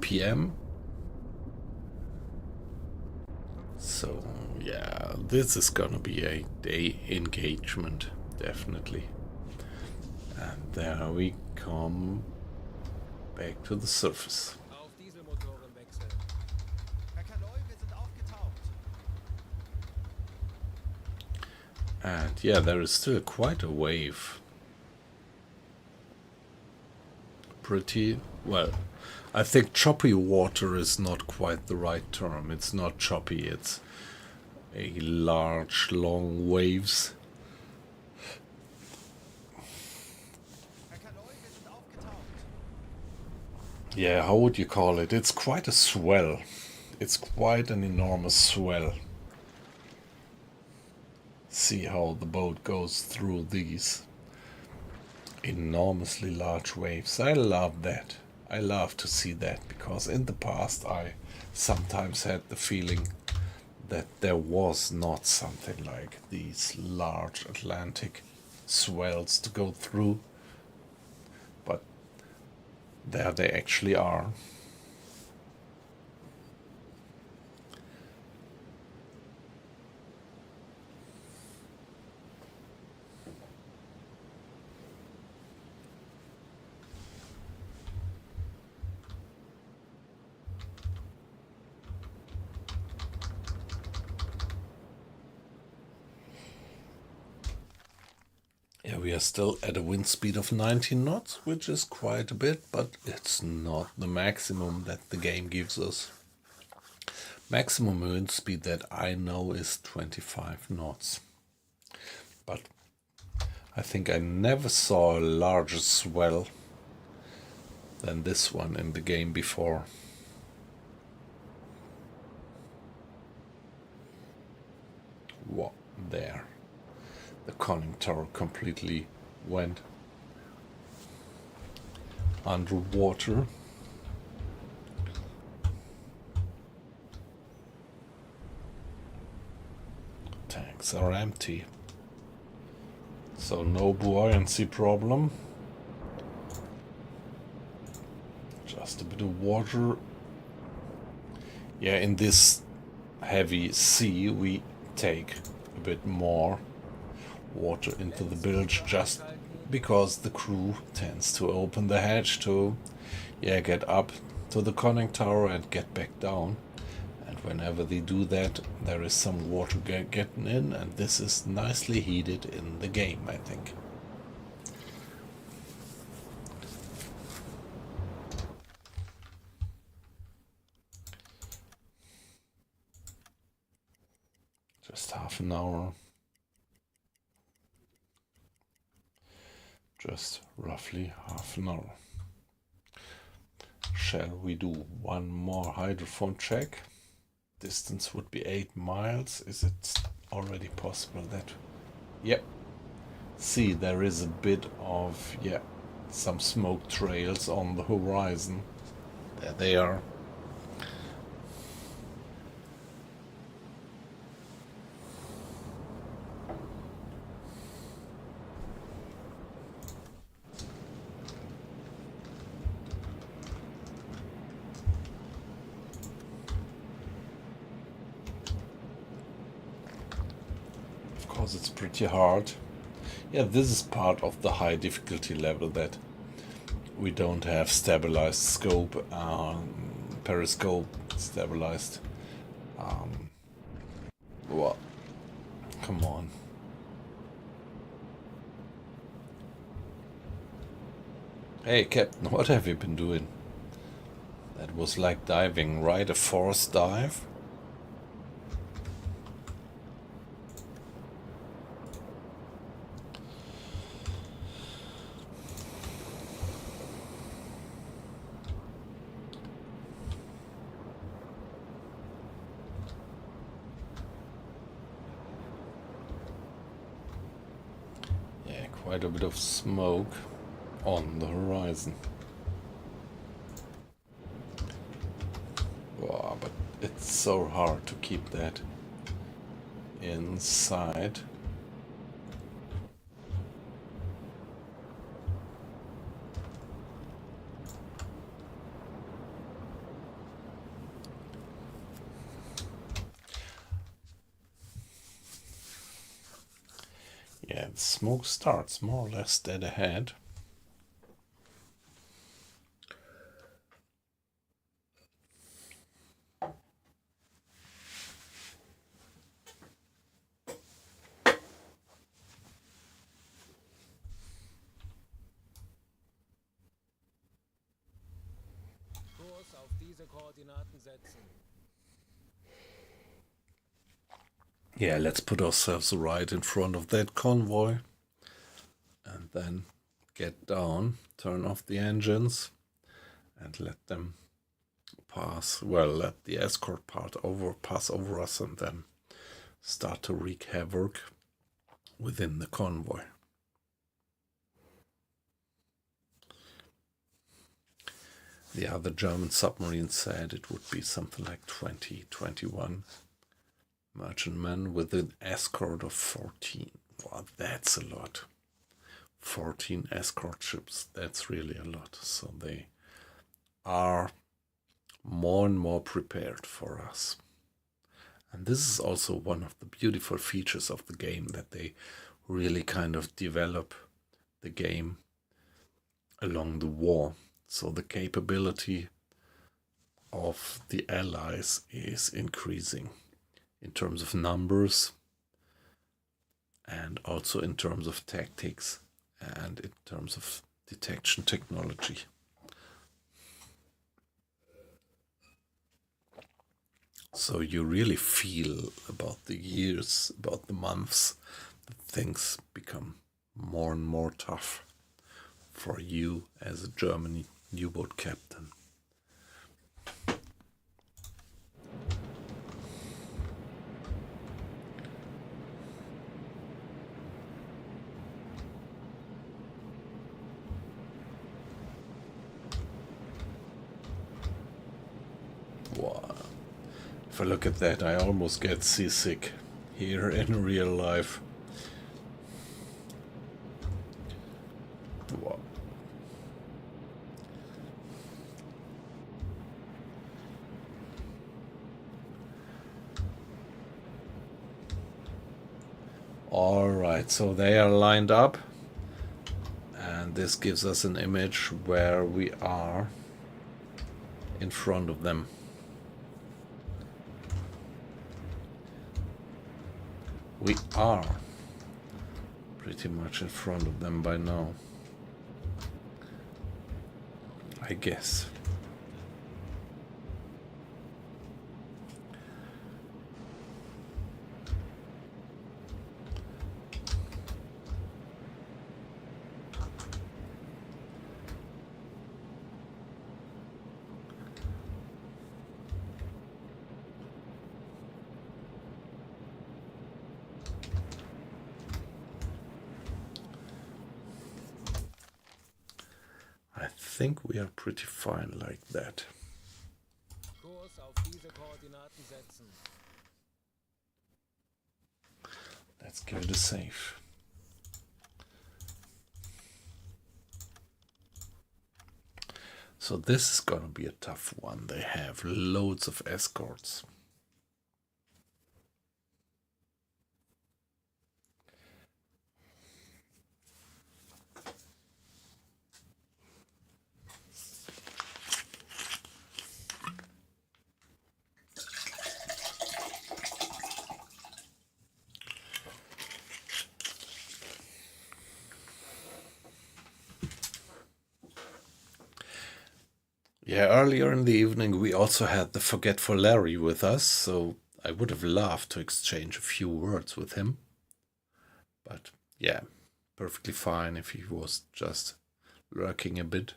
PM. So yeah, this is gonna be a day engagement, definitely. And there we come back to the surface. Auf Dieselmotoren wechseln. Herr Kaloi, wir sind aufgetaucht. And yeah, there is still quite a wave. Pretty well. I think choppy water is not quite the right term. It's not choppy, it's a large, long waves. Herr Kaloi, wir sind aufgetaucht. Yeah, how would you call it? It's quite a swell. It's quite an enormous swell. See how the boat goes through these enormously large waves. I love that. I love to see that, because in the past I sometimes had the feeling that there was not something like these large Atlantic swells to go through, but there they actually are. Yeah, we are still at a wind speed of 19 knots, which is quite a bit, but it's not the maximum that the game gives us. Maximum wind speed that I know is 25 knots. But I think I never saw a larger swell than this one in the game before. What? There. The conning tower completely went underwater. Tanks are empty. So no buoyancy problem. Just a bit of water. Yeah, in this heavy sea we take a bit more water into the bilge, just because the crew tends to open the hatch to get up to the conning tower and get back down. And whenever they do that, there is some water getting in, and this is nicely heated in the game, I think. Just half an hour. Just roughly half an hour. Shall we do one more hydrophone check? Distance would be 8 miles. Is it already possible that? Yep. See, there is a bit of, some smoke trails on the horizon. There they are. It's pretty hard. Yeah, this is part of the high difficulty level, that we don't have stabilized scope, periscope stabilized. What? Come on. Hey, Captain, what have you been doing? That was like diving, right? A forced dive? quite a bit of smoke on the horizon. Wow, but it's so hard to keep that inside. Yeah, the smoke starts more or less dead ahead. Kurs auf diese Koordinaten setzen. Yeah, let's put ourselves right in front of that convoy and then get down, turn off the engines and let them pass, well, let the escort part pass over us and then start to wreak havoc within the convoy. The other German submarine said it would be something like 20, 21 merchantmen with an escort of 14. Wow, that's a lot. 14 escort ships, that's really a lot. So they are more and more prepared for us. And this is also one of the beautiful features of the game, that they really kind of develop the game along the war. So the capability of the allies is increasing in terms of numbers and also in terms of tactics and in terms of detection technology. So you really feel about the years, about the months, that things become more and more tough for you as a German U-boat captain. Wow. If I look at that, I almost get seasick here in real life. Wow. Alright, so they are lined up, and this gives us an image where we are in front of them. We are pretty much in front of them by now, I guess. I think we are pretty fine like that. Kurs auf diese Koordinaten setzen. Let's give it a save. So this is gonna be a tough one. They have loads of escorts. Yeah, earlier in the evening we also had the Forgetful Larry with us, so I would have loved to exchange a few words with him. But yeah, perfectly fine if he was just lurking a bit.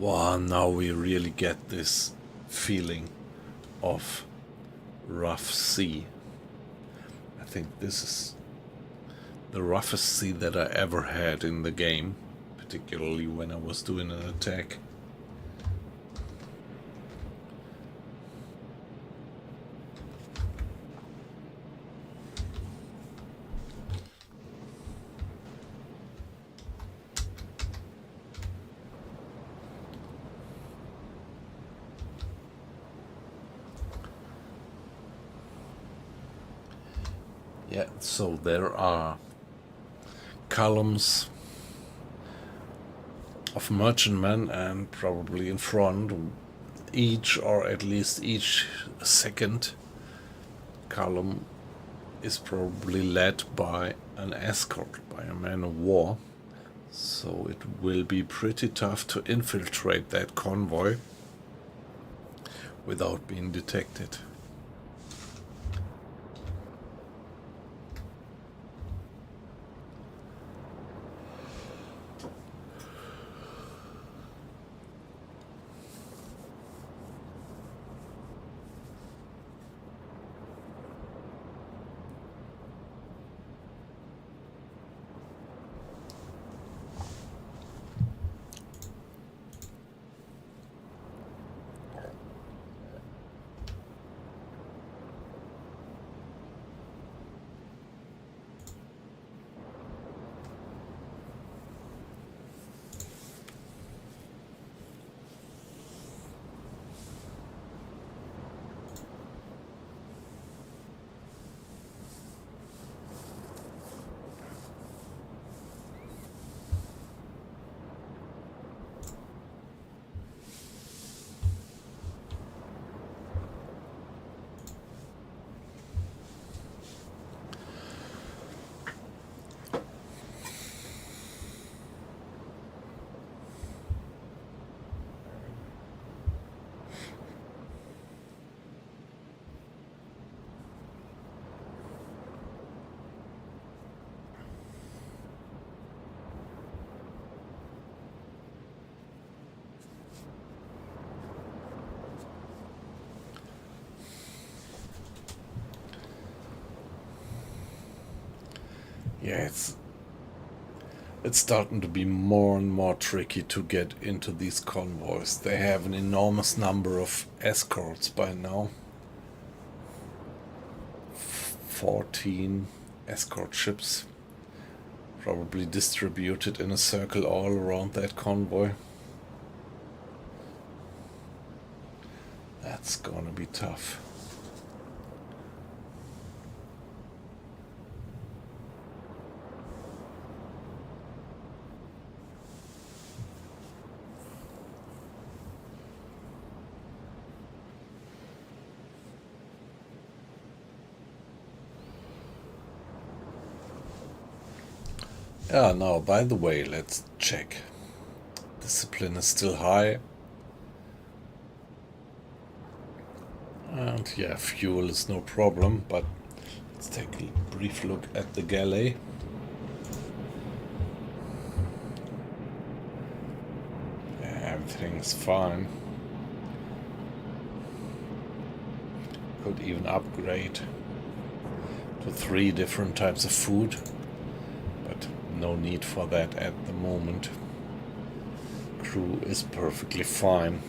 Wow, now we really get this feeling of rough sea. I think this is the roughest sea that I ever had in the game, particularly when I was doing an attack. Yeah, so there are columns of merchantmen, and probably in front, each or at least each second column is probably led by an escort, by a man of war. So it will be pretty tough to infiltrate that convoy without being detected. Yeah, it's starting to be more and more tricky to get into these convoys. They have an enormous number of escorts by now. 14 escort ships, probably distributed in a circle all around that convoy. That's gonna be tough. Yeah, now, by the way, let's check. Discipline is still high. And yeah, fuel is no problem, but let's take a brief look at the galley. Yeah, everything's fine. Could even upgrade to 3 different types of food, but no need for that at the moment. Crew is perfectly fine.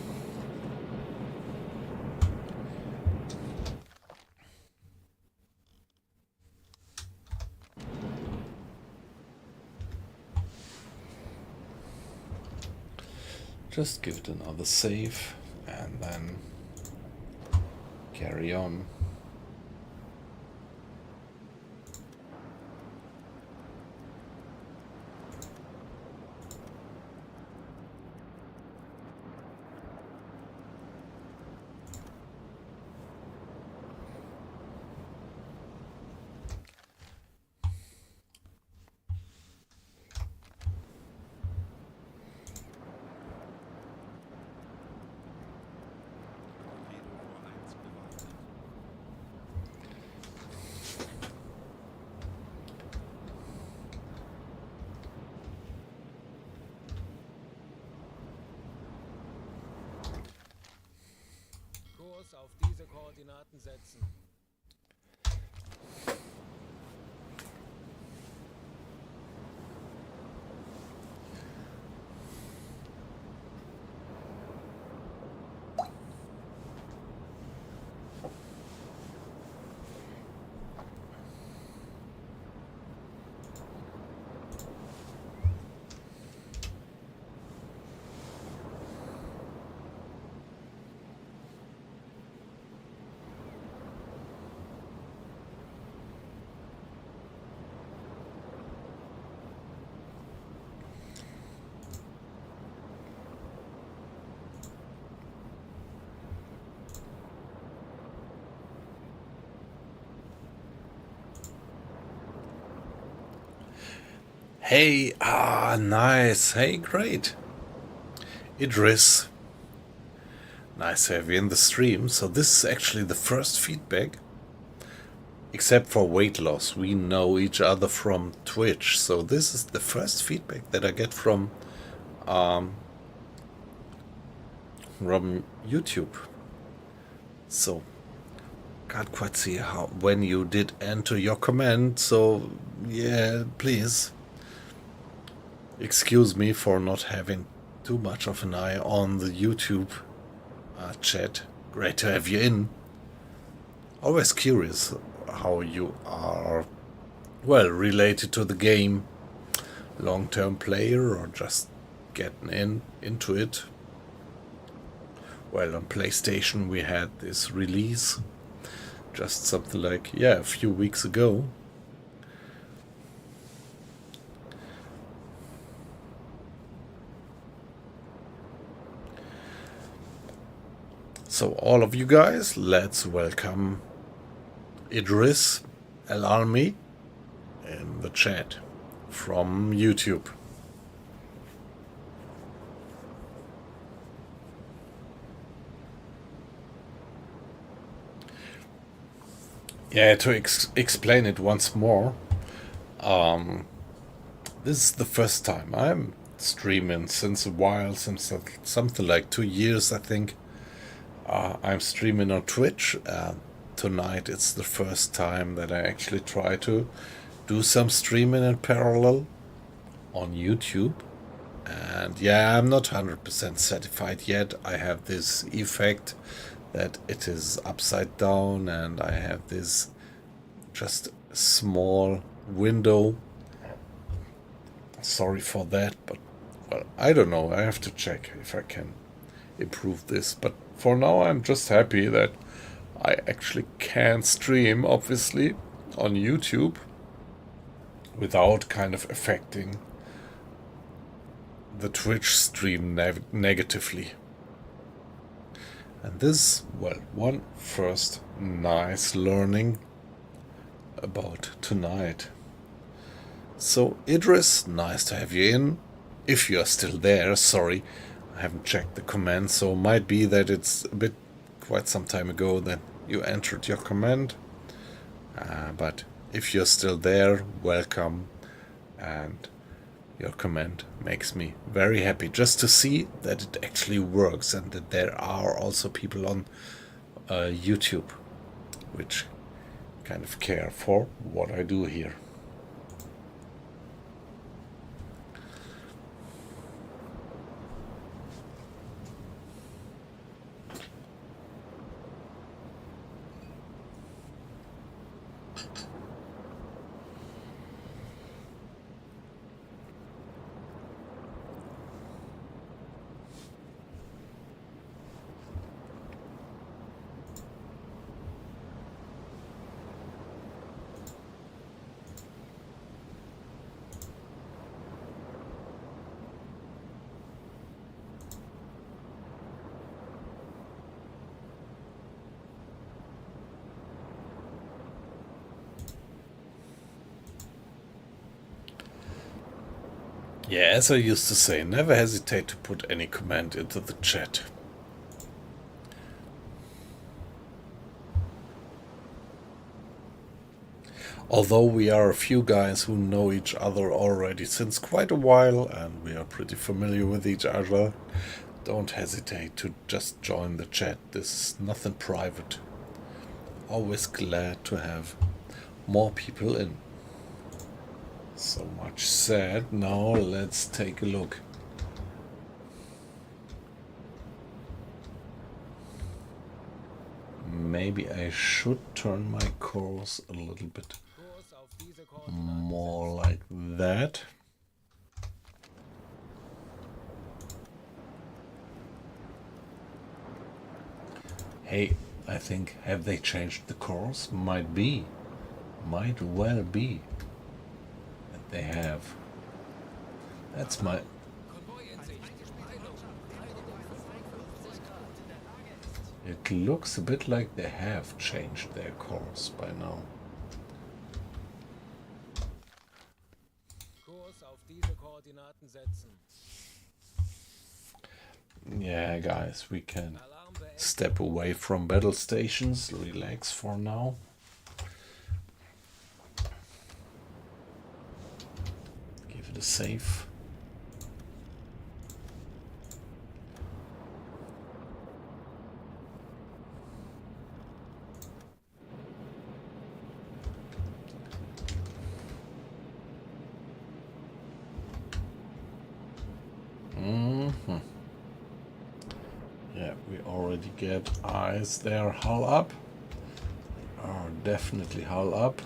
Just give it another save and then carry on. Torpedo Rohr 1 bewaffnet. Kurs auf diese Koordinaten setzen. Hey, nice. Hey, great. Idris. Nice to have you in the stream. So this is actually the first feedback. Except for weight loss. We know each other from Twitch. So this is the first feedback that I get from YouTube. So can't quite see how when you did enter your comment. So yeah, please excuse me for not having too much of an eye on the YouTube chat. Great to have you in. Always curious how you are, well, related to the game. Long-term player or just getting into it. Well, on PlayStation we had this release just something like, yeah, a few weeks ago. So all of you guys, let's welcome Idris El Almi in the chat from YouTube. Yeah, to explain it once more, this is the first time I'm streaming since a while, since something like 2 years, I think. I'm streaming on Twitch. Tonight it's the first time that I actually try to do some streaming in parallel on YouTube. And yeah, I'm not 100% satisfied yet. I have this effect that it is upside down and I have this just small window. Sorry for that, but well, I don't know. I have to check if I can improve this. But for now, I'm just happy that I actually can stream, obviously, on YouTube without kind of affecting the Twitch stream negatively. And this, well, one first nice learning about tonight. So, Idris, nice to have you in. If you are still there, sorry, I haven't checked the comments, so might be that it's a bit quite some time ago that you entered your comment. But if you're still there, welcome, and your comment makes me very happy just to see that it actually works and that there are also people on YouTube which kind of care for what I do here. Yeah, as I used to say, never hesitate to put any comment into the chat. Although we are a few guys who know each other already since quite a while and we are pretty familiar with each other, don't hesitate to just join the chat. This is nothing private. Always glad to have more people in. So much said. Now let's take a look. Maybe I should turn my course a little bit Kurs auf diese Koordinaten more like that. Hey, I think, have they changed the course? Might be. Might well be that they have. That's my... Konvoi in Sicht. Heilung. It looks a bit like they have changed their course by now. Kurs auf diese Koordinaten setzen. Yeah, guys, we can Alarm beendet. step away from battle stations. Relax for now. Give it a save. Yeah, we already get eyes there. Hull up. Are definitely hull up.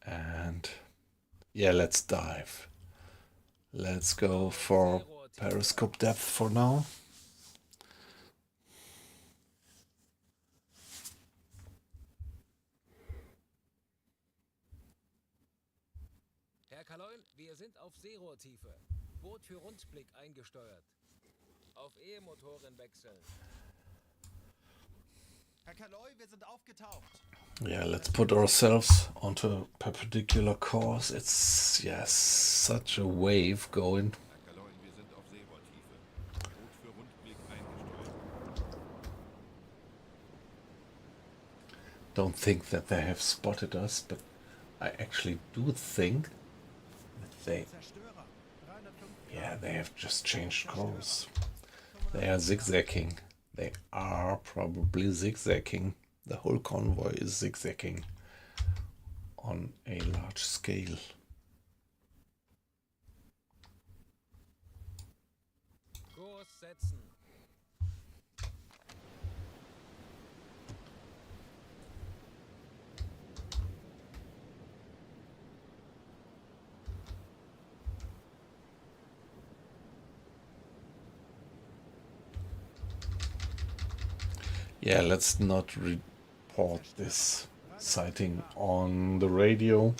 And yeah, let's dive. Let's go for periscope depth for now. Herr Kaloin, wir sind auf Seerohrtiefe. Boot für Rundblick eingesteuert. Auf E-Motoren wechseln. Herr Kaloi, wir sind aufgetaucht. Yeah, let's put ourselves onto a perpendicular course. It's, yes, such a wave going. Herr Kaloin, wir sind auf Seerohrtiefe. Boot für Rundblick eingesteuert. Don't think that they have spotted us, but I actually do think that they, Zerstörer. 350 yeah, they have just changed course. They are zigzagging. They are probably zigzagging. The whole convoy is zigzagging on a large scale. Kurs setzen. Yeah, let's not report this sighting on the radio.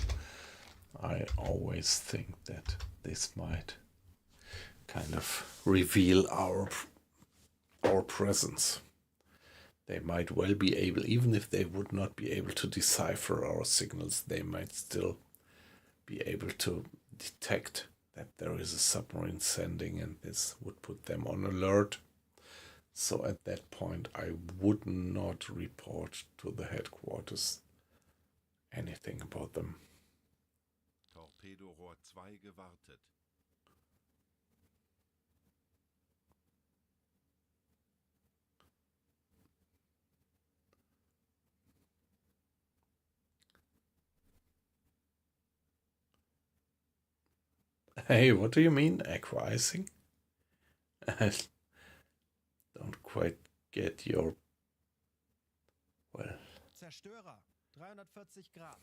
I always think that this might kind of reveal our presence. They might well be able, even if they would not be able to decipher our signals, they might still be able to detect that there is a submarine sending, and this would put them on alert. So at that point, I would not report to the headquarters anything about them. Torpedorohr 2 gewartet. Hey, what do you mean, aqua-icing? I don't quite get your... Well, Zerstörer. 340 Grad.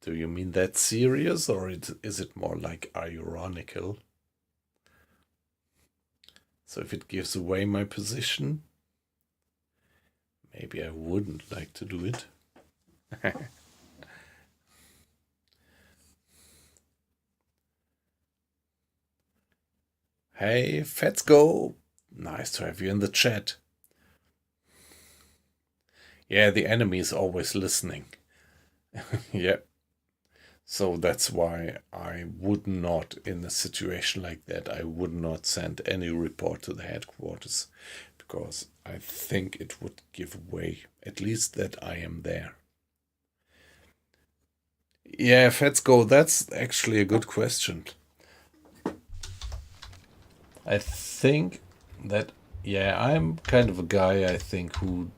do you mean that serious, or is it more like ironical? So if it gives away my position, maybe I wouldn't like to do it. Hey, Fetzko! Nice to have you in the chat. Yeah, the enemy is always listening. Yeah. So that's why I would not, in a situation like that, I would not send any report to the headquarters, because I think it would give away, at least that I am there. Yeah, Fetzko, that's actually a good question. I think that, yeah, I'm kind of a guy, I think, who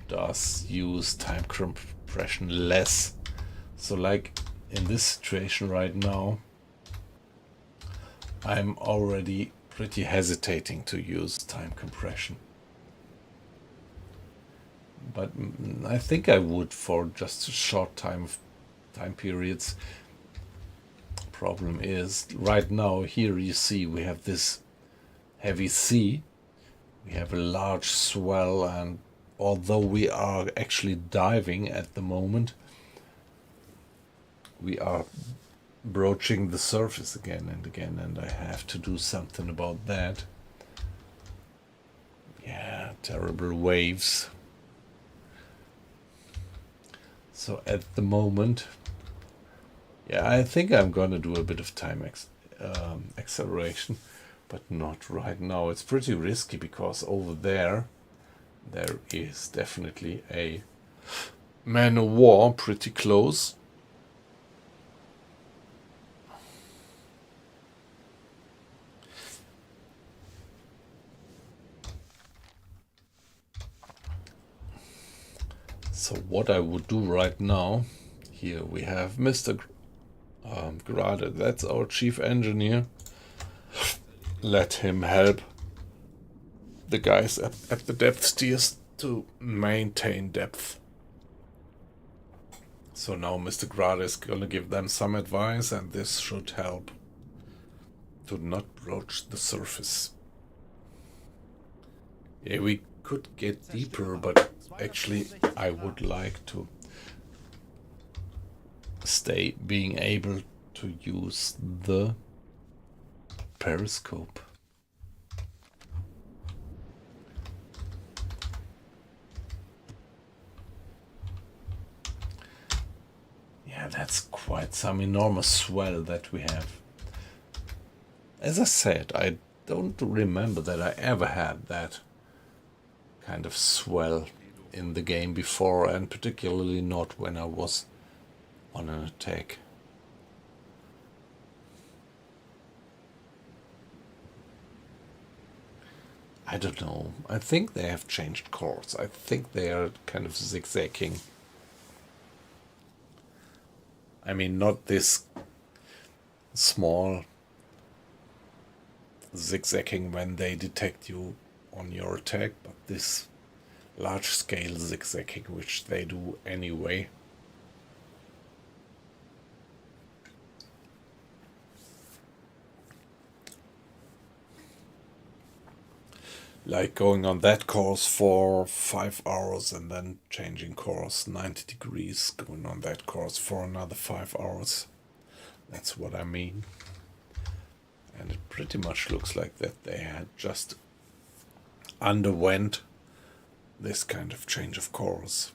does use time compression less. So like in this situation right now, I'm already pretty hesitating to use time compression. But I think I would for just short time periods. Problem is, right now here you see we have this heavy sea, we have a large swell, and although we are actually diving at the moment, we are broaching the surface again and again, and I have to do something about that. Yeah, terrible waves. So at the moment, yeah, I think I'm gonna do a bit of time acceleration, but not right now. It's pretty risky because over there is definitely a man of war pretty close. So what I would do right now, here we have Mr. Grade, that's our chief engineer. Let him help the guys at the depth steers to maintain depth. So now Mr. Grade is gonna give them some advice, and this should help to not broach the surface. Yeah, we could get deeper, but actually I would like to stay being able to use the periscope. Yeah, that's quite some enormous swell that we have. As I said, I don't remember that I ever had that kind of swell in the game before, and particularly not when I was on an attack. I don't know. I think they have changed course. I think they are kind of zigzagging. I mean, not this small zigzagging when they detect you on your attack, but this large scale zigzagging, which they do anyway. Like going on that course for 5 hours and then changing course 90 degrees, going on that course for another 5 hours. That's what I mean. And it pretty much looks like that they had just underwent this kind of change of course.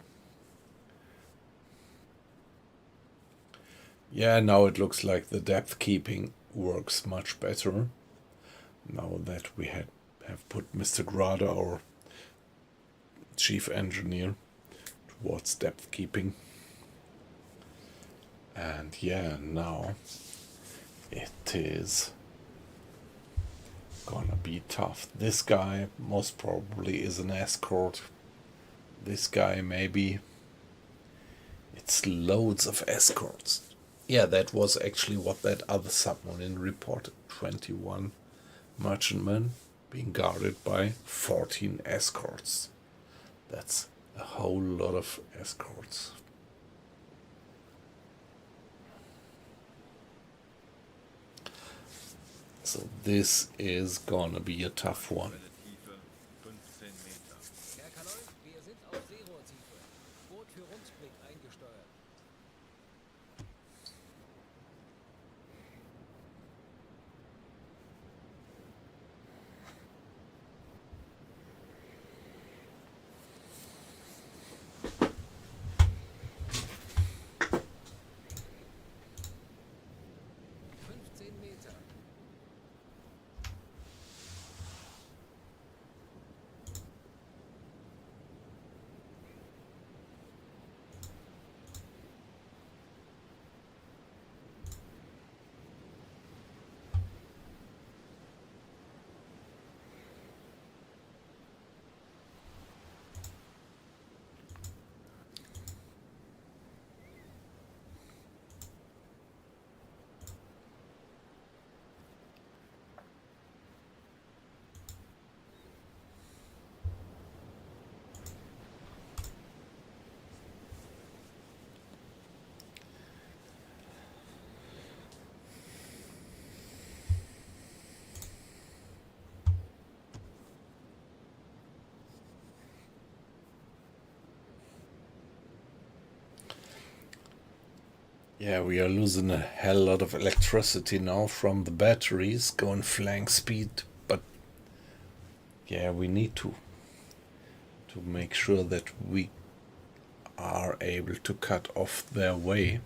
Yeah, now it looks like the depth keeping works much better. Now that we have put Mr. Grade, our chief engineer, towards depth keeping. And yeah, now it is gonna be tough. This guy most probably is an escort. This guy maybe. It's loads of escorts. Yeah, that was actually what that other submarine reported. 21 merchantmen being guarded by 14 escorts. That's a whole lot of escorts. So this is gonna be a tough one. Tiefe 15 Meter. Herr Kaloy, wir sind auf Seerohrtiefe. Boot für Rundblick eingesteuert. Yeah, we are losing a hell lot of electricity now from the batteries going flank speed, but yeah, we need to make sure that we are able to cut off their way.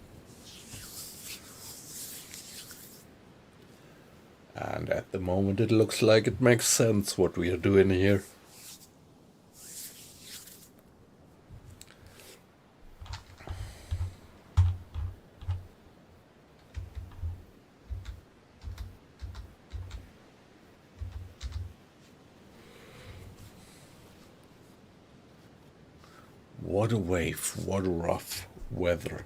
And at the moment it looks like it makes sense what we are doing here. What a wave, what a rough weather.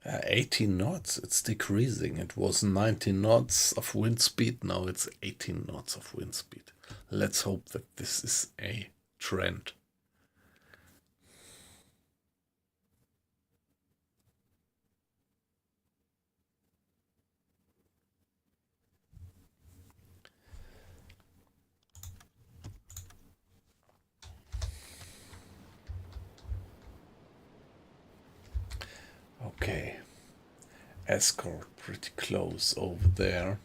18 knots, it's decreasing. It was 19 knots of wind speed, now it's 18 knots of wind speed. Let's hope that this is a trend. Okay, escort pretty close over there.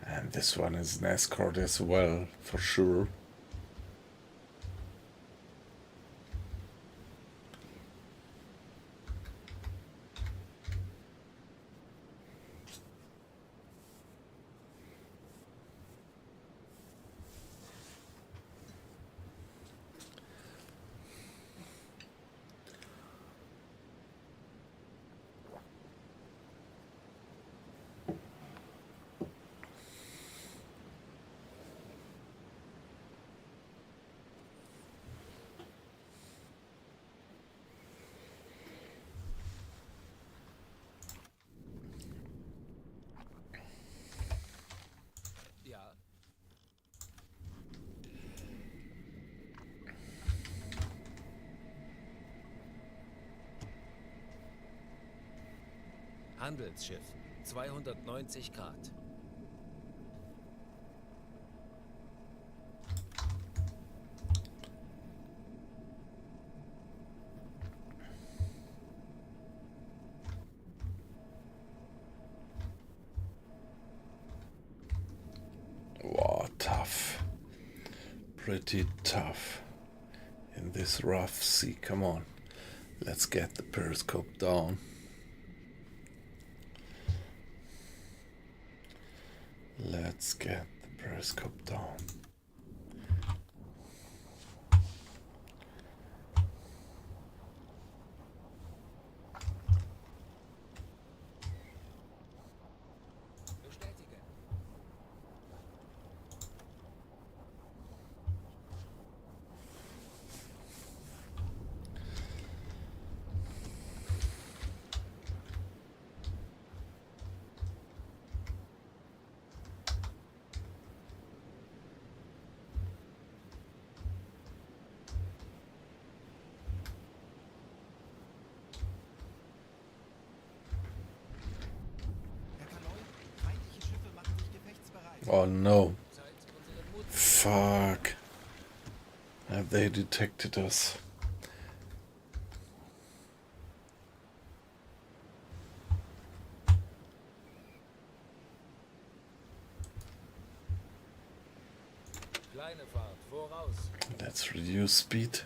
And this one is an escort as well, for sure. Ja. Handelsschiff, 290 Grad. Wow, tough. Pretty tough. In this rough sea, come on. Let's get the periscope down. Let's get the periscope down. Bestätigen. Herr Kaloi, feindliche Schiffe machen sich gefechtsbereit. Oh no. Zeit, unseren Mut zu Fuck. Have they detected us? Kleine Fahrt, voraus. Let's reduce speed.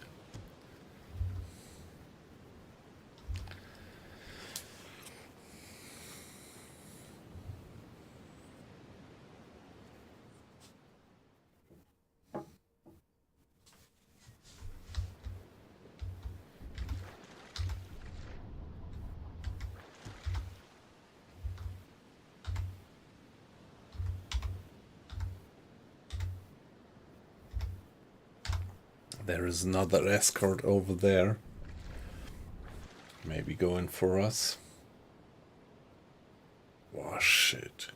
There is another escort over there. Maybe going for us. Oh shit.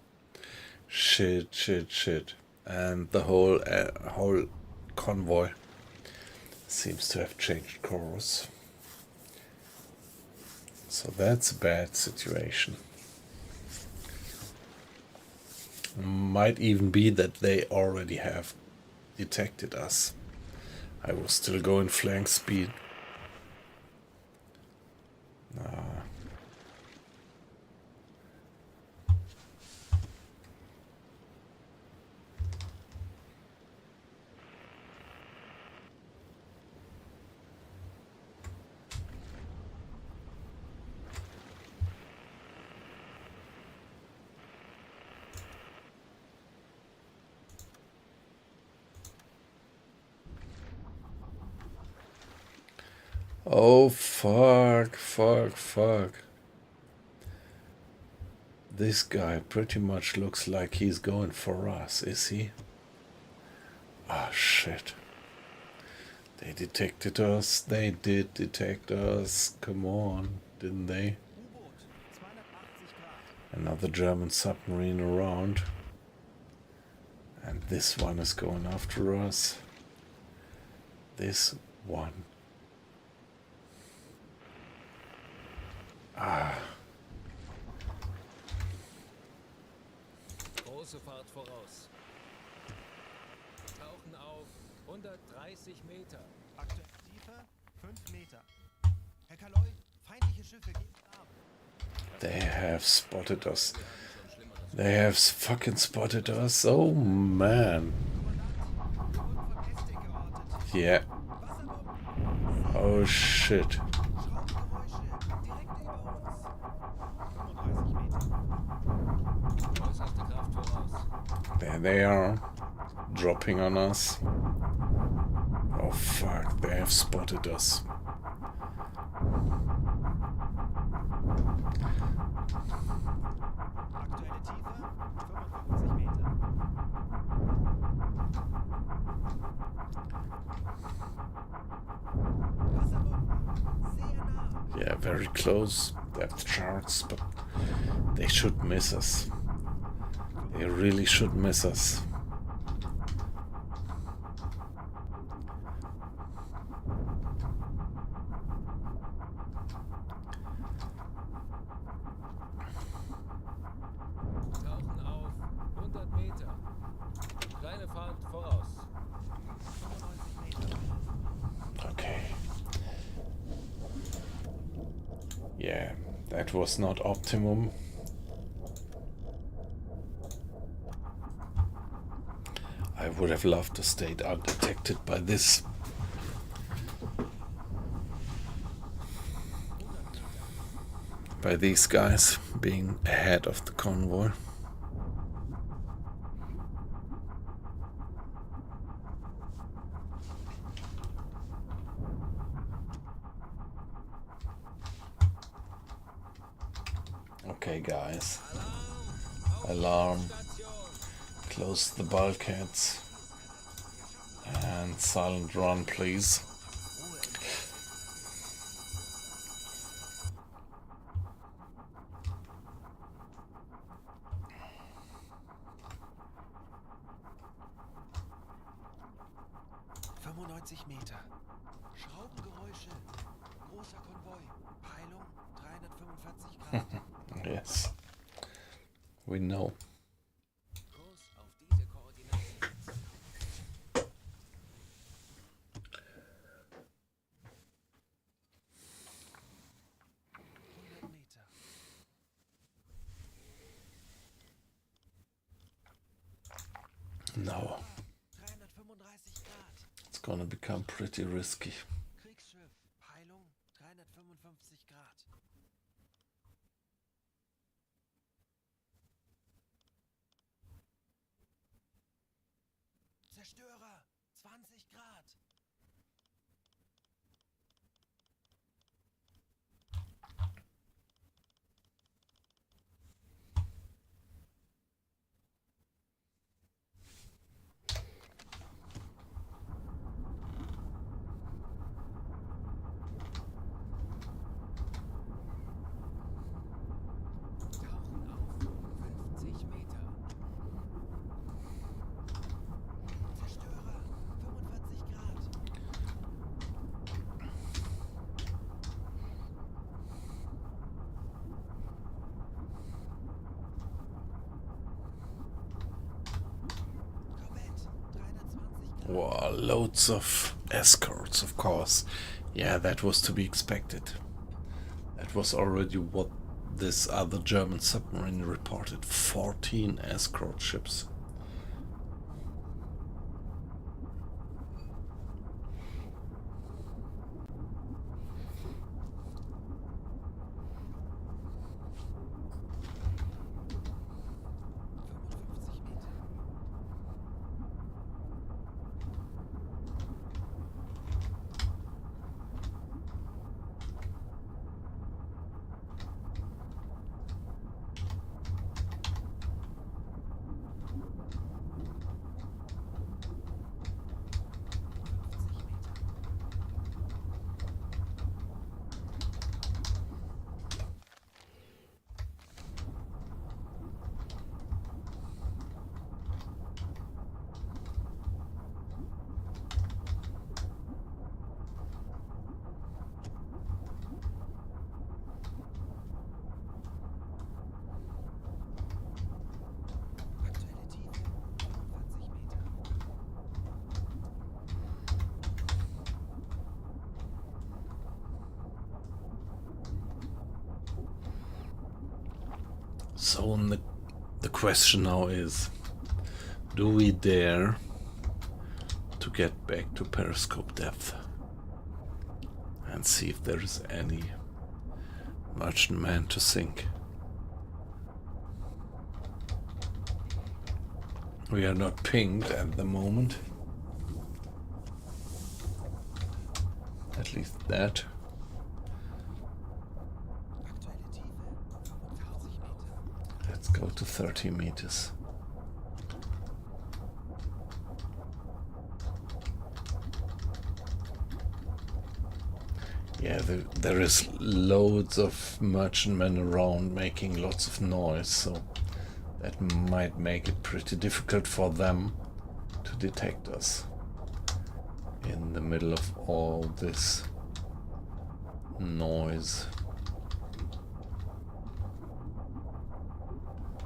Shit. And the whole convoy seems to have changed course. So that's a bad situation. Might even be that they already have detected us. I was still going flank speed. Oh, fuck. This guy pretty much looks like he's going for us, is he? Ah, shit. They detected us. They did detect us. Come on, didn't they? U-Boot, 280 Grad. Another German submarine around. And this one is going after us. This one. Große Fahrt voraus. Tauchen auf 130 Meter. Aktuelle Tiefe 5 Meter. Herr Kaloi, feindliche Schiffe gehen ab. They have spotted us. They have fucking spotted us. Oh man. Yeah. Oh shit. Äußerste Kraft voraus. There they are. Dropping on us. Oh fuck, they have spotted us. Aktuelle Tiefe 55 Meter. Wasserbomben, sehr nah. Yeah, very close depth charts, but they should miss us. They really should miss us. Tauchen auf 100 Meter. Kleine Fahrt voraus. 95 Meter. Okay. Yeah, that was not optimum. I would have loved to stay undetected by this. By these guys being ahead of the convoy. Okay, guys. Alarm. Close the bulkheads. And silent run, please. Meter. Schraubengeräusche. Großer Konvoi. Peilung 345 Grad. Yes. We know. Kurs auf diese Koordinaten setzen. 100 Meter. No. 335 Grad. It's gonna become pretty risky. Kriegsschiff. Peilung 355 Grad. Zerstörer 20 Grad. Tauchen auf 50 Meter. Zerstörer Oh, loads of escorts, of course. Yeah, that was to be expected. That was already what this other German submarine reported. 14 escort ships. So the question now is, do we dare to get back to periscope depth and see if there is any merchantman to sink? We are not pinged at the moment. At least that. Let's go to 30 meters. Yeah, there is loads of merchantmen around making lots of noise, so that might make it pretty difficult for them to detect us in the middle of all this noise.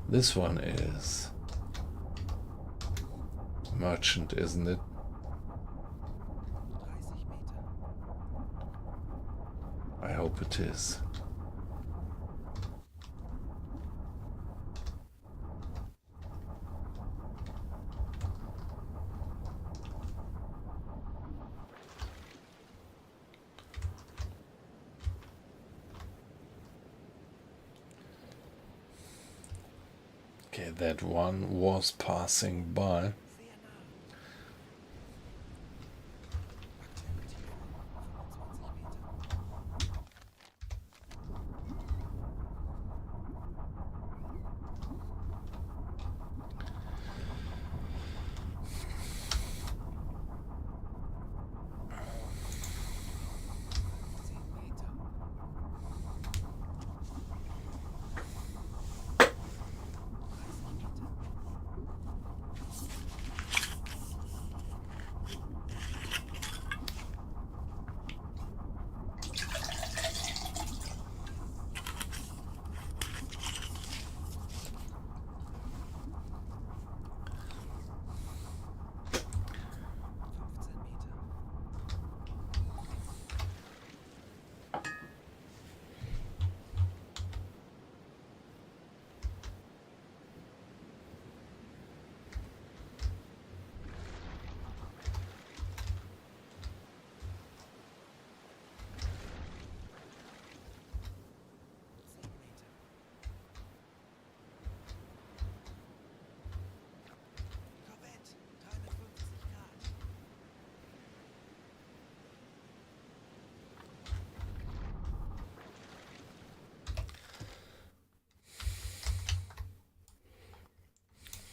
This one is merchant, isn't it? I hope it is. Okay, that one was passing by.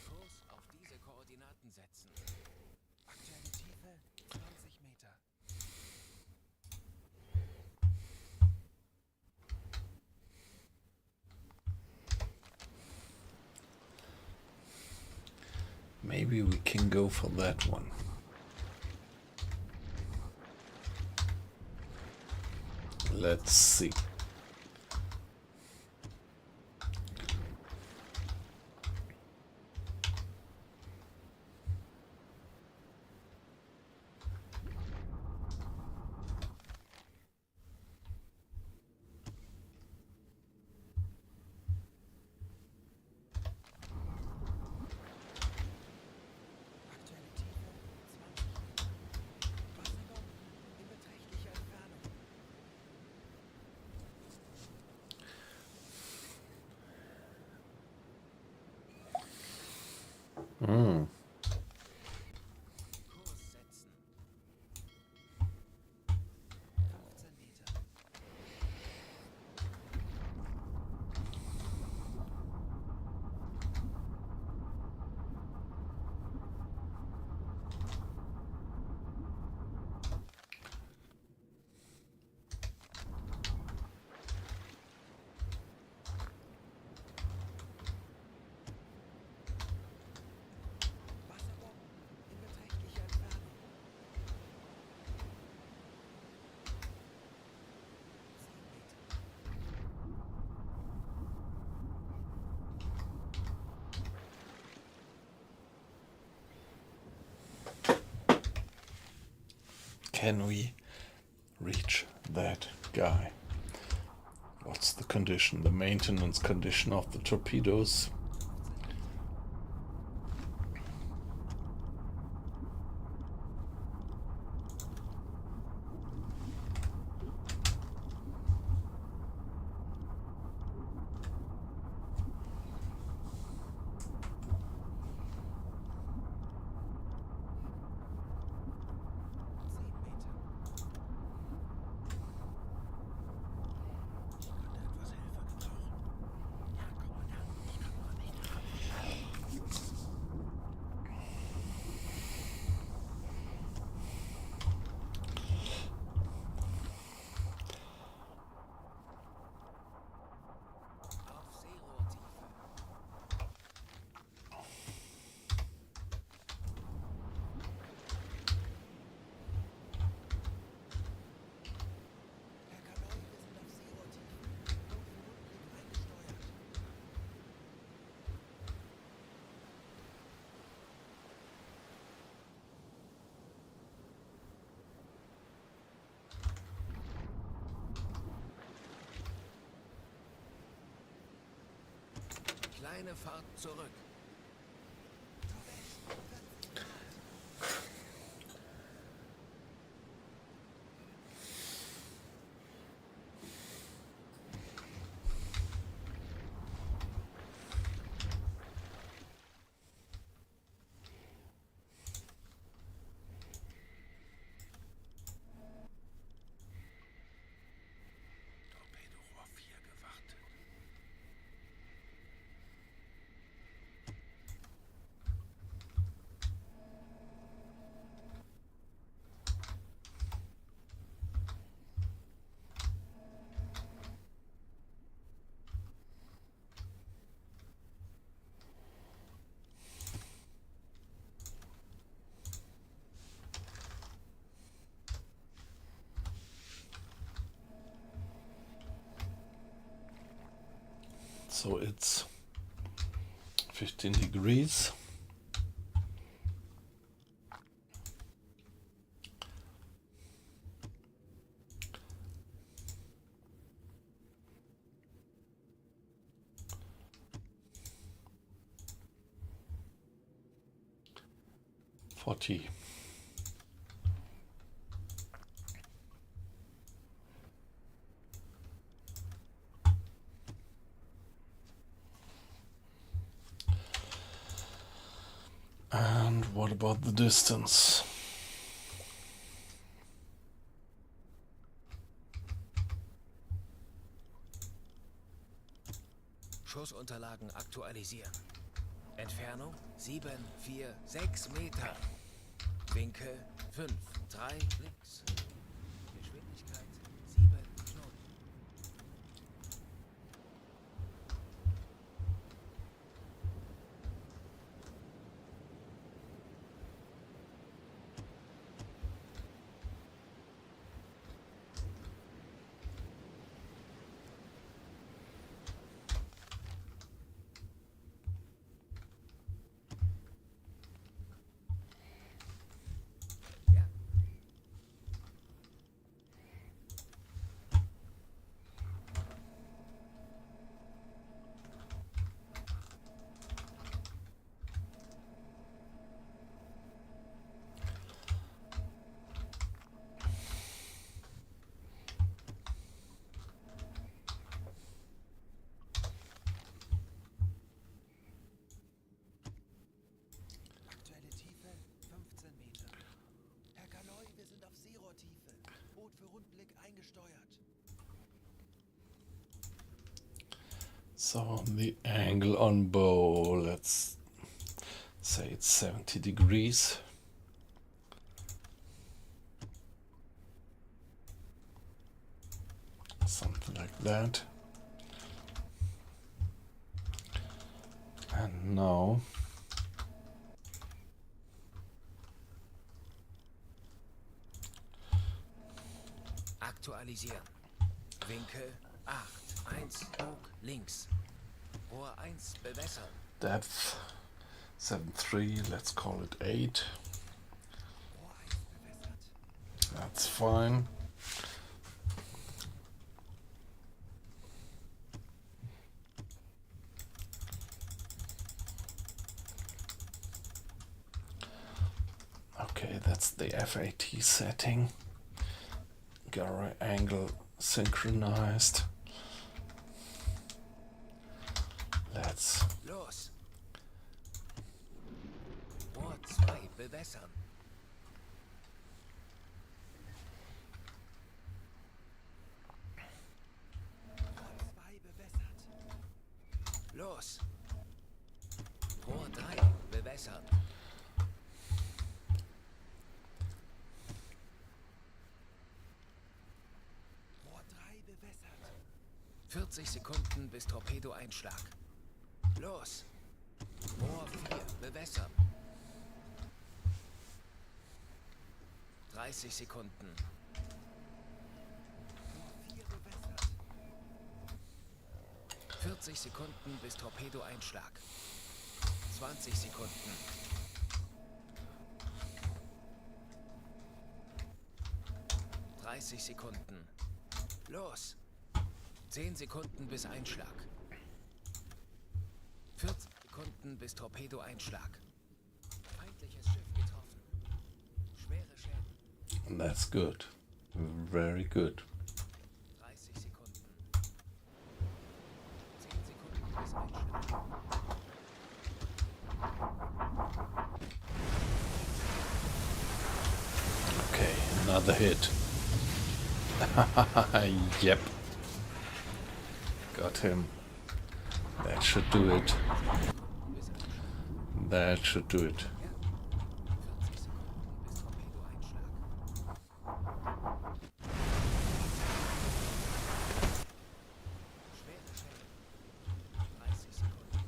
Kurs auf diese Koordinaten setzen. Aktuelle Tiefe 20 Meter. Maybe we can go for that one. Let's see. can we reach that guy? What's the condition, the maintenance condition of the torpedoes? Auf Seerohrtiefe. Herr Kaloi, wir sind auf Seerohrtiefe. Boot für Rundblick eingesteuert. Kleine Fahrt zurück. Torpedorohr 4 gewartet. So it's 15 degrees. Forty. And what about the distance? Schussunterlagen aktualisieren. Entfernung 7, 4, 6 Meter. Winkel 5, 3 links. Geschwindigkeit 7 Knoten. Ja. Aktuelle Tiefe 15 Meter. Herr Kaloi, wir sind auf Seerohrtiefe. Boot für Rundblick eingesteuert. So the angle on bow, let's say it's 70 degrees. Something like that. And now Aktualisieren. Winkel 8, 1 Bug links. Rohr 1 bewässern. depth 7.3, let's call it 8. Rohr 1 bewässert. That's fine. Okay, that's the FAT setting. Gyro angle synchronized. Let's Los! Bohr 2 bewässern. Bohr 2 bewässert. Los! Bohr 3 bewässern. Bohr 3 bewässert. 40 Sekunden bis Torpedoeinschlag. Los! Bohr 4 bewässern. 30 Sekunden. Bohr 4 bewässert. 40 Sekunden bis Torpedoeinschlag. 20 Sekunden. 30 Sekunden. Los! 10 Sekunden bis Einschlag. 40 Sekunden bis Torpedoeinschlag. Feindliches Schiff getroffen. Schwere Schäden. That's good. Very good. 30 Sekunden. 10 Sekunden bis Einschlag. Okay, another hit. Yep. Got him. That should do it. Bis Einschlag. That should do it. 40 Sekunden bis Torpedoeinschlag. Schwere Schäden. 30 Sekunden.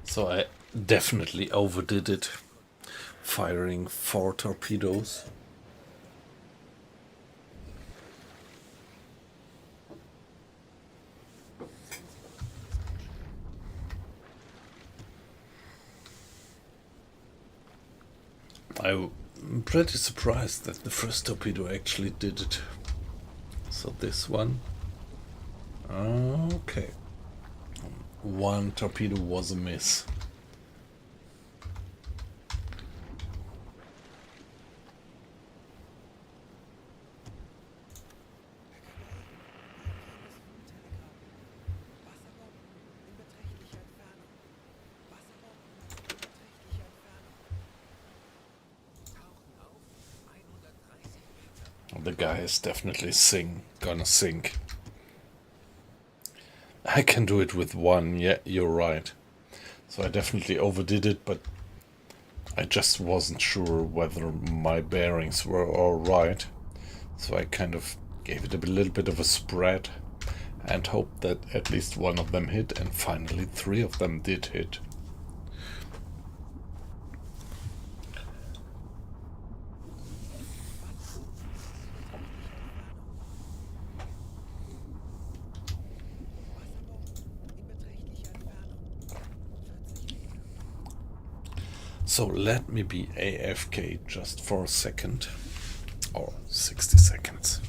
So I definitely overdid it, firing 4 torpedoes. I'm pretty surprised that the first torpedo actually did it. So this one, okay, 1 torpedo was a miss. Wasserbomben in beträchtlicher Entfernung. Wasserbomben in beträchtlicher Entfernung. Tauchen auf. 130 Meter. The guy is definitely gonna sink. I can do it with 1, yeah, you're right. So I definitely overdid it, but I just wasn't sure whether my bearings were all right. So I kind of gave it a little bit of a spread and hoped that at least 1 of them hit, and finally 3 of them did hit. Wasserbomben in beträchtlicher Entfernung. 40 Meter. So let me be AFK just for a second, or 60 seconds.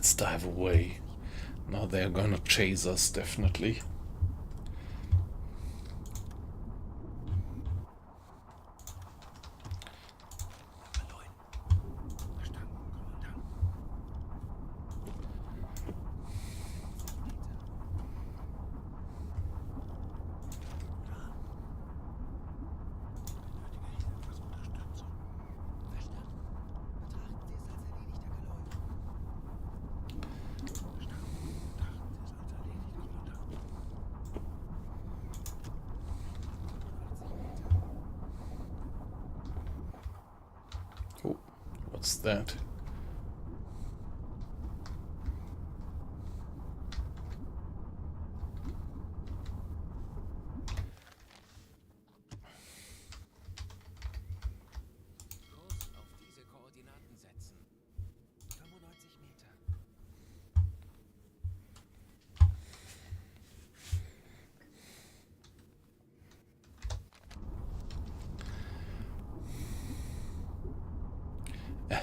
Let's dive away. Now they're gonna chase us, definitely. Oh, what's that? Kurs auf diese Koordinaten setzen. 95 Meter.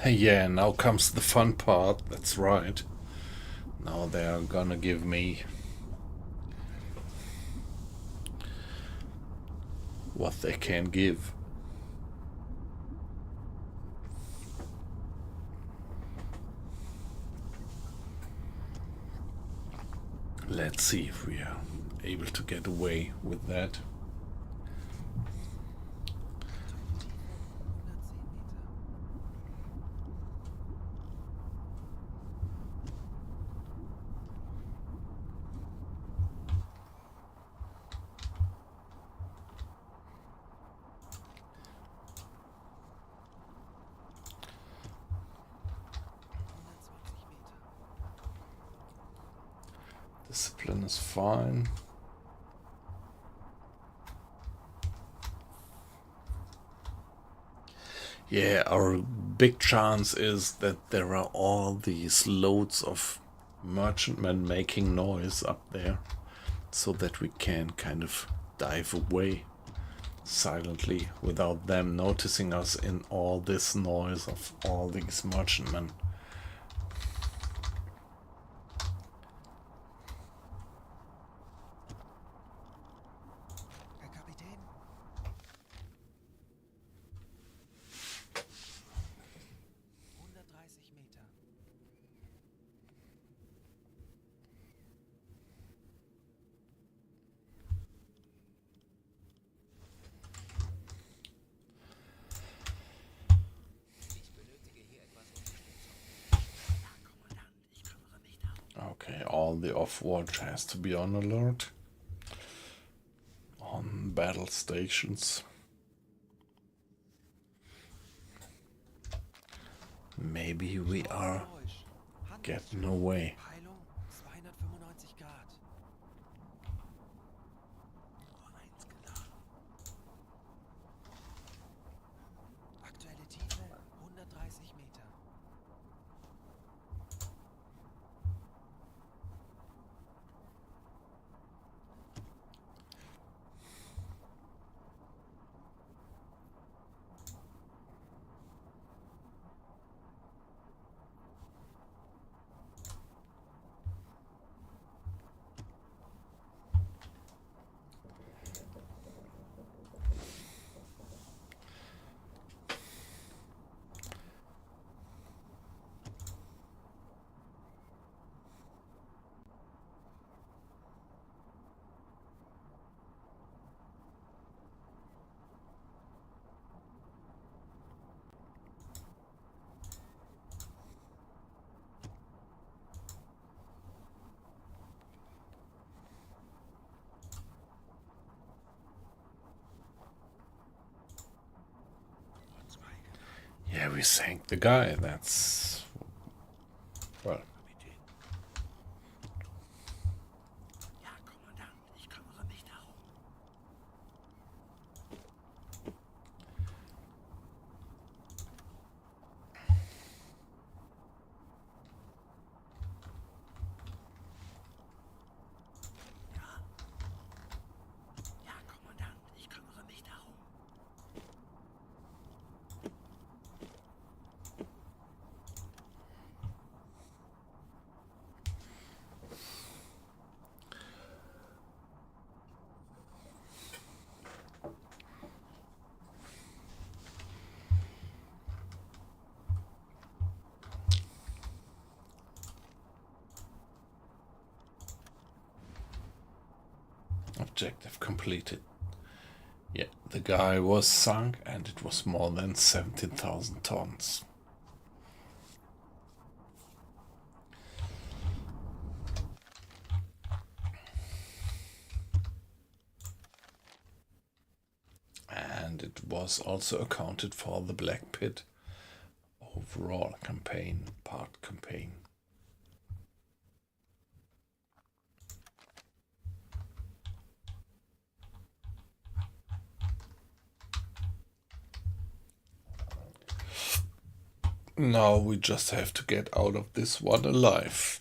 Yeah, now comes the fun part. That's right. Now they're gonna give me what they can give. Let's see if we are able to get away with that. Discipline is fine. Yeah, our big chance is that there are all these loads of merchantmen making noise up there, so that we can kind of dive away silently without them noticing us in all this noise of all these merchantmen. Herr Kapitän, 130 Meter. Ich benötige hier etwas Unterstützung. Okay, all the off-watch has to be on alert. On battle stations. Maybe we are Geräusch. Hand. getting away. Peilung 295 Grad. Aktuelle Tiefe 130 Meter. Yeah, we sank the guy. That's... well... Ja, Kommandant, ich kümmere mich darum. Ja, Kommandant, ich kümmere mich darum. Objective completed. Yeah, the guy was sunk and it was more than 17,000 tons. And it was also accounted for the Black Pit overall campaign, part campaign. Now we just have to get out of this one alive.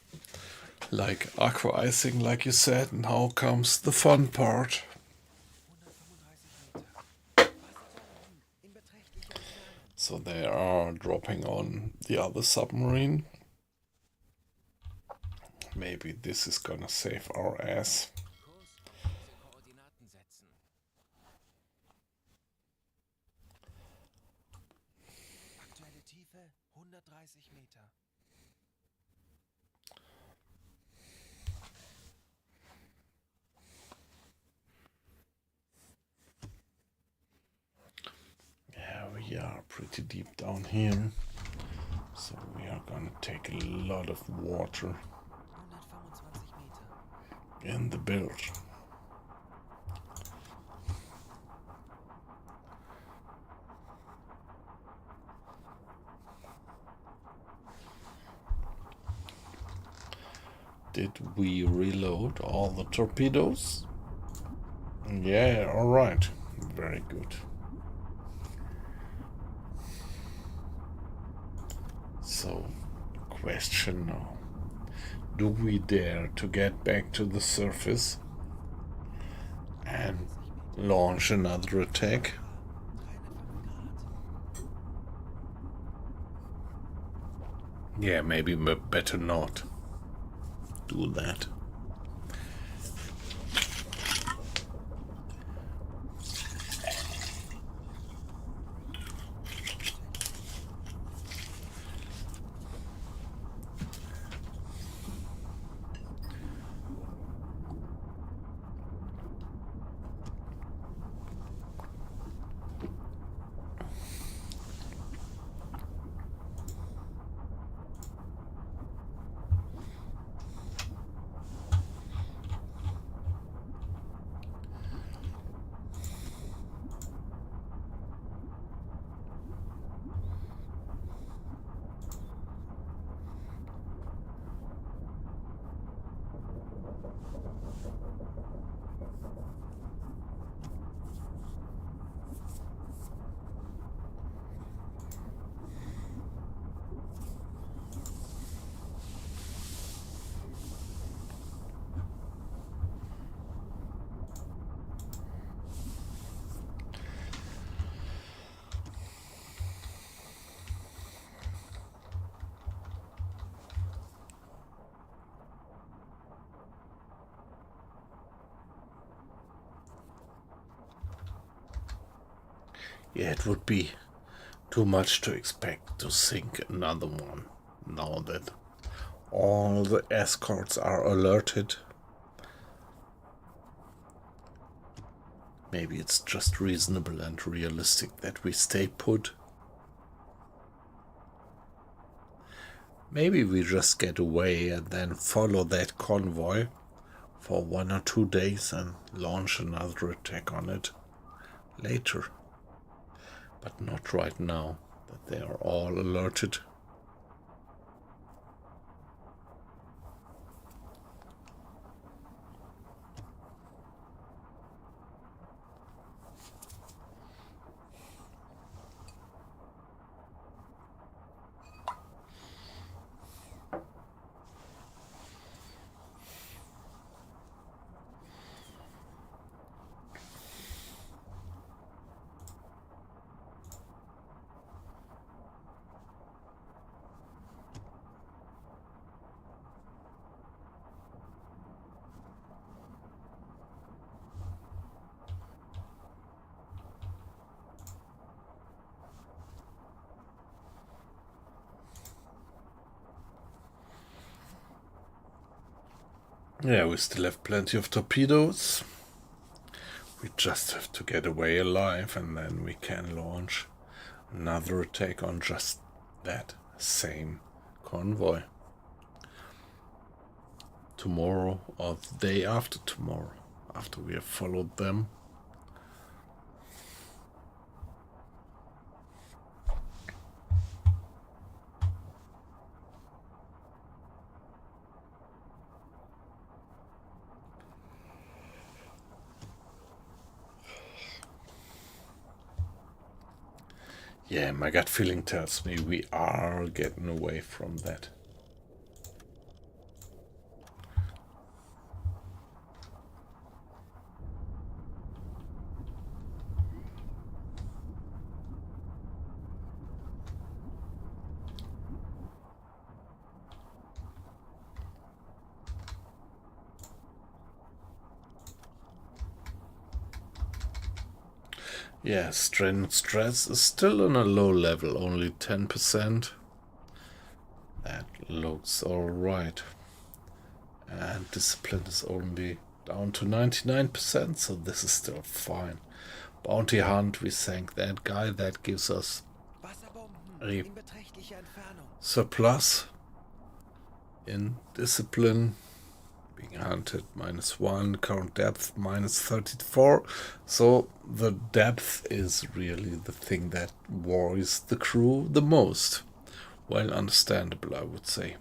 Like aqua icing, like you said, now comes the fun part. 135 Meter. Wasser da oben, in beträchtlicher Entfernung. So they are dropping on the other submarine. Maybe this is gonna save our ass. Kurs auf diese Koordinaten setzen. Aktuelle Tiefe 130 Meter. Yeah, we are pretty deep down here. So we are gonna take a lot of water 125 Meter. in the build. Did we reload all the torpedoes? Yeah, alright. Very good. So, question now. Do we dare to get back to the surface and launch another attack? 305 Grad. Yeah, maybe better not do that. Yeah, it would be too much to expect to sink another one now that all the escorts are alerted. Maybe it's just reasonable and realistic that we stay put. Maybe we just get away and then follow that convoy for 1 or 2 days and launch another attack on it later. But not right now, that they are all alerted. Yeah, we still have plenty of torpedoes. We just have to get away alive, and then we can launch another attack on just that same convoy. Tomorrow or the day after tomorrow, after we have followed them. Yeah, my gut feeling tells me we are getting away from that. Yeah, strain and stress is still on a low level, only 10%. That looks alright. And discipline is only down to 99%, so this is still fine. Bounty hunt, we sank that guy, that gives us Wasserbomben a in beträchtlicher Entfernung. surplus in discipline. Being hunted -1, current depth -34. So the depth is really the thing that worries the crew the most. Well, understandable, I would say.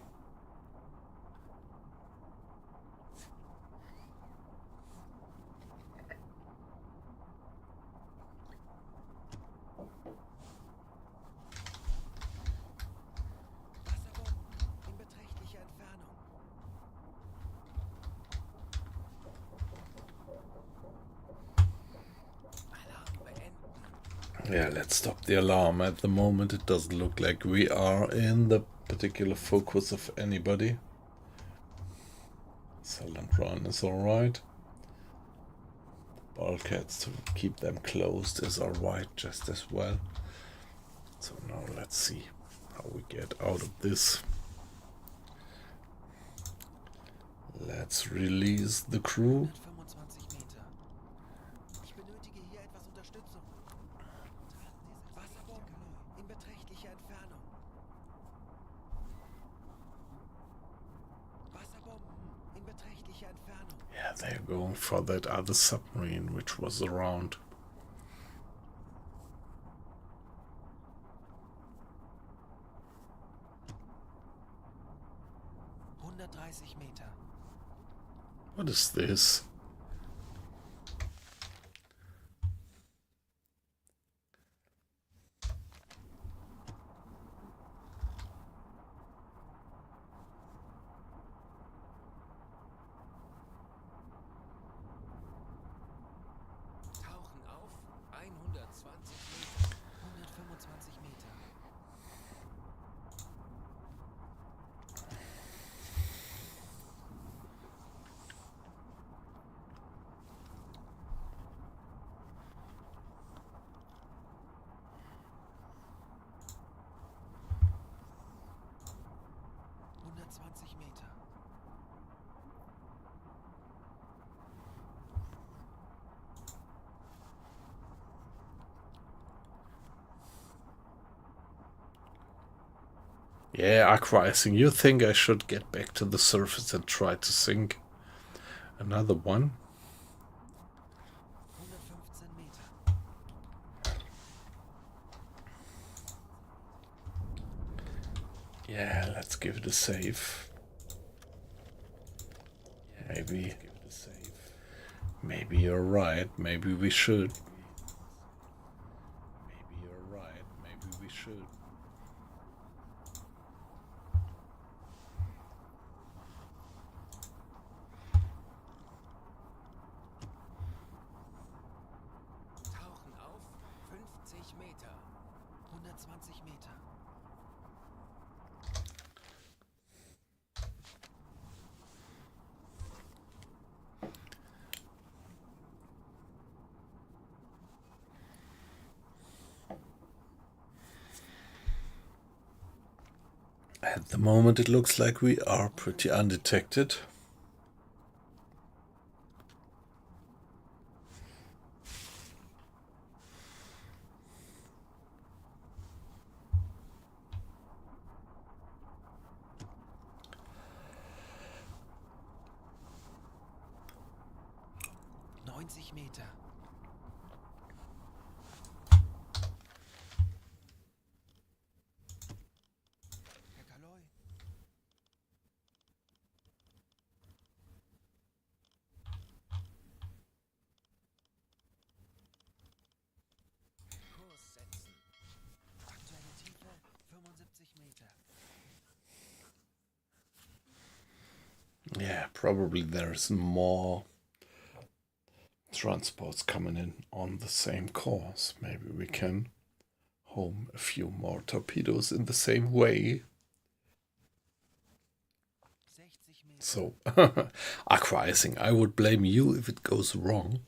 Wasserbomben in beträchtlicher Entfernung. Alarm beenden. Yeah, let's stop the alarm. At the moment, it doesn't look like we are in the particular focus of anybody. Silent run is alright. Bulkheads, to keep them closed, is alright just as well. So now let's see how we get out of this. Let's release the crew. 125 Meter. Ich benötige hier etwas Unterstützung. Wasserbomben in beträchtlicher Entfernung. Wasserbomben in beträchtlicher Entfernung. Yeah, they're going for that other submarine which was around. Meter. What is this? Tauchen auf 120 Meter. 125 Meter. Meter. Yeah, aqua-icing. You think I should get back to the surface and try to sink another one? 115 Meter. Yeah, let's give it a save. Maybe you're right. Maybe we should. Tauchen auf 50 Meter. 120 Meter. At the moment, it looks like we are pretty undetected. 90 Meter. Herr Kaloi. Kurs setzen. Aktuelle Tiefe 75 Meter. Yeah, probably there's more transports coming in on the same course. Maybe we can home a few more torpedoes in the same way. 60 Meter. So, aqua icing, I would blame you if it goes wrong.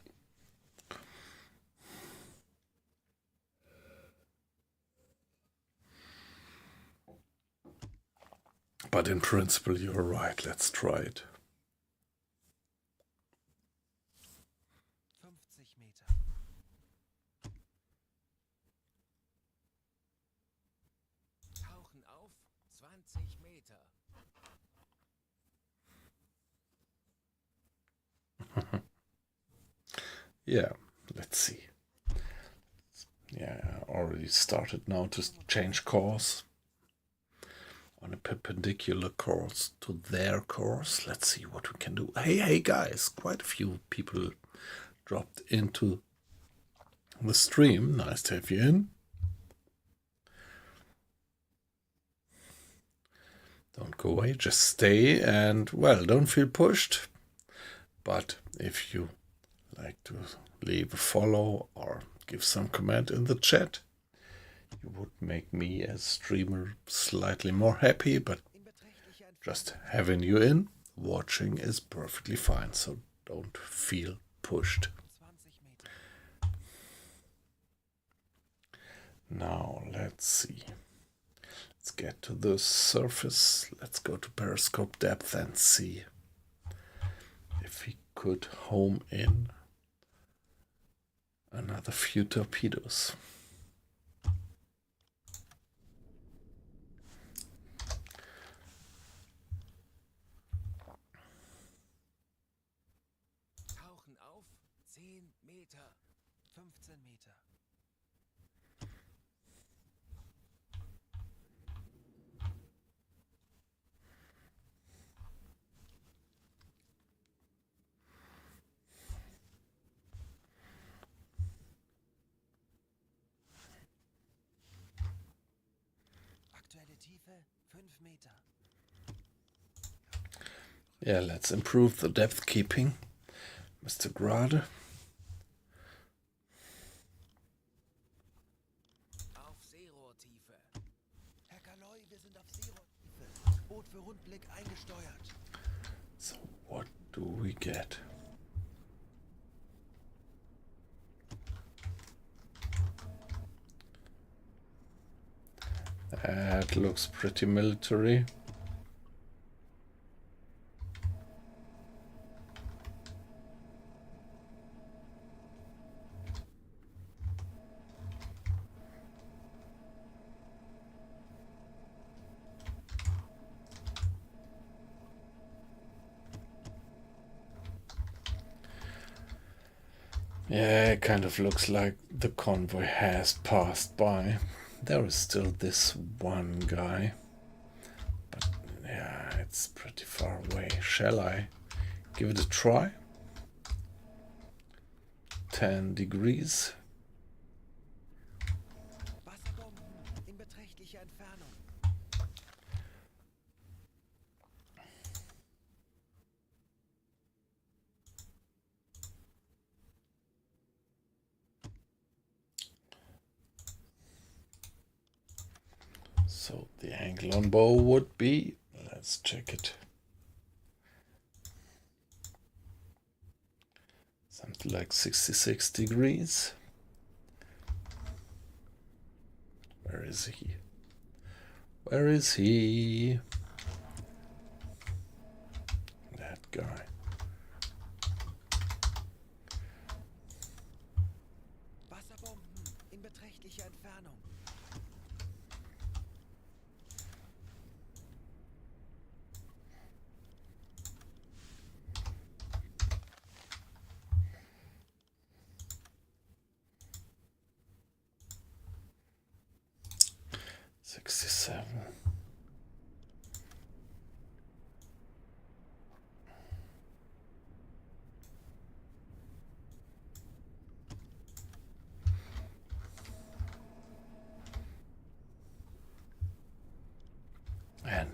But in principle, you're right. Let's try it. 50 Meter. Tauchen auf. 20 Meter. Yeah, let's see. Yeah, I already started now to change course on a perpendicular course to their course. Let's see what we can do. Hey guys, quite a few people dropped into the stream. Nice to have you in. Don't go away, just stay and, well, don't feel pushed. But if you like to leave a follow or give some comment in the chat, you would make me as streamer slightly more happy, but In beträchtlicher Entfernung. just having you in, watching is perfectly fine, so don't feel pushed. 20 Meter. Now, let's see. Let's get to the surface. Let's go to periscope depth and see if we could home in another few torpedoes. Tauchen auf. 10 Meter. 15 Meter. Aktuelle Tiefe 5 Meter. Yeah, let's improve the depth keeping, Mr. Grade. Auf Seerohrtiefe. Herr Kaloi, wir sind auf Seerohrtiefe. Boot für Rundblick eingesteuert. So, what do we get? That looks pretty military. Yeah, it kind of looks like the convoy has passed by. There is still this one guy, but yeah, it's pretty far away. Shall I give it a try? 10 degrees. Wasserbomben in beträchtlicher Entfernung. So the angle on bow would be, let's check it, something like 66 degrees. Where is he? Where is he? That guy. Wasserbomben in beträchtlicher Entfernung.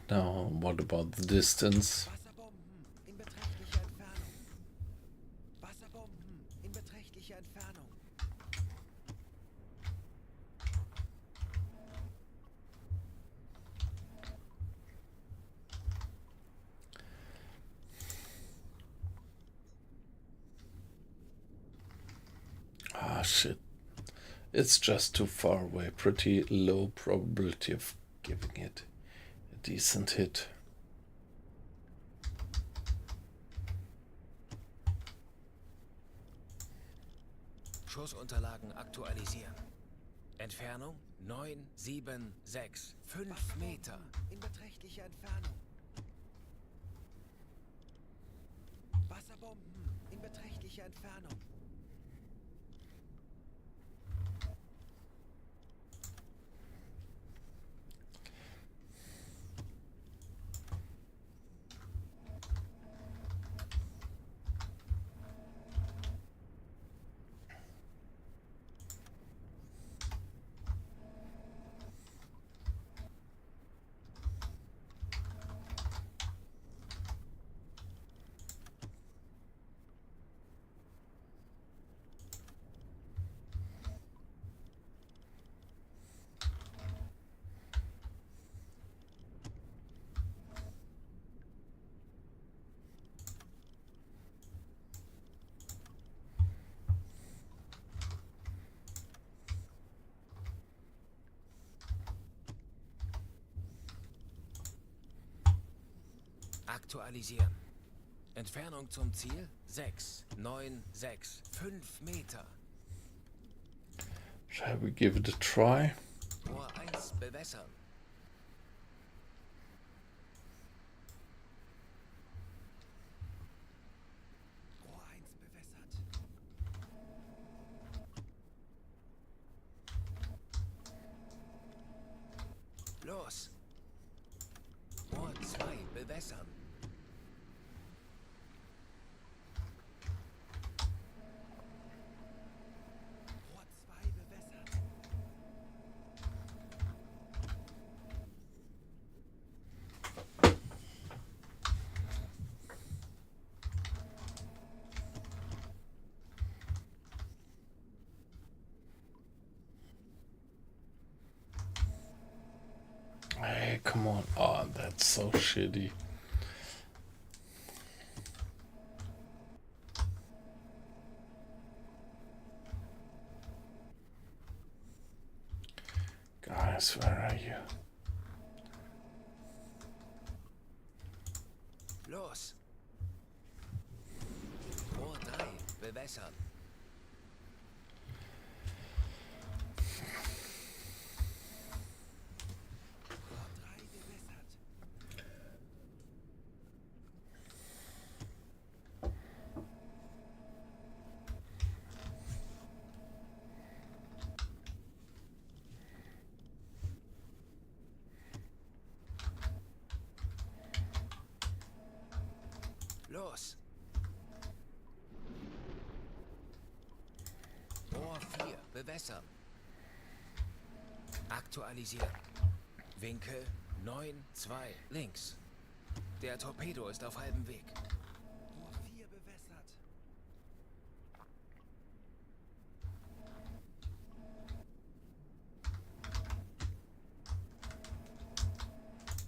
Now, what about the distance? Wasserbomben in beträchtlicher Entfernung. Wasserbomben in beträchtlicher Entfernung. Ah, shit. It's just too far away. Pretty low probability of giving it a decent hit. Schussunterlagen aktualisieren. Entfernung 976. 5 Meter. In beträchtlicher Entfernung. Wasserbomben in beträchtlicher Entfernung. Aktualisieren. Entfernung zum Ziel 696. 5 Meter. Shall we give it a try? Rohr 1 bewässern. Rohr 1 bewässert. Los. Rohr 2 bewässern. Rohr 2 bewässert. Hey, come on. Oh, that's so shitty. Guys, where are you? Los. Rohr 3 bewässern. Rohr 3 bewässert. Los. Rohr 4 bewässern. Aktualisieren. Winkel 9-2 links. Der Torpedo ist auf halbem Weg. Rohr 4 bewässert.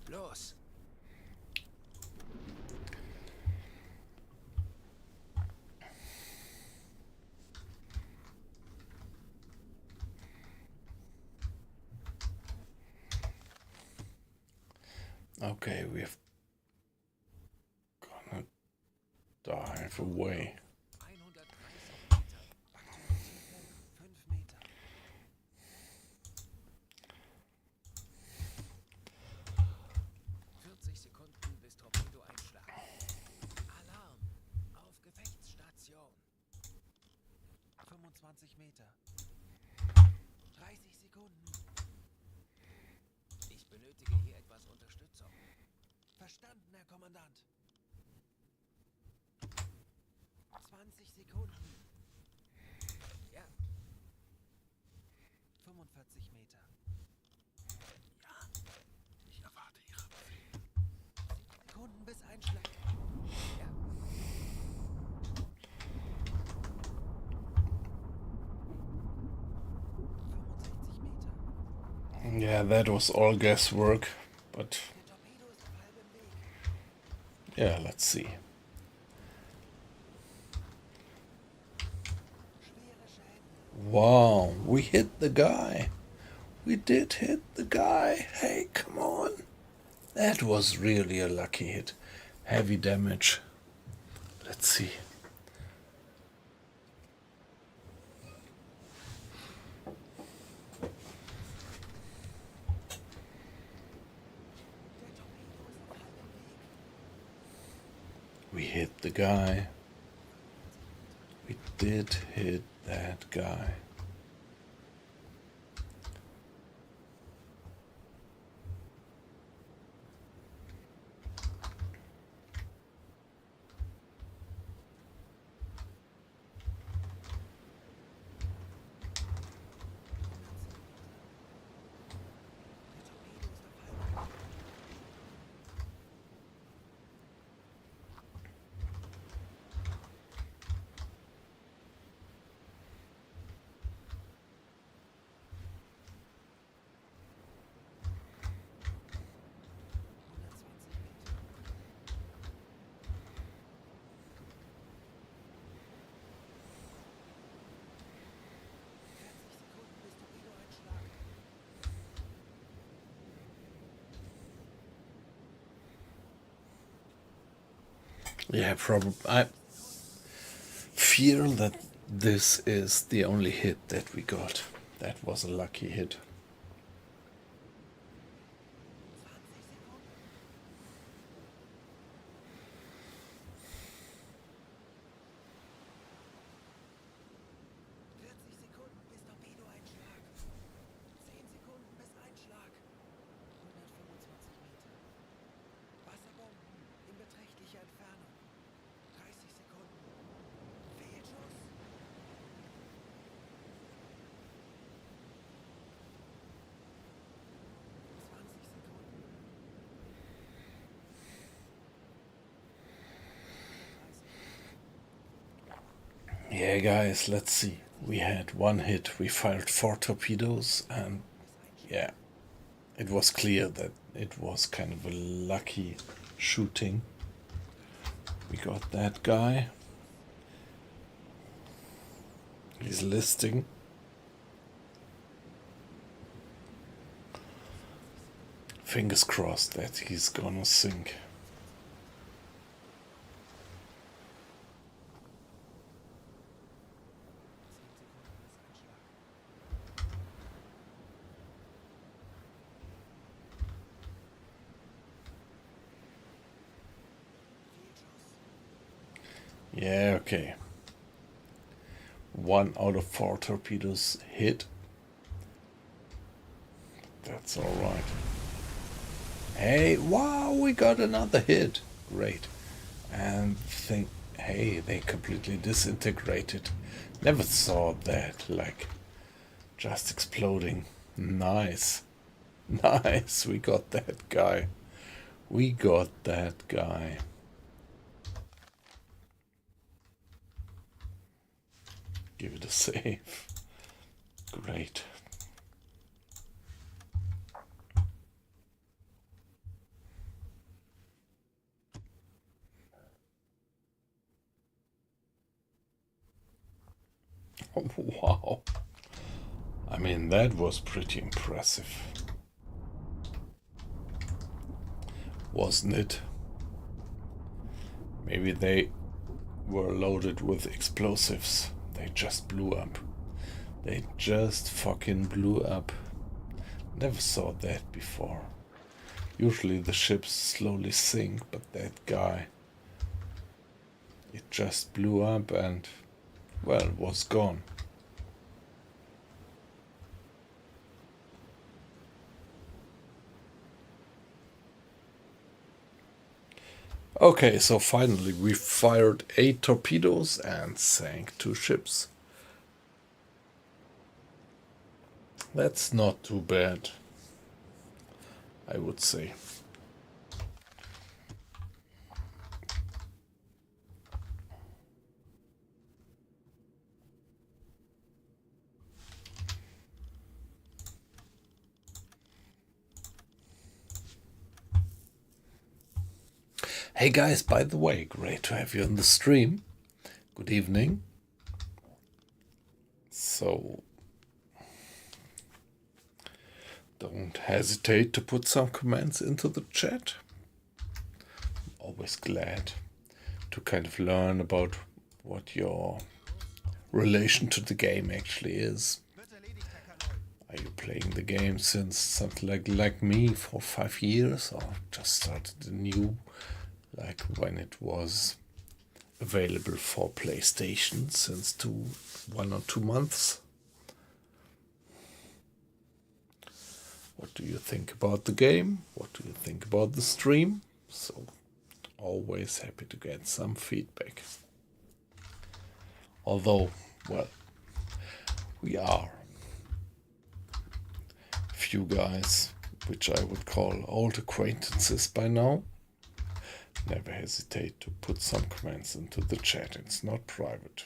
Los. Okay, we've gonna dive away. 130 Meter. Aktuelle Tiefe 5 Meter. Sekunden bis Torpedo-Einschlag. Alarm! Auf Gefechtsstation. 25 Meter. 30 Sekunden. Ich benötige hier etwas Unterstützung. Verstanden, Herr Kommandant. 20 Sekunden. Ja, 45 Meter. Ich erwarte Ihre Befehle. Yeah, that was all guesswork, but Der Torpedo ist auf halbem Weg. yeah, let's see. Schwere Schäden. Wow, we hit the guy. We did hit the guy. Hey, come on. That was really a lucky hit. Heavy damage. Let's see. Der Torpedo ist auf halbem Weg. We hit the guy. We did hit that guy. Der Torpedo ist auf halbem Weg. Yeah, probably. I fear that this is the only hit that we got. That was a lucky hit. 40 Sekunden bis Torpedoeinschlag. 10 Sekunden bis Einschlag. 125 Meter. Wasserbomben in beträchtlicher Entfernung. 30 Sekunden. Fehlschuss. 20 Sekunden. 30. Yeah, guys, let's see. We had one hit. We fired 4 torpedoes, and yeah, it was clear that it was kind of a lucky shooting. We got that guy. He's listing. Fingers crossed that he's gonna sink. Yeah, okay. 1 out of 4 torpedoes hit. That's alright. Hey, wow, we got another hit. Great. And think, hey, they completely disintegrated. Never saw that, like, just exploding. Nice. Nice, we got that guy. We got that guy. Give it a save. Great. Wow. I mean, that was pretty impressive. Wasn't it? Maybe they were loaded with explosives. They just blew up. They just fucking blew up. Never saw that before. Usually the ships slowly sink, but that guy, it just blew up and, well, was gone. Okay, so finally we fired 8 torpedoes and sank 2 ships. That's not too bad, I would say. Hey guys, by the way, great to have you on the stream. Good evening. So, don't hesitate to put some comments into the chat. Always glad to kind of learn about what your relation to the game actually is. Are you playing the game since something like me for 5 years, or just started anew, like when it was available for PlayStation since 1 or 2 months? What do you think about the game? What do you think about the stream? So, always happy to get some feedback. Although, well, we are few guys, which I would call old acquaintances by now. Never hesitate to put some comments into the chat. It's not private.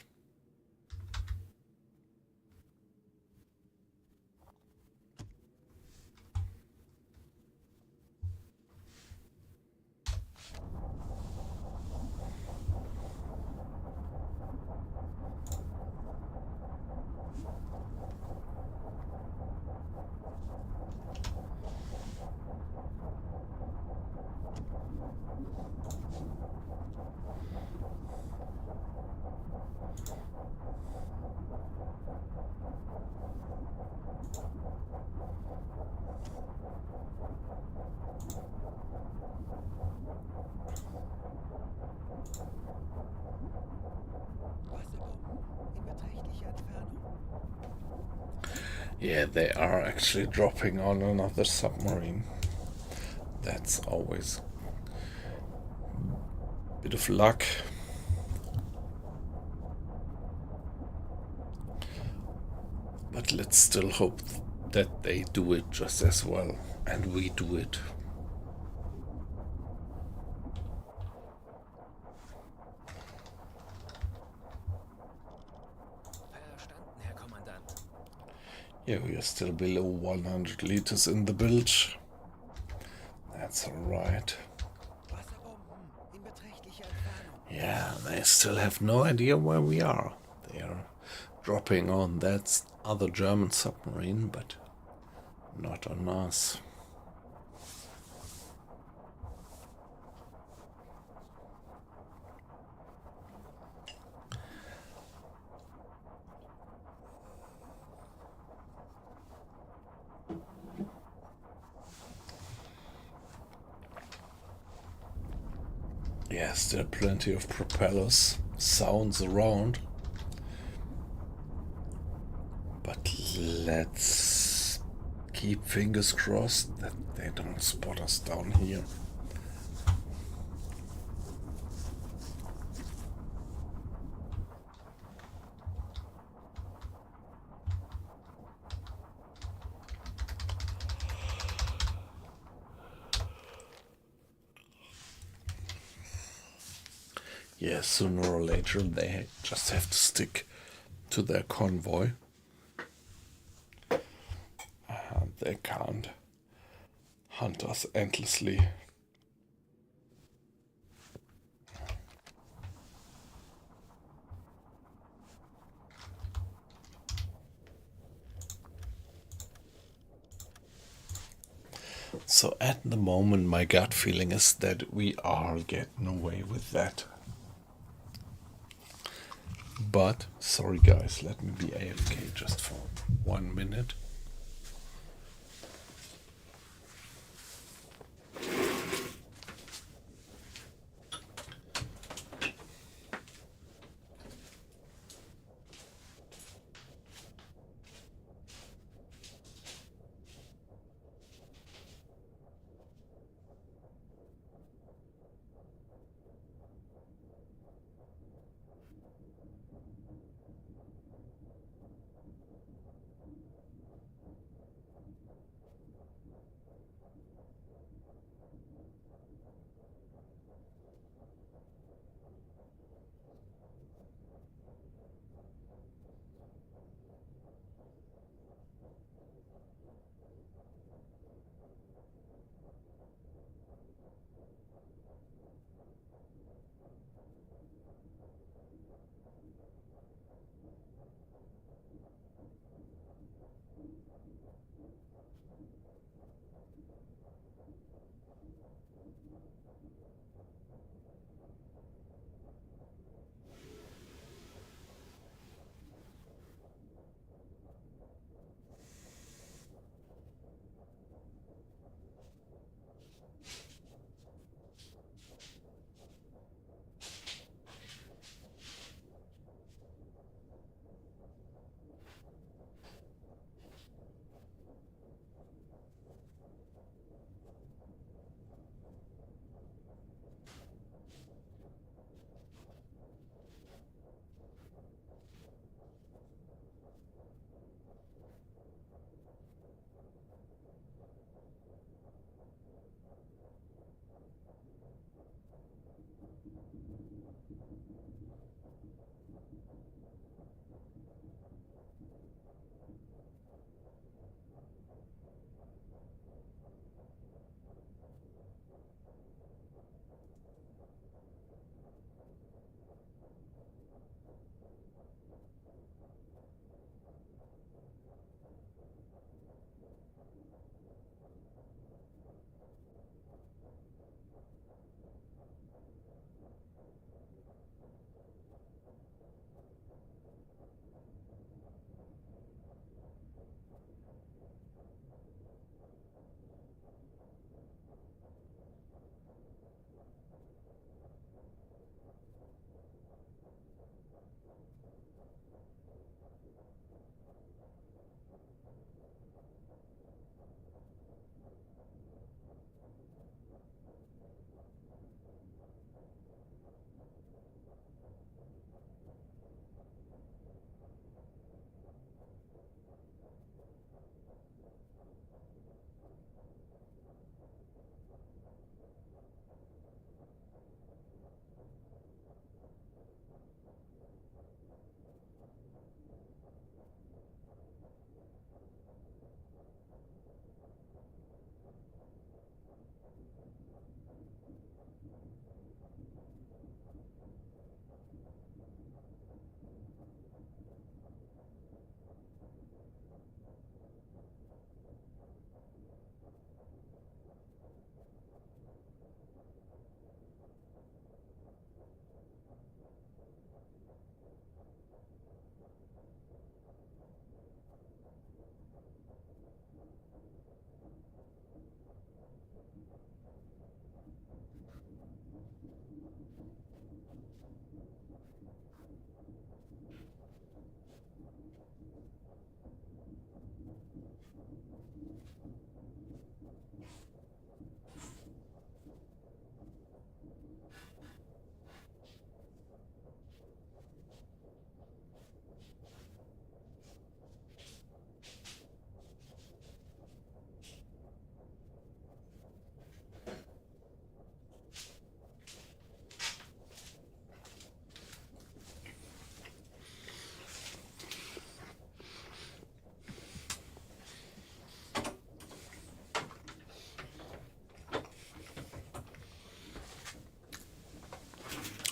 Yeah, they are actually dropping on another submarine. That's always a bit of luck. But let's still hope that they do it just as well, and we do it. Verstanden, Herr Kommandant. Yeah, we are still below 100 liters in the bilge. That's alright. Yeah, they still have no idea where we are. They are dropping on that other German submarine, but not on us. Yeah, still plenty of propellers, sounds around. But let's keep fingers crossed that they don't spot us down here. Yeah, sooner or later they just have to stick to their convoy. They can't hunt us endlessly. So at the moment my gut feeling is that we are getting away with that. But, sorry guys, let me be AFK just for 1 minute.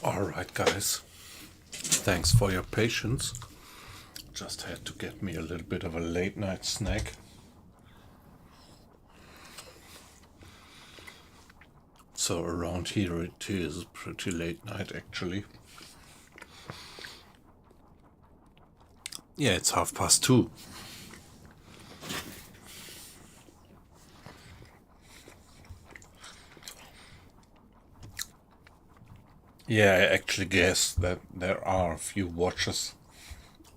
Alright, guys. Thanks for your patience. Just had to get me a little bit of a late night snack. So around here it is pretty late night actually. Yeah, it's 2:30. Yeah, I actually guess that there are a few watchers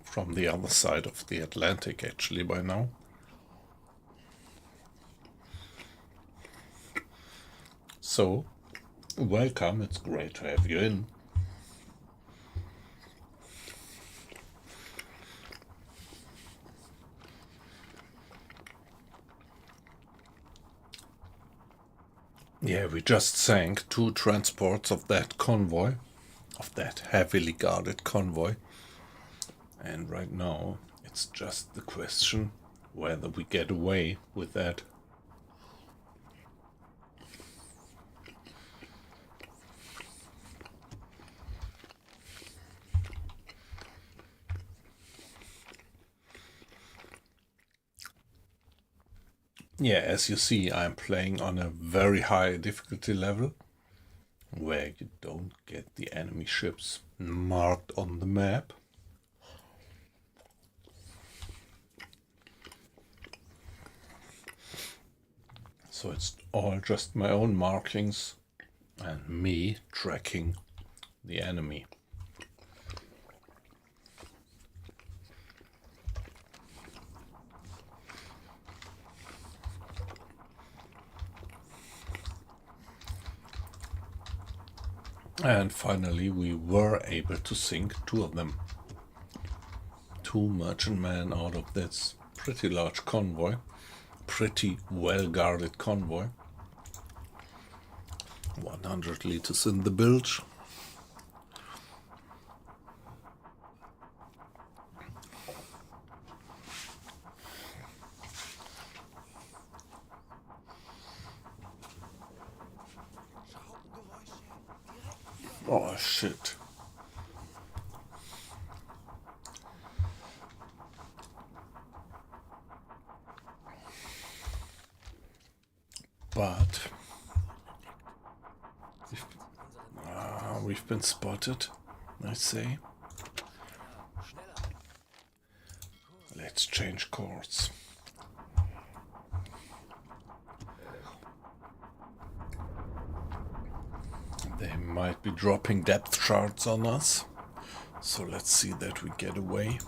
from the other side of the Atlantic actually by now. So, welcome, it's great to have you in. Yeah, we just sank 2 transports of that convoy, of that heavily guarded convoy. And right now, it's just the question whether we get away with that. Yeah, as you see, I'm playing on a very high difficulty level, where you don't get the enemy ships marked on the map. So it's all just my own markings and me tracking the enemy. And finally we were able to sink 2 of them. 2 merchantmen out of this pretty large convoy. Pretty well guarded convoy. 100 liters in the bilge. Schraubengeräusche direkt über. Oh shit. But we've been spotted, I say. Let's change course. They might be dropping depth charts on us, so let's see that we get away.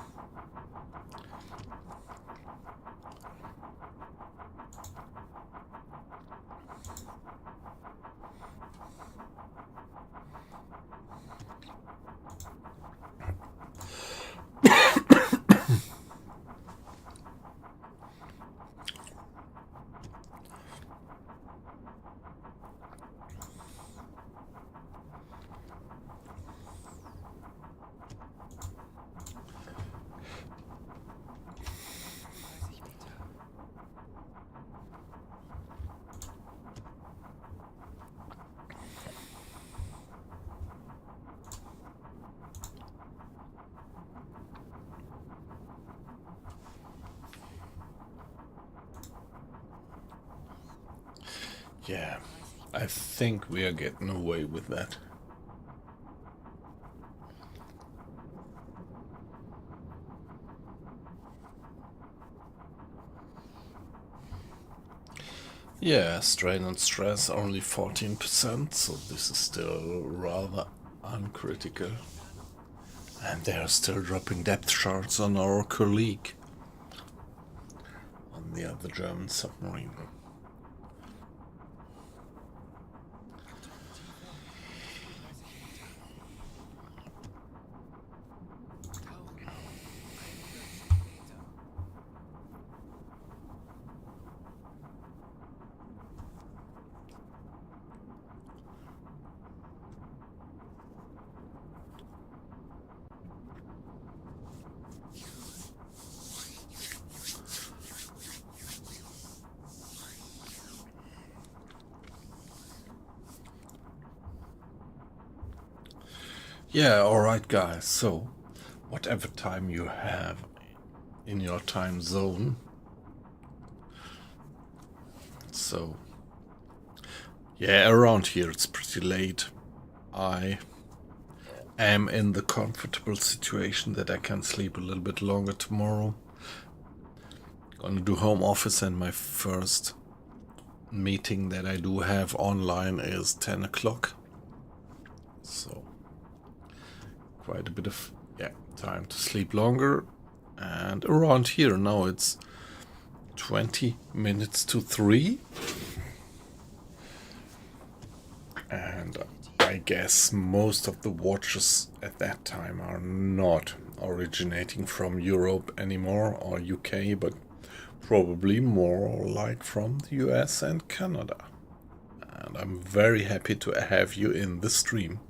Yeah, I think we are getting away with that. Yeah, strain and stress only 14%, so this is still rather uncritical. And they are still dropping depth charts on our colleague on the other German submarine. Yeah, alright guys, so whatever time you have in your time zone, so yeah, around here it's pretty late. I am in the comfortable situation that I can sleep a little bit longer tomorrow. Gonna do home office, and my first meeting that I do have online is 10 o'clock. So quite a bit of time to sleep longer. And around here now it's 20 minutes to 3. And I guess most of the watches at that time are not originating from Europe anymore or UK, but probably more like from the US and Canada. And I'm very happy to have you in the stream.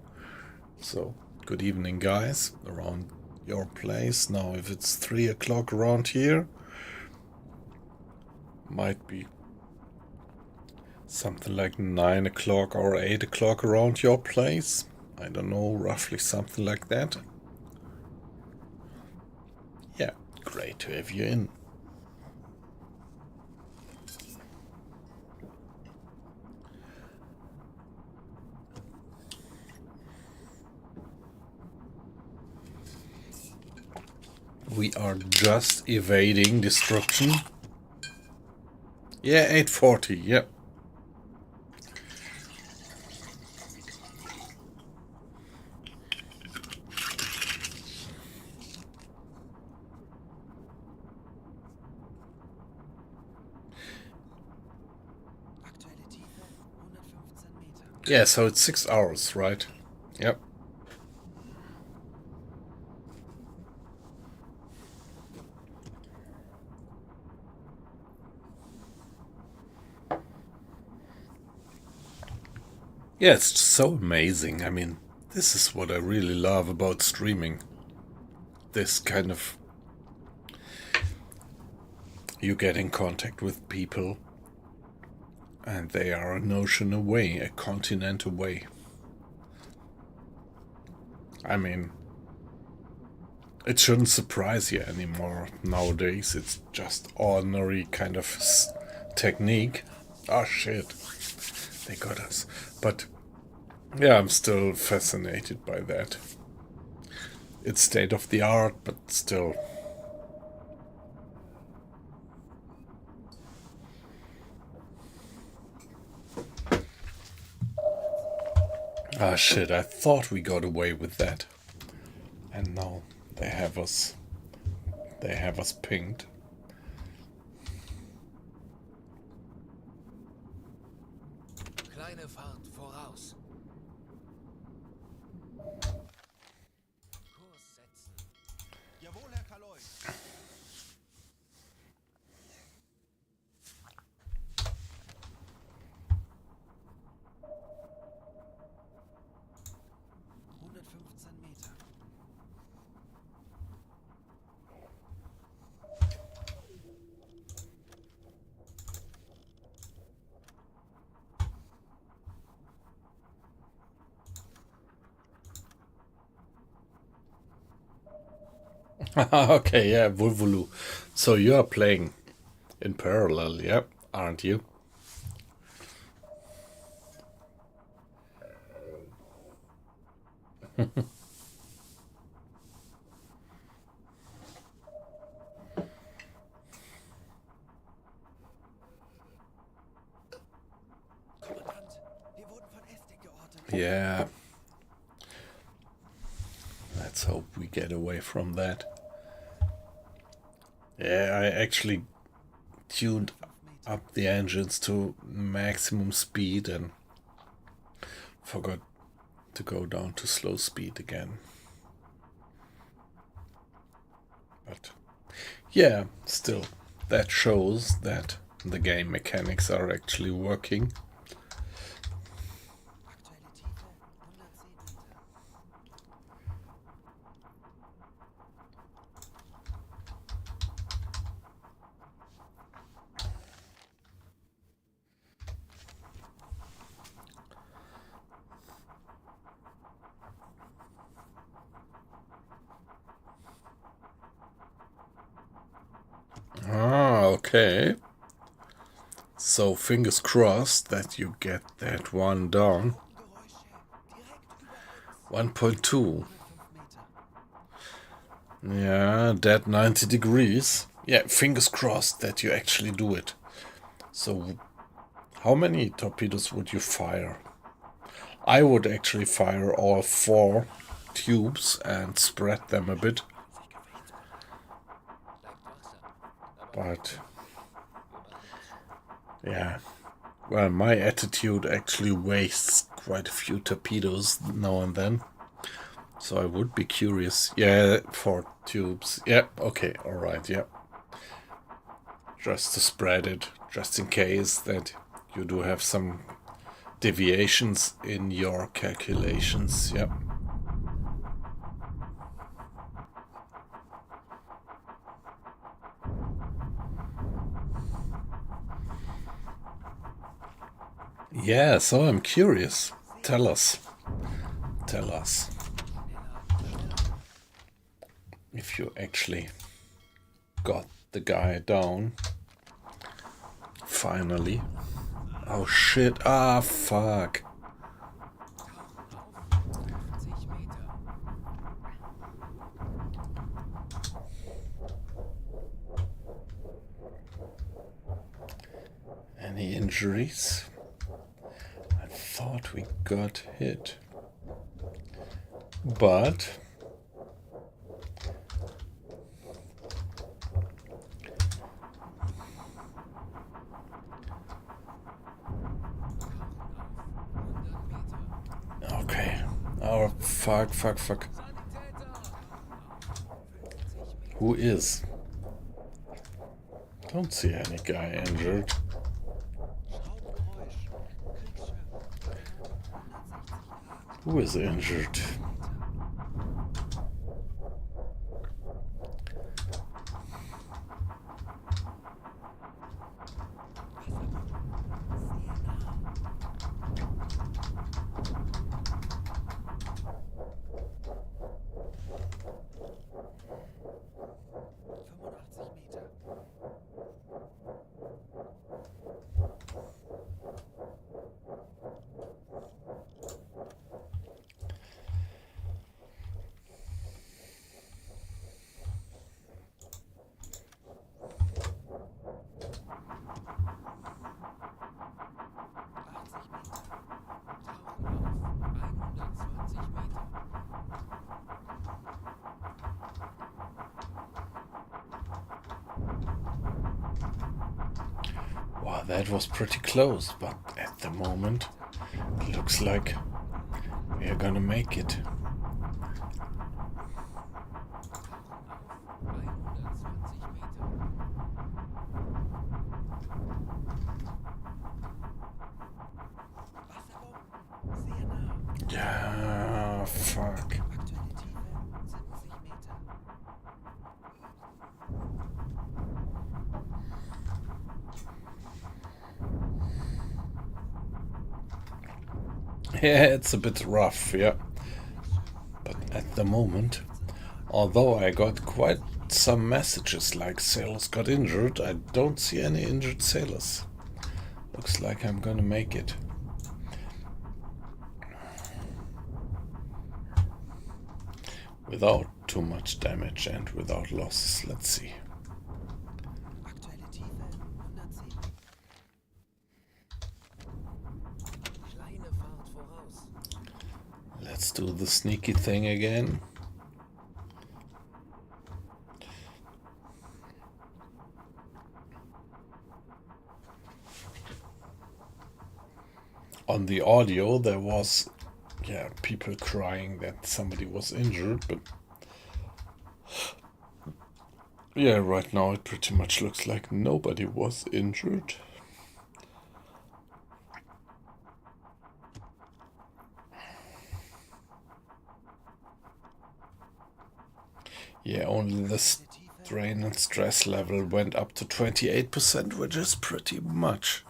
So, good evening guys, around your place. Now if it's 3 o'clock around here, might be something like 9 o'clock or 8 o'clock around your place. I don't know, roughly something like that. Yeah, great to have you in. We are just evading destruction. Yeah, 840, yep. Aktuelle Tiefe 115 Meter. Yeah, so it's 6 hours, right? Yep. Yeah, it's so amazing. I mean, this is what I really love about streaming. This kind of... You get in contact with people and they are an ocean away, a continent away. I mean, it shouldn't surprise you anymore nowadays. It's just ordinary kind of technique. Oh shit, they got us. But yeah, I'm still fascinated by that. It's state of the art, but still. Ah shit, I thought we got away with that. And now they have us pinged. Kleine Fahrt voraus. Kurs setzen. Jawohl, Herr Kaloi. Meter. Okay, yeah, Vulvulu. So you are playing in parallel, yep, aren't you? Kommandant, wir wurden von Estig geortet. Yeah. Let's hope we get away from that. Yeah, I actually tuned up the engines to maximum speed and forgot to go down to slow speed again. But yeah, still, that shows that the game mechanics are actually working. Aktuelle Tiefe 110 Meter. Okay. So fingers crossed that you get that one down. Geräusche direkt über uns. 1.2. 105 Meter. Yeah, dead 90 degrees. Yeah, fingers crossed that you actually do it. So, how many torpedoes would you fire? I would actually fire all 4 tubes and spread them a bit. Bleibt wachsam. Aber But, wir machen das schon. yeah. Well, my attitude actually wastes quite a few torpedoes now and then. So I would be curious. Yeah, 4 tubes. Yeah, okay, alright, yeah. Just to spread it, just in case that you do have some deviations in your calculations. Yep. Yeah, so I'm curious. Tell us. Tell us. If you actually got the guy down. Finally. Oh shit. Ah, fuck. Tauchen auf. 50 Meter. Any injuries? I thought we got hit. But Tauchen auf. 100 Meter. okay. Oh fuck. Sanitäter. Tauchen auf. 50 Meter. Who is? Don't see any guy injured. Schraubengeräusch. Kriegsschiff. Genau 160 Grad. Who is injured? Wow, that was pretty close, but at the moment it looks like we are gonna make it. Yeah, fuck. Aktuelle Tiefe 70 Meter. Yeah, it's a bit rough, yeah. But at the moment, although I got quite some messages like sailors got injured, I don't see any injured sailors. Looks like I'm gonna make it. Without too much damage and without losses. Let's see. Aktuelle Tiefe 110. Kleine Fahrt voraus. Let's do the sneaky thing again. On the audio, there was, people crying that somebody was injured, but yeah, right now it pretty much looks like nobody was injured. Yeah, only the strain and stress level went up to 28%, which is pretty much.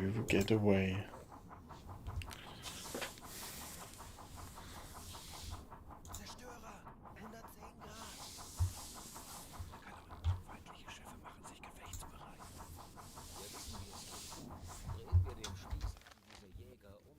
we will get away. Zerstörer! 110 Grad! Feindliche Schiffe machen sich gefechtsbereit. Wir wissen, wie es geht. Drehen wir den Spieß an diese Jäger um.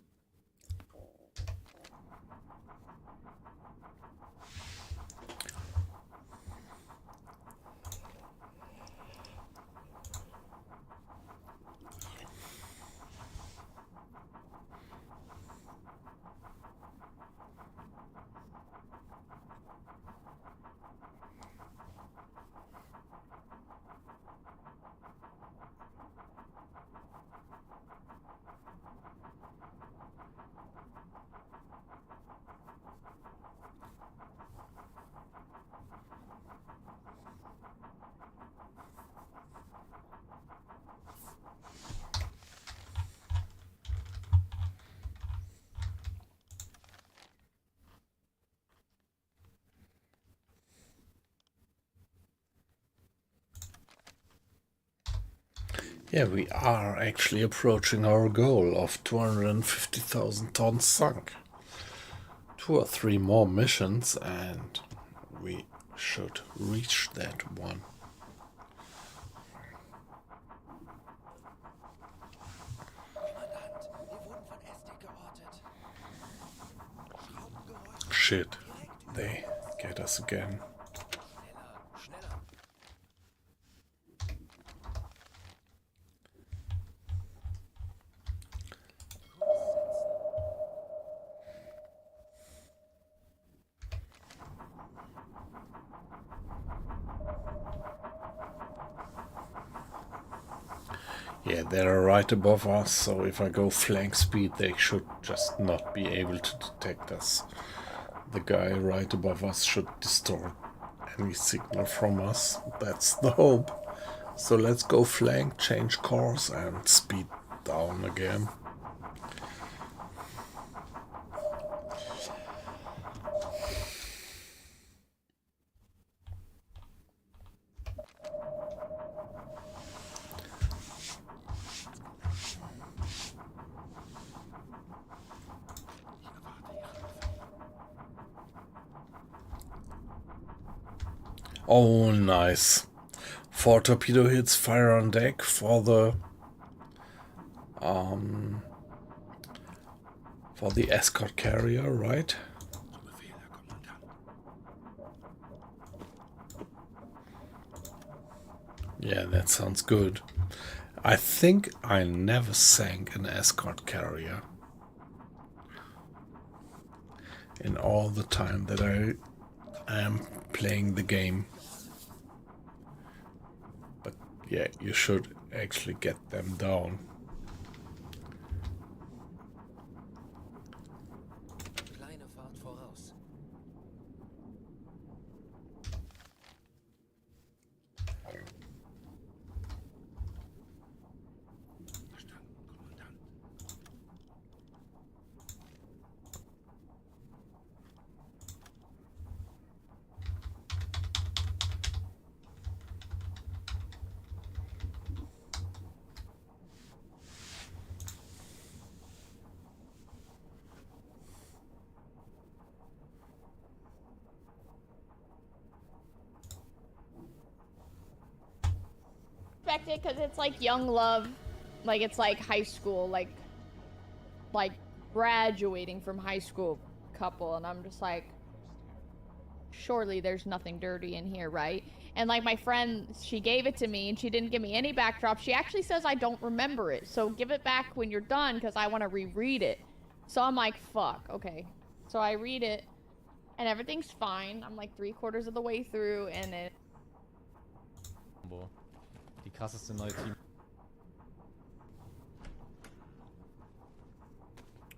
Yeah, we are actually approaching our goal of 250,000 tons sunk. 2 or 3 more missions and we should reach that one. Kommandant, wir wurden von Estik geortet. Schraubengeräusche Shit, direkt über they get us again. Schneller, schneller. Yeah, they're right above us, so if I go flank speed, they should just not be able to detect us. The guy right above us should distort any signal from us. That's the hope. So let's go flank, change course, and speed down again. Oh, nice. 4 torpedo hits, fire on deck for the escort carrier, right? Zu Befehl, Herr Kommandant. Yeah, that sounds good. I think I never sank an escort carrier in all the time that I am playing the game. But yeah, you should actually get them down. Kleine Fahrt voraus. Verstanden, Kommandant. Respect it because it's like young love, like it's like high school, like graduating from high school couple, and I'm just like, surely there's nothing dirty in here, right? And like my friend, she gave it to me and she didn't give me any backdrop. She actually says I don't remember it, so give it back when you're done because I want to reread it. So I'm like, fuck, okay. So I read it and everything's fine. I'm like 3/4 of the way through and it Die krasseste neue Team.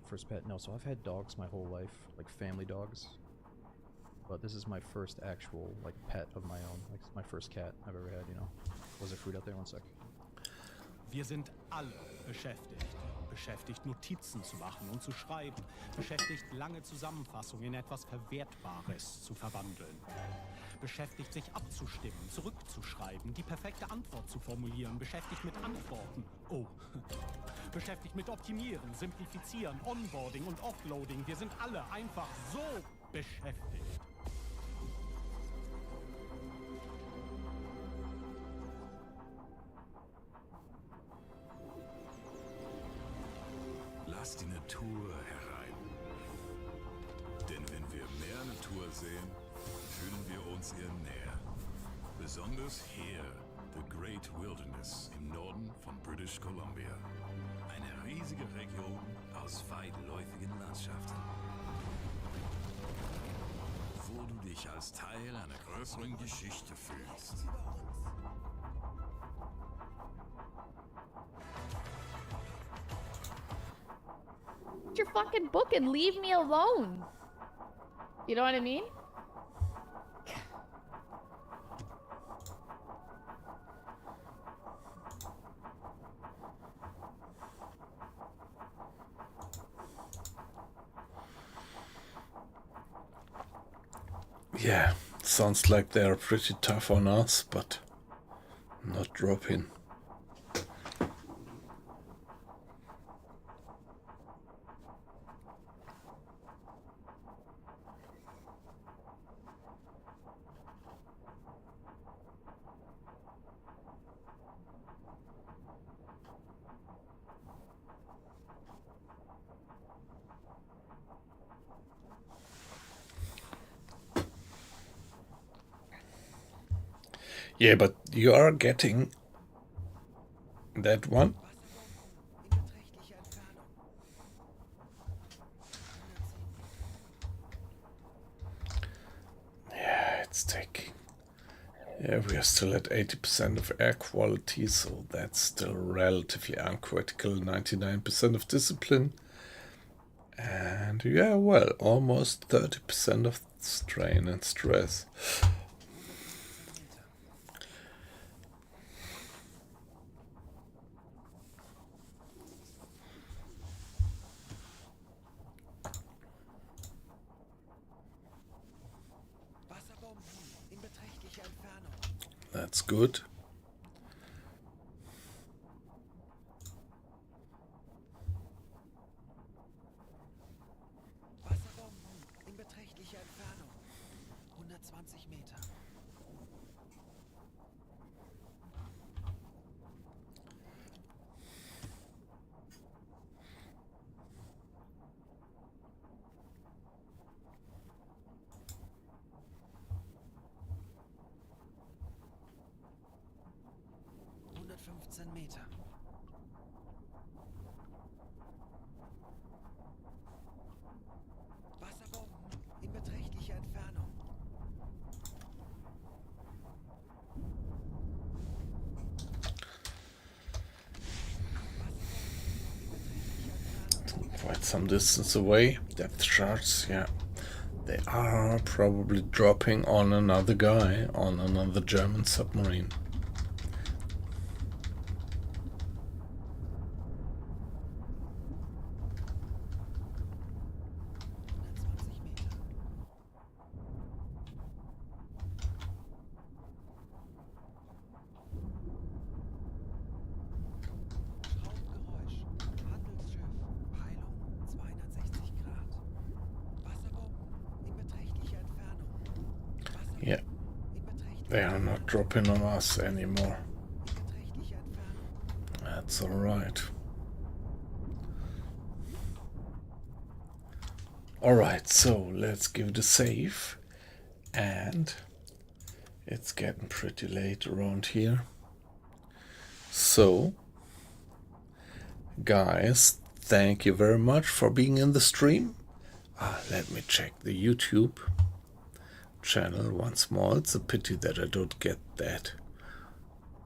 First pet? No, so I've had dogs my whole life, like family dogs. But this is my first actual, like, pet of my own. Like, my first cat I've ever had, you know. Was there food out there? One sec. Wir sind alle beschäftigt. beschäftigt, Notizen zu machen und zu schreiben, beschäftigt, lange Zusammenfassungen in etwas Verwertbares zu verwandeln. Beschäftigt, sich abzustimmen, zurückzuschreiben, die perfekte Antwort zu formulieren, beschäftigt mit Antworten. Oh, beschäftigt mit Optimieren, Simplifizieren, Onboarding und Offloading. Wir sind alle einfach so beschäftigt. Lass die Natur herein. Denn wenn wir mehr Natur sehen, fühlen wir uns ihr näher. Besonders hier, the Great Wilderness im Norden von British Columbia. Eine riesige Region aus weitläufigen Landschaften. Wo du dich als Teil einer größeren Geschichte fühlst. Your fucking book and leave me alone. You know what I mean? Yeah, sounds like they're pretty tough on us, but not dropping. Yeah, but you are getting that one. Yeah, it's taking. Yeah, we are still at 80% of air quality, so that's still relatively uncritical. 99% of discipline. And yeah, well, almost 30% of strain and stress. That's good. Wasserbomben in beträchtlicher Entfernung. 120 Meter. Meter. Wasserbomben in beträchtlicher Entfernung. Quite some distance away. Depth charts, yeah. They are probably dropping on another guy, on another German submarine. Yeah, they are not dropping on us anymore. That's alright. Alright, so let's give it a save. And it's getting pretty late around here. So, guys, thank you very much for being in the stream. Let me check the YouTube channel once more. It's a pity that I don't get that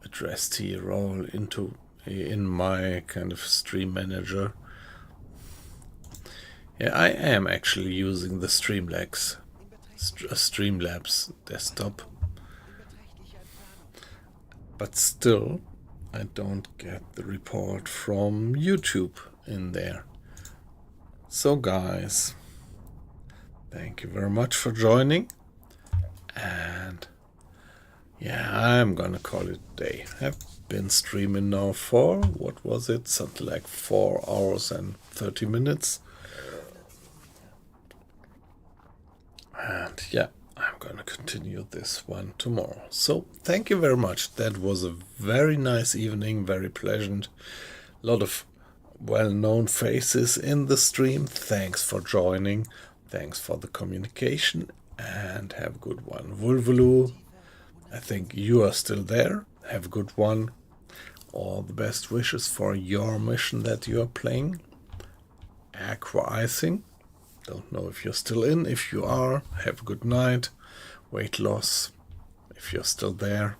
addressed here all in my kind of stream manager. Yeah, I am actually using the Streamlabs desktop, but still I don't get the report from YouTube in there. So guys, thank you very much for joining, and yeah, I'm gonna call it a day. I've been streaming now for, what was it, something like 4 hours and 30 minutes. And yeah, I'm gonna continue this one tomorrow. So thank you very much. That was a very nice evening, very pleasant. A lot of well-known faces in the stream. Thanks for joining. Thanks for the communication, and have a good one. Vulvulu, I think you are still there. Have a good one. All the best wishes for your mission that you are playing. Aqua Icing. Don't know if you're still in. If you are, have a good night. Weight loss, if you're still there.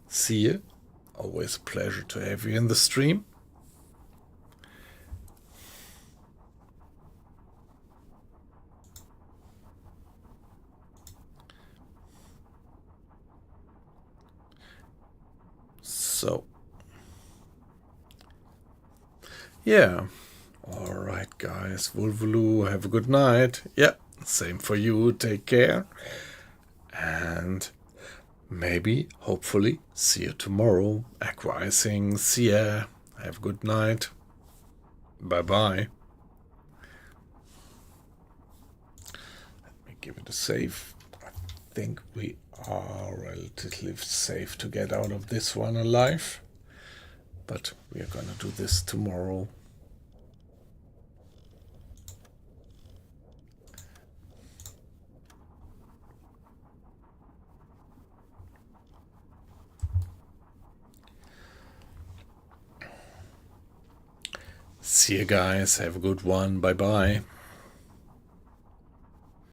See you. Always a pleasure to have you in the stream. So, yeah. Alright, guys. Vulvulu, have a good night. Yeah, same for you. Take care. And maybe, hopefully, see you tomorrow. Aqua-icing. See ya. Have a good night. Bye-bye. Let me give it a save. I think we are relatively safe to get out of this one alive. But we are gonna do this tomorrow. See you guys. Have a good one. Bye bye.